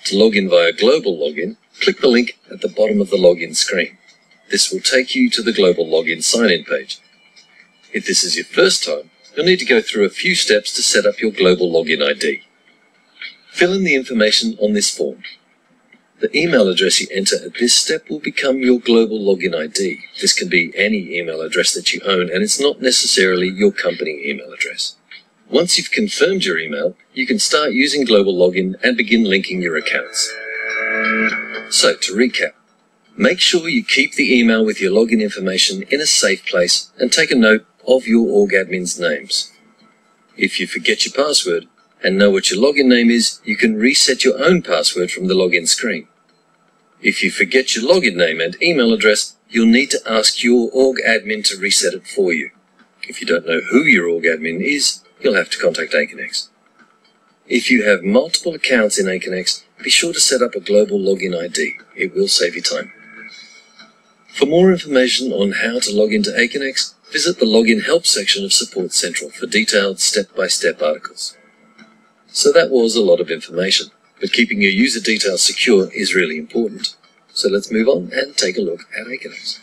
To log in via global login, click the link at the bottom of the login screen. This will take you to the global login sign-in page. If this is your first time, you'll need to go through a few steps to set up your global login ID. Fill in the information on this form. The email address you enter at this step will become your global login ID. This can be any email address that you own, and it's not necessarily your company email address. Once you've confirmed your email, you can start using global login and begin linking your accounts. So, to recap, make sure you keep the email with your login information in a safe place and take a note of your org admin's names. If you forget your password and know what your login name is, you can reset your own password from the login screen. If you forget your login name and email address, you'll need to ask your org admin to reset it for you. If you don't know who your org admin is, you'll have to contact Aconex. If you have multiple accounts in Aconex, be sure to set up a global login ID. It will save you time. For more information on how to log into Aconex, visit the Login Help section of Support Central for detailed step-by-step articles. So that was a lot of information, but keeping your user details secure is really important. So let's move on and take a look at Aconex.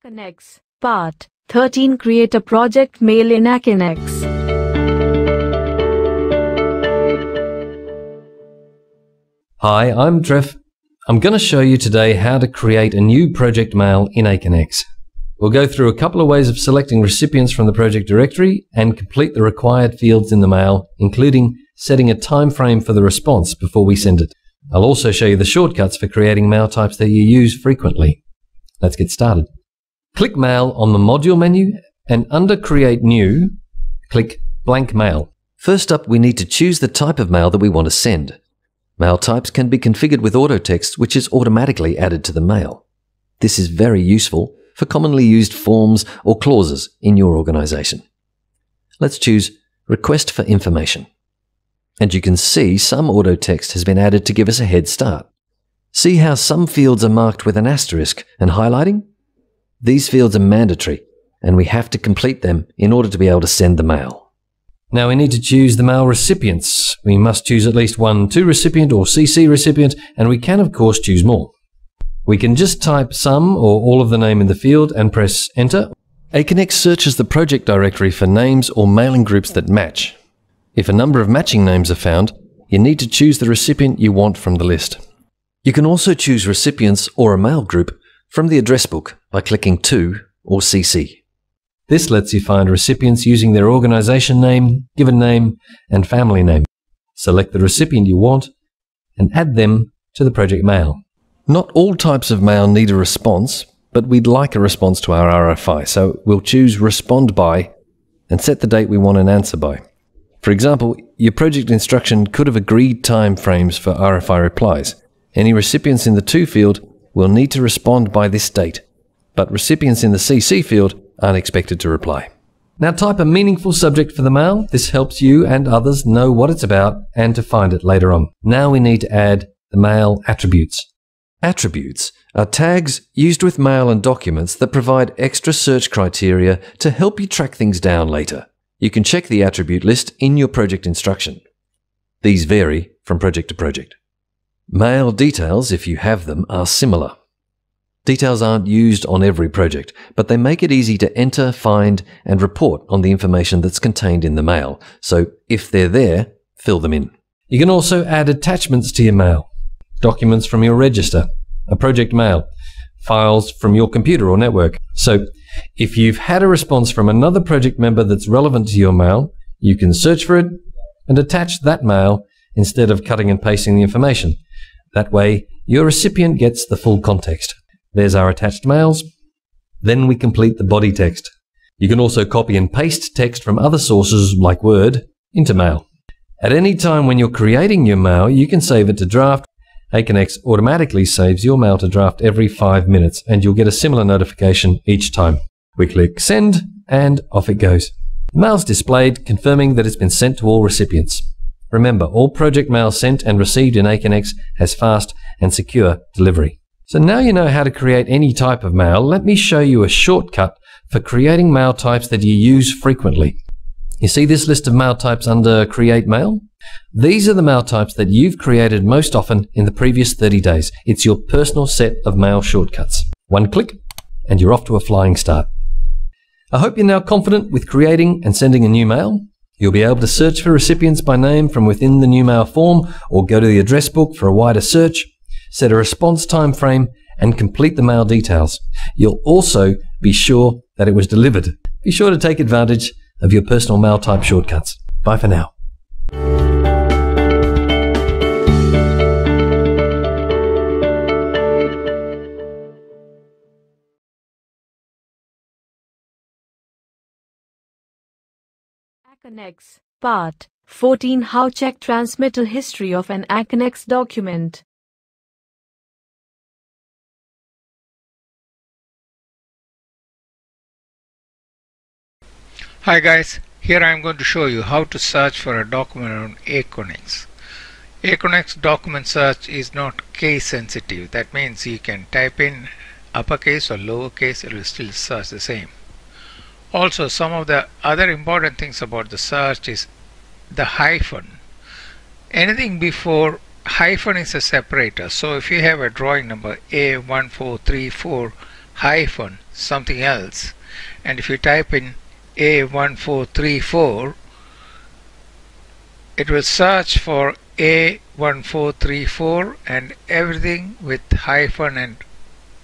Aconex, Part 13. Create a project mail in Aconex. Hi, I'm Trev. I'm going to show you today how to create a new project mail in Aconex. We'll go through a couple of ways of selecting recipients from the project directory and complete the required fields in the mail, including setting a time frame for the response before we send it. I'll also show you the shortcuts for creating mail types that you use frequently. Let's get started. Click Mail on the Module menu, and under Create New, click Blank Mail. First up, we need to choose the type of mail that we want to send. Mail types can be configured with auto text, which is automatically added to the mail. This is very useful for commonly used forms or clauses in your organization. Let's choose Request for Information. And you can see some auto text has been added to give us a head start. See how some fields are marked with an asterisk and highlighting? These fields are mandatory, and we have to complete them in order to be able to send the mail. Now we need to choose the mail recipients. We must choose at least one to recipient or CC recipient, and we can of course choose more. We can just type some or all of the name in the field and press Enter. Aconex searches the project directory for names or mailing groups that match. If a number of matching names are found, you need to choose the recipient you want from the list. You can also choose recipients or a mail group from the address book by clicking To or CC. This lets you find recipients using their organization name, given name, and family name. Select the recipient you want and add them to the project mail. Not all types of mail need a response, but we'd like a response to our RFI, so we'll choose Respond By and set the date we want an answer by. For example, your project instruction could have agreed time frames for RFI replies. Any recipients in the To field will need to respond by this date, but recipients in the CC field aren't expected to reply. Now type a meaningful subject for the mail. This helps you and others know what it's about and to find it later on. Now we need to add the mail attributes. Attributes are tags used with mail and documents that provide extra search criteria to help you track things down later. You can check the attribute list in your project instruction. These vary from project to project. Mail details, if you have them, are similar. Details aren't used on every project, but they make it easy to enter, find, and report on the information that's contained in the mail. So if they're there, fill them in. You can also add attachments to your mail. Documents from your register, a project mail, files from your computer or network. So if you've had a response from another project member that's relevant to your mail, you can search for it and attach that mail instead of cutting and pasting the information. That way, your recipient gets the full context. There's our attached mails. Then we complete the body text. You can also copy and paste text from other sources like Word into mail. At any time when you're creating your mail, you can save it to draft. Aconex automatically saves your mail to draft every 5 minutes, and you'll get a similar notification each time. We click Send, and off it goes. Mail's displayed, confirming that it's been sent to all recipients. Remember, all project mail sent and received in Aconex has fast and secure delivery. So now you know how to create any type of mail, let me show you a shortcut for creating mail types that you use frequently. You see this list of mail types under Create Mail? These are the mail types that you've created most often in the previous 30 days. It's your personal set of mail shortcuts. One click, and you're off to a flying start. I hope you're now confident with creating and sending a new mail. You'll be able to search for recipients by name from within the new mail form, or go to the address book for a wider search, set a response time frame, and complete the mail details. You'll also be sure that it was delivered. Be sure to take advantage of your personal mail type shortcuts. Bye for now. Aconex, Part 14. How check transmittal history of an Aconex document. Hi guys, here I am going to show you how to search for a document on Aconex. Aconex document search is not case sensitive. That means you can type in uppercase or lowercase, it will still search the same. Also, some of the other important things about the search is the hyphen. Anything before hyphen is a separator. So if you have a drawing number A1434 hyphen something else, and if you type in A1434, it will search for A1434 and everything with hyphen and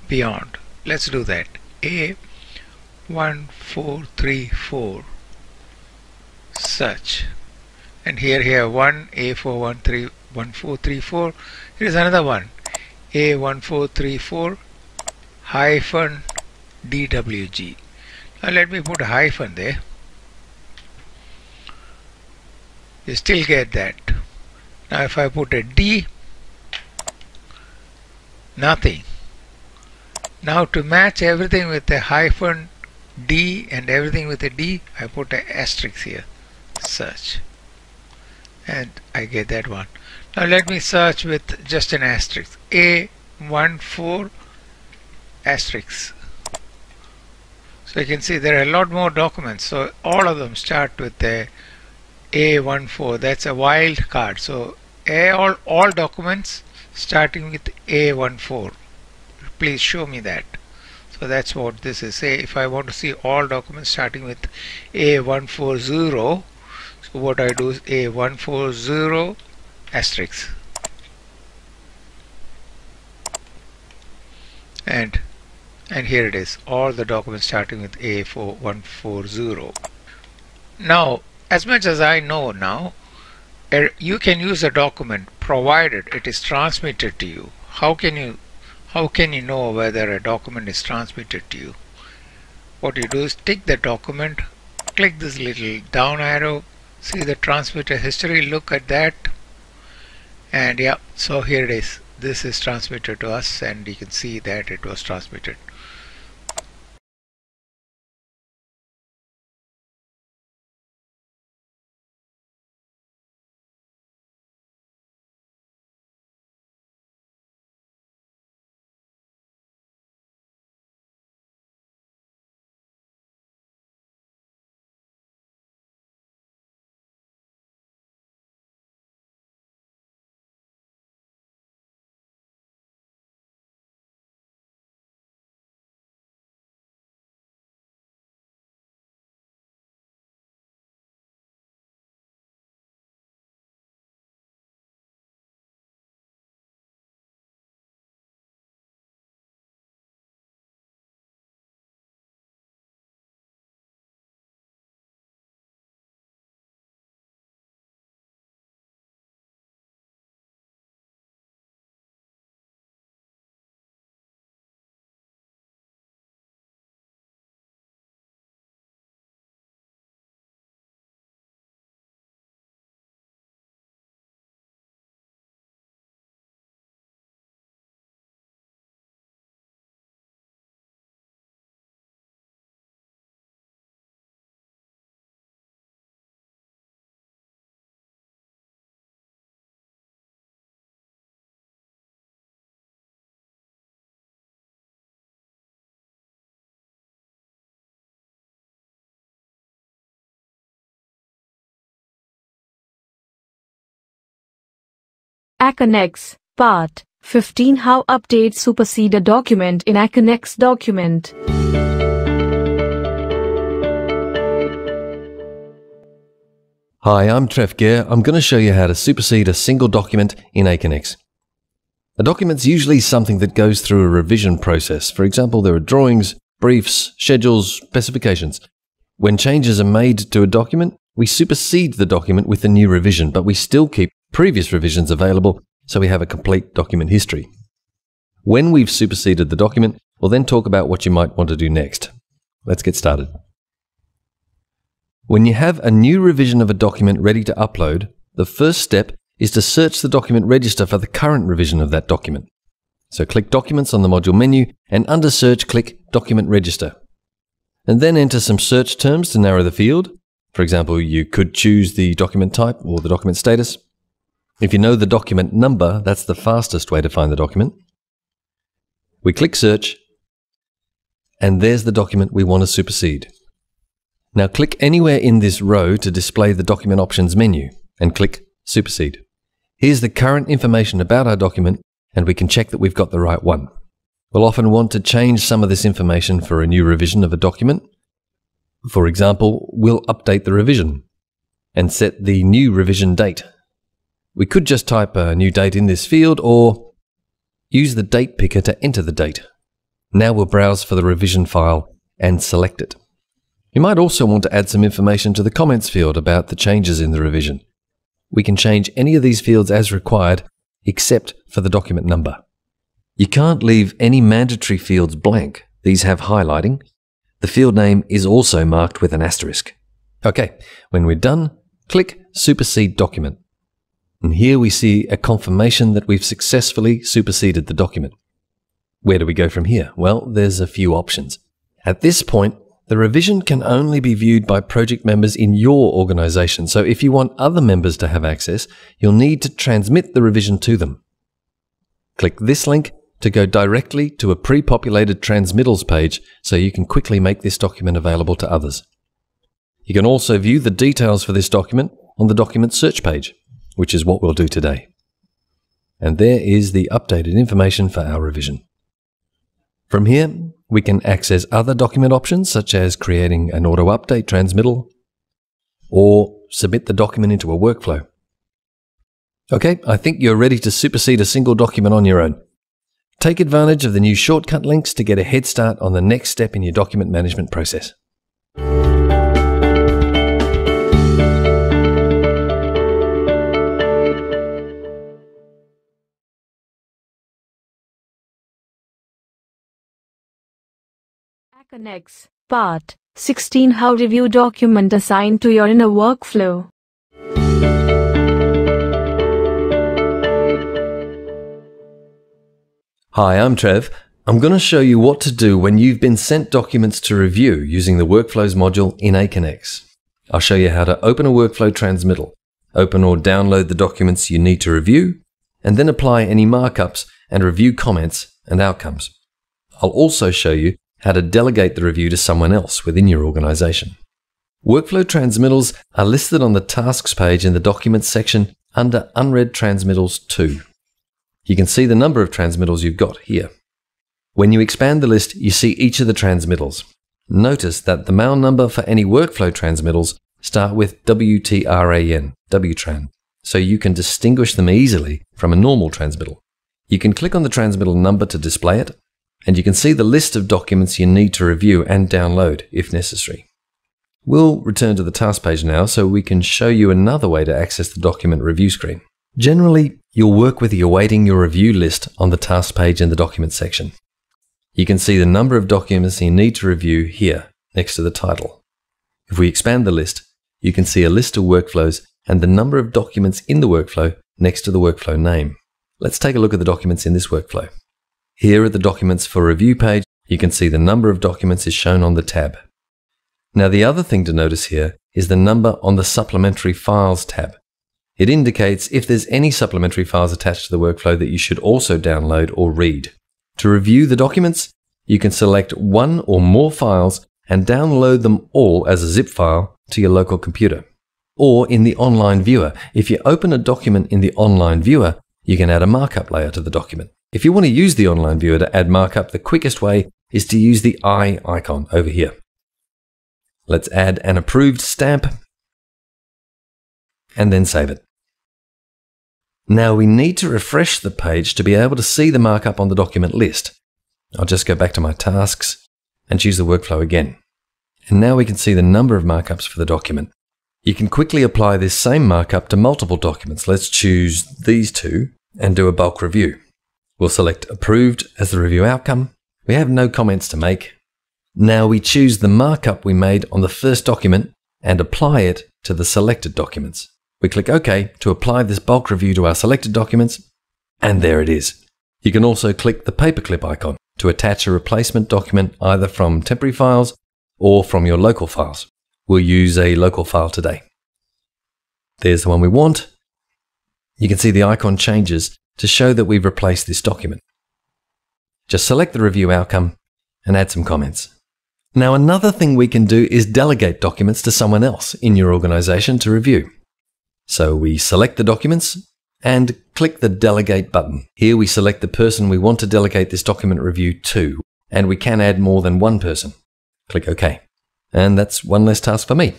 beyond. Let's do that. A1434 search, and here one A1434. Here is another one, A1434 hyphen DWG. Now let me put a hyphen there. You still get that. Now if I put a D, nothing. Now to match everything with a hyphen D and everything with a D, I put an asterisk here. Search. And I get that one. Now let me search with just an asterisk. A14 asterisk. So you can see there are a lot more documents. So all of them start with the A14. That's a wild card. So all documents starting with A14. Please show me that. So that's what this is. Say if I want to see all documents starting with A140, so what I do is A140 asterisk. And here it is, all the documents starting with A140. Now, as much as I know now, you can use a document provided it is transmitted to you. How can you know whether a document is transmitted to you? What you do is tick the document, click this little down arrow, see the transmitter history, look at that, and yeah, so here it is. This is transmitted to us, and you can see that it was transmitted. Aconex, Part 15. How update Superseder document in Aconex document. Hi, I'm Trev Gear. I'm going to show you how to supersede a single document in Aconex. A document's usually something that goes through a revision process. For example, there are drawings, briefs, schedules, specifications. When changes are made to a document, we supersede the document with a new revision, but we still keep previous revisions available so we have a complete document history. When we've superseded the document, we'll then talk about what you might want to do next. Let's get started. When you have a new revision of a document ready to upload, the first step is to search the document register for the current revision of that document. So click Documents on the module menu and under Search click Document Register. And then enter some search terms to narrow the field. For example, you could choose the document type or the document status. If you know the document number, that's the fastest way to find the document. We click Search, and there's the document we want to supersede. Now click anywhere in this row to display the document options menu and click Supersede. Here's the current information about our document, and we can check that we've got the right one. We'll often want to change some of this information for a new revision of a document. For example, we'll update the revision and set the new revision date. We could just type a new date in this field or use the date picker to enter the date. Now we'll browse for the revision file and select it. You might also want to add some information to the comments field about the changes in the revision. We can change any of these fields as required, except for the document number. You can't leave any mandatory fields blank. These have highlighting. The field name is also marked with an asterisk. Okay, when we're done, click Supersede Document. And here we see a confirmation that we've successfully superseded the document. Where do we go from here? Well, there's a few options. At this point, the revision can only be viewed by project members in your organization, so if you want other members to have access, you'll need to transmit the revision to them. Click this link to go directly to a pre-populated Transmittals page so you can quickly make this document available to others. You can also view the details for this document on the document search page, which is what we'll do today. And there is the updated information for our revision. From here, we can access other document options such as creating an auto-update transmittal or submit the document into a workflow. Okay, I think you're ready to supersede a single document on your own. Take advantage of the new shortcut links to get a head start on the next step in your document management process. Aconex, Part 16. How review document assigned to your inner workflow. Hi, I'm Trev. I'm going to show you what to do when you've been sent documents to review using the Workflows module in Aconex. I'll show you how to open a workflow transmittal, open or download the documents you need to review, and then apply any markups and review comments and outcomes. I'll also show you how to delegate the review to someone else within your organization. Workflow transmittals are listed on the Tasks page in the Documents section under Unread Transmittals 2. You can see the number of transmittals you've got here. When you expand the list, you see each of the transmittals. Notice that the mail number for any workflow transmittals start with WTRAN, WTRAN, so you can distinguish them easily from a normal transmittal. You can click on the transmittal number to display it, and you can see the list of documents you need to review and download if necessary. We'll return to the task page now so we can show you another way to access the document review screen. Generally, you'll work with the Awaiting Your Review list on the task page in the Documents section. You can see the number of documents you need to review here, next to the title. If we expand the list, you can see a list of workflows and the number of documents in the workflow next to the workflow name. Let's take a look at the documents in this workflow. Here at the Documents for Review page, you can see the number of documents is shown on the tab. Now the other thing to notice here is the number on the Supplementary Files tab. It indicates if there's any supplementary files attached to the workflow that you should also download or read. To review the documents, you can select one or more files and download them all as a zip file to your local computer. Or in the online viewer, if you open a document in the online viewer, You can add a markup layer to the document. If you want to use the online viewer to add markup, the quickest way is to use the eye icon over here. Let's add an approved stamp and then save it. Now we need to refresh the page to be able to see the markup on the document list. I'll just go back to my tasks and choose the workflow again. And now we can see the number of markups for the document. You can quickly apply this same markup to multiple documents. Let's choose these two and do a bulk review. We'll select approved as the review outcome. We have no comments to make. Now we choose the markup we made on the first document and apply it to the selected documents. We click OK to apply this bulk review to our selected documents, and there it is. You can also click the paperclip icon to attach a replacement document either from temporary files or from your local files. We'll use a local file today. There's the one we want. You can see the icon changes to show that we've replaced this document. Just select the review outcome and add some comments. Now another thing we can do is delegate documents to someone else in your organization to review. So we select the documents and click the Delegate button. Here we select the person we want to delegate this document review to, and we can add more than one person. Click OK. And that's one less task for me.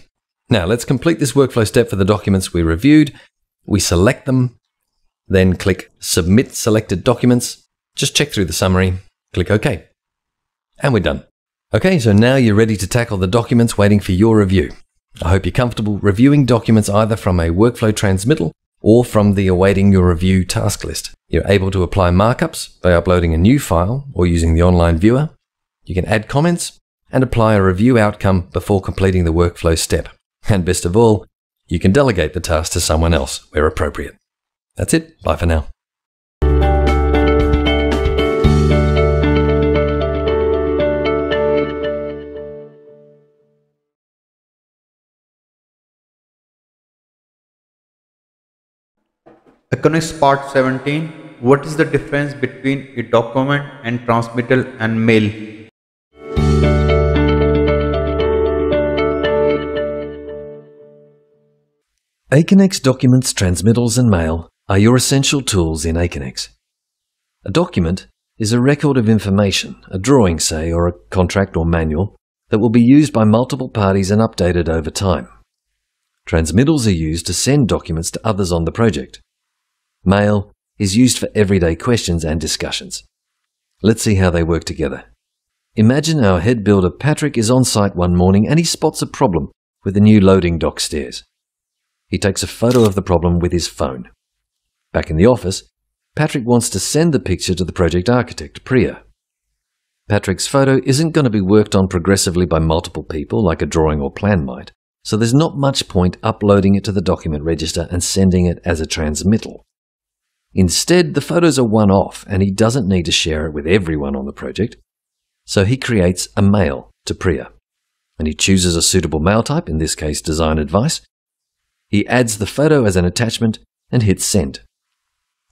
Now let's complete this workflow step for the documents we reviewed. We select them, then click Submit Selected Documents. Just check through the summary, click OK. And we're done. Okay, so now you're ready to tackle the documents waiting for your review. I hope you're comfortable reviewing documents either from a workflow transmittal or from the awaiting your review task list. You're able to apply markups by uploading a new file or using the online viewer. You can add comments and apply a review outcome before completing the workflow step. And best of all, you can delegate the task to someone else where appropriate. That's it. Bye for now. Economics Part 17. What is the difference between a document and transmittal and mail? Aconex documents, transmittals, and mail are your essential tools in Aconex. A document is a record of information, a drawing, say, or a contract or manual that will be used by multiple parties and updated over time. Transmittals are used to send documents to others on the project. Mail is used for everyday questions and discussions. Let's see how they work together. Imagine our head builder Patrick is on site one morning and he spots a problem with the new loading dock stairs. He takes a photo of the problem with his phone. Back in the office, Patrick wants to send the picture to the project architect, Priya. Patrick's photo isn't going to be worked on progressively by multiple people like a drawing or plan might, so there's not much point uploading it to the document register and sending it as a transmittal. Instead, the photos are one-off and he doesn't need to share it with everyone on the project, so he creates a mail to Priya. And he chooses a suitable mail type, in this case design advice. He adds the photo as an attachment and hits send.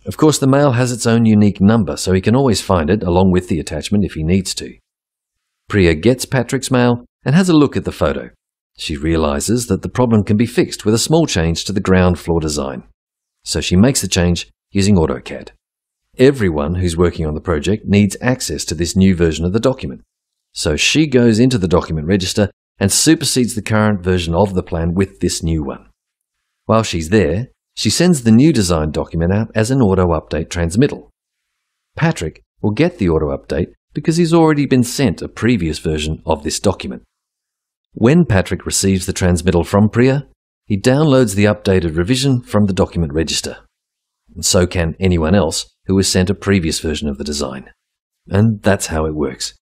Of course, the mail has its own unique number, so he can always find it along with the attachment if he needs to. Priya gets Patrick's mail and has a look at the photo. She realizes that the problem can be fixed with a small change to the ground floor design. So she makes the change using AutoCAD. Everyone who's working on the project needs access to this new version of the document. So she goes into the document register and supersedes the current version of the plan with this new one. While she's there, she sends the new design document out as an auto-update transmittal. Patrick will get the auto-update because he's already been sent a previous version of this document. When Patrick receives the transmittal from Priya, he downloads the updated revision from the document register. And so can anyone else who was sent a previous version of the design. And that's how it works.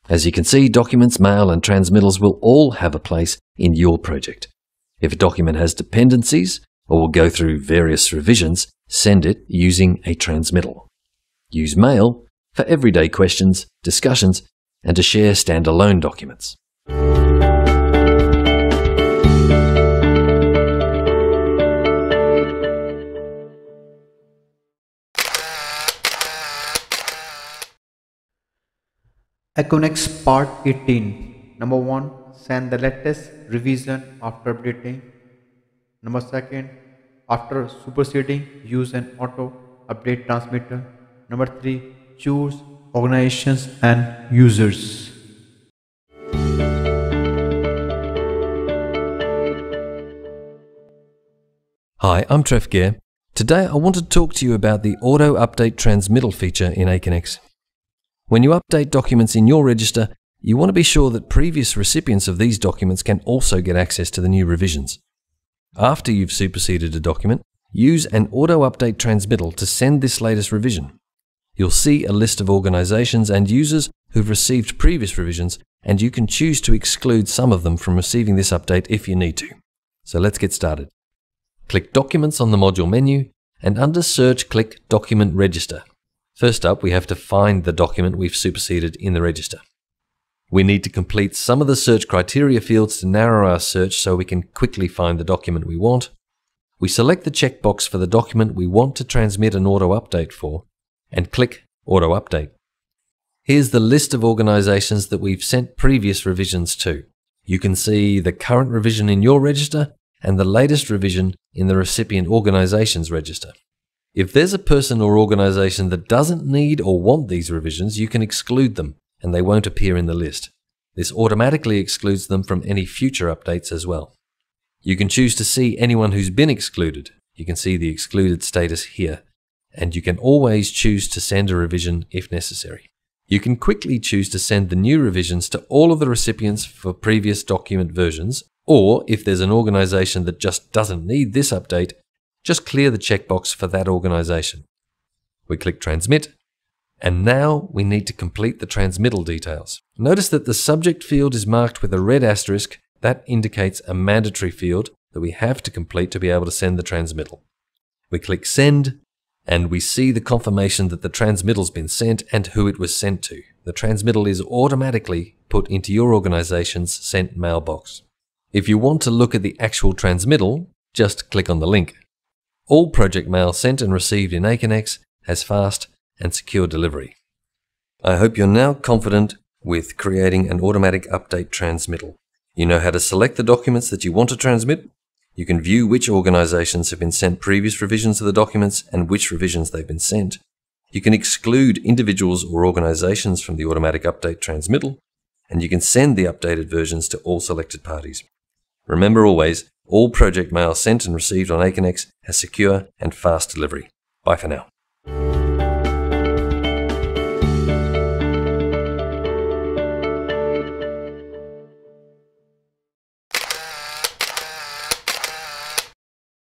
As you can see, documents, mail, and transmittals will all have a place in your project. If a document has dependencies or will go through various revisions, send it using a transmittal. Use mail for everyday questions, discussions, and to share standalone documents. Aconex Part 18. Number 1. Send the latest revision after updating. Number 2. After superseding, use an auto update transmitter. Number 3, choose organizations and users. Hi, I'm Trev Gehr. Today I want to talk to you about the Auto Update Transmittal feature in Aconex. When you update documents in your register, you want to be sure that previous recipients of these documents can also get access to the new revisions. After you've superseded a document, use an Auto Update Transmittal to send this latest revision. You'll see a list of organizations and users who've received previous revisions, and you can choose to exclude some of them from receiving this update if you need to. So let's get started. Click Documents on the module menu, and under Search, click Document Register. First up, we have to find the document we've superseded in the register. We need to complete some of the search criteria fields to narrow our search so we can quickly find the document we want. We select the checkbox for the document we want to transmit an auto update for, and click Auto Update. Here's the list of organizations that we've sent previous revisions to. You can see the current revision in your register and the latest revision in the recipient organization's register. If there's a person or organization that doesn't need or want these revisions, you can exclude them and they won't appear in the list. This automatically excludes them from any future updates as well. You can choose to see anyone who's been excluded. You can see the excluded status here, and you can always choose to send a revision if necessary. You can quickly choose to send the new revisions to all of the recipients for previous document versions, or if there's an organization that just doesn't need this update, just clear the checkbox for that organization. We click Transmit, and now we need to complete the transmittal details. Notice that the subject field is marked with a red asterisk. That indicates a mandatory field that we have to complete to be able to send the transmittal. We click Send, and we see the confirmation that the transmittal's been sent and who it was sent to. The transmittal is automatically put into your organization's sent mailbox. If you want to look at the actual transmittal, just click on the link. All project mail sent and received in Aconex has fast and secure delivery. I hope you're now confident with creating an automatic update transmittal. You know how to select the documents that you want to transmit. You can view which organizations have been sent previous revisions of the documents and which revisions they've been sent. You can exclude individuals or organizations from the automatic update transmittal, and you can send the updated versions to all selected parties. Remember always, all project mail sent and received on Aconex has secure and fast delivery. Bye for now.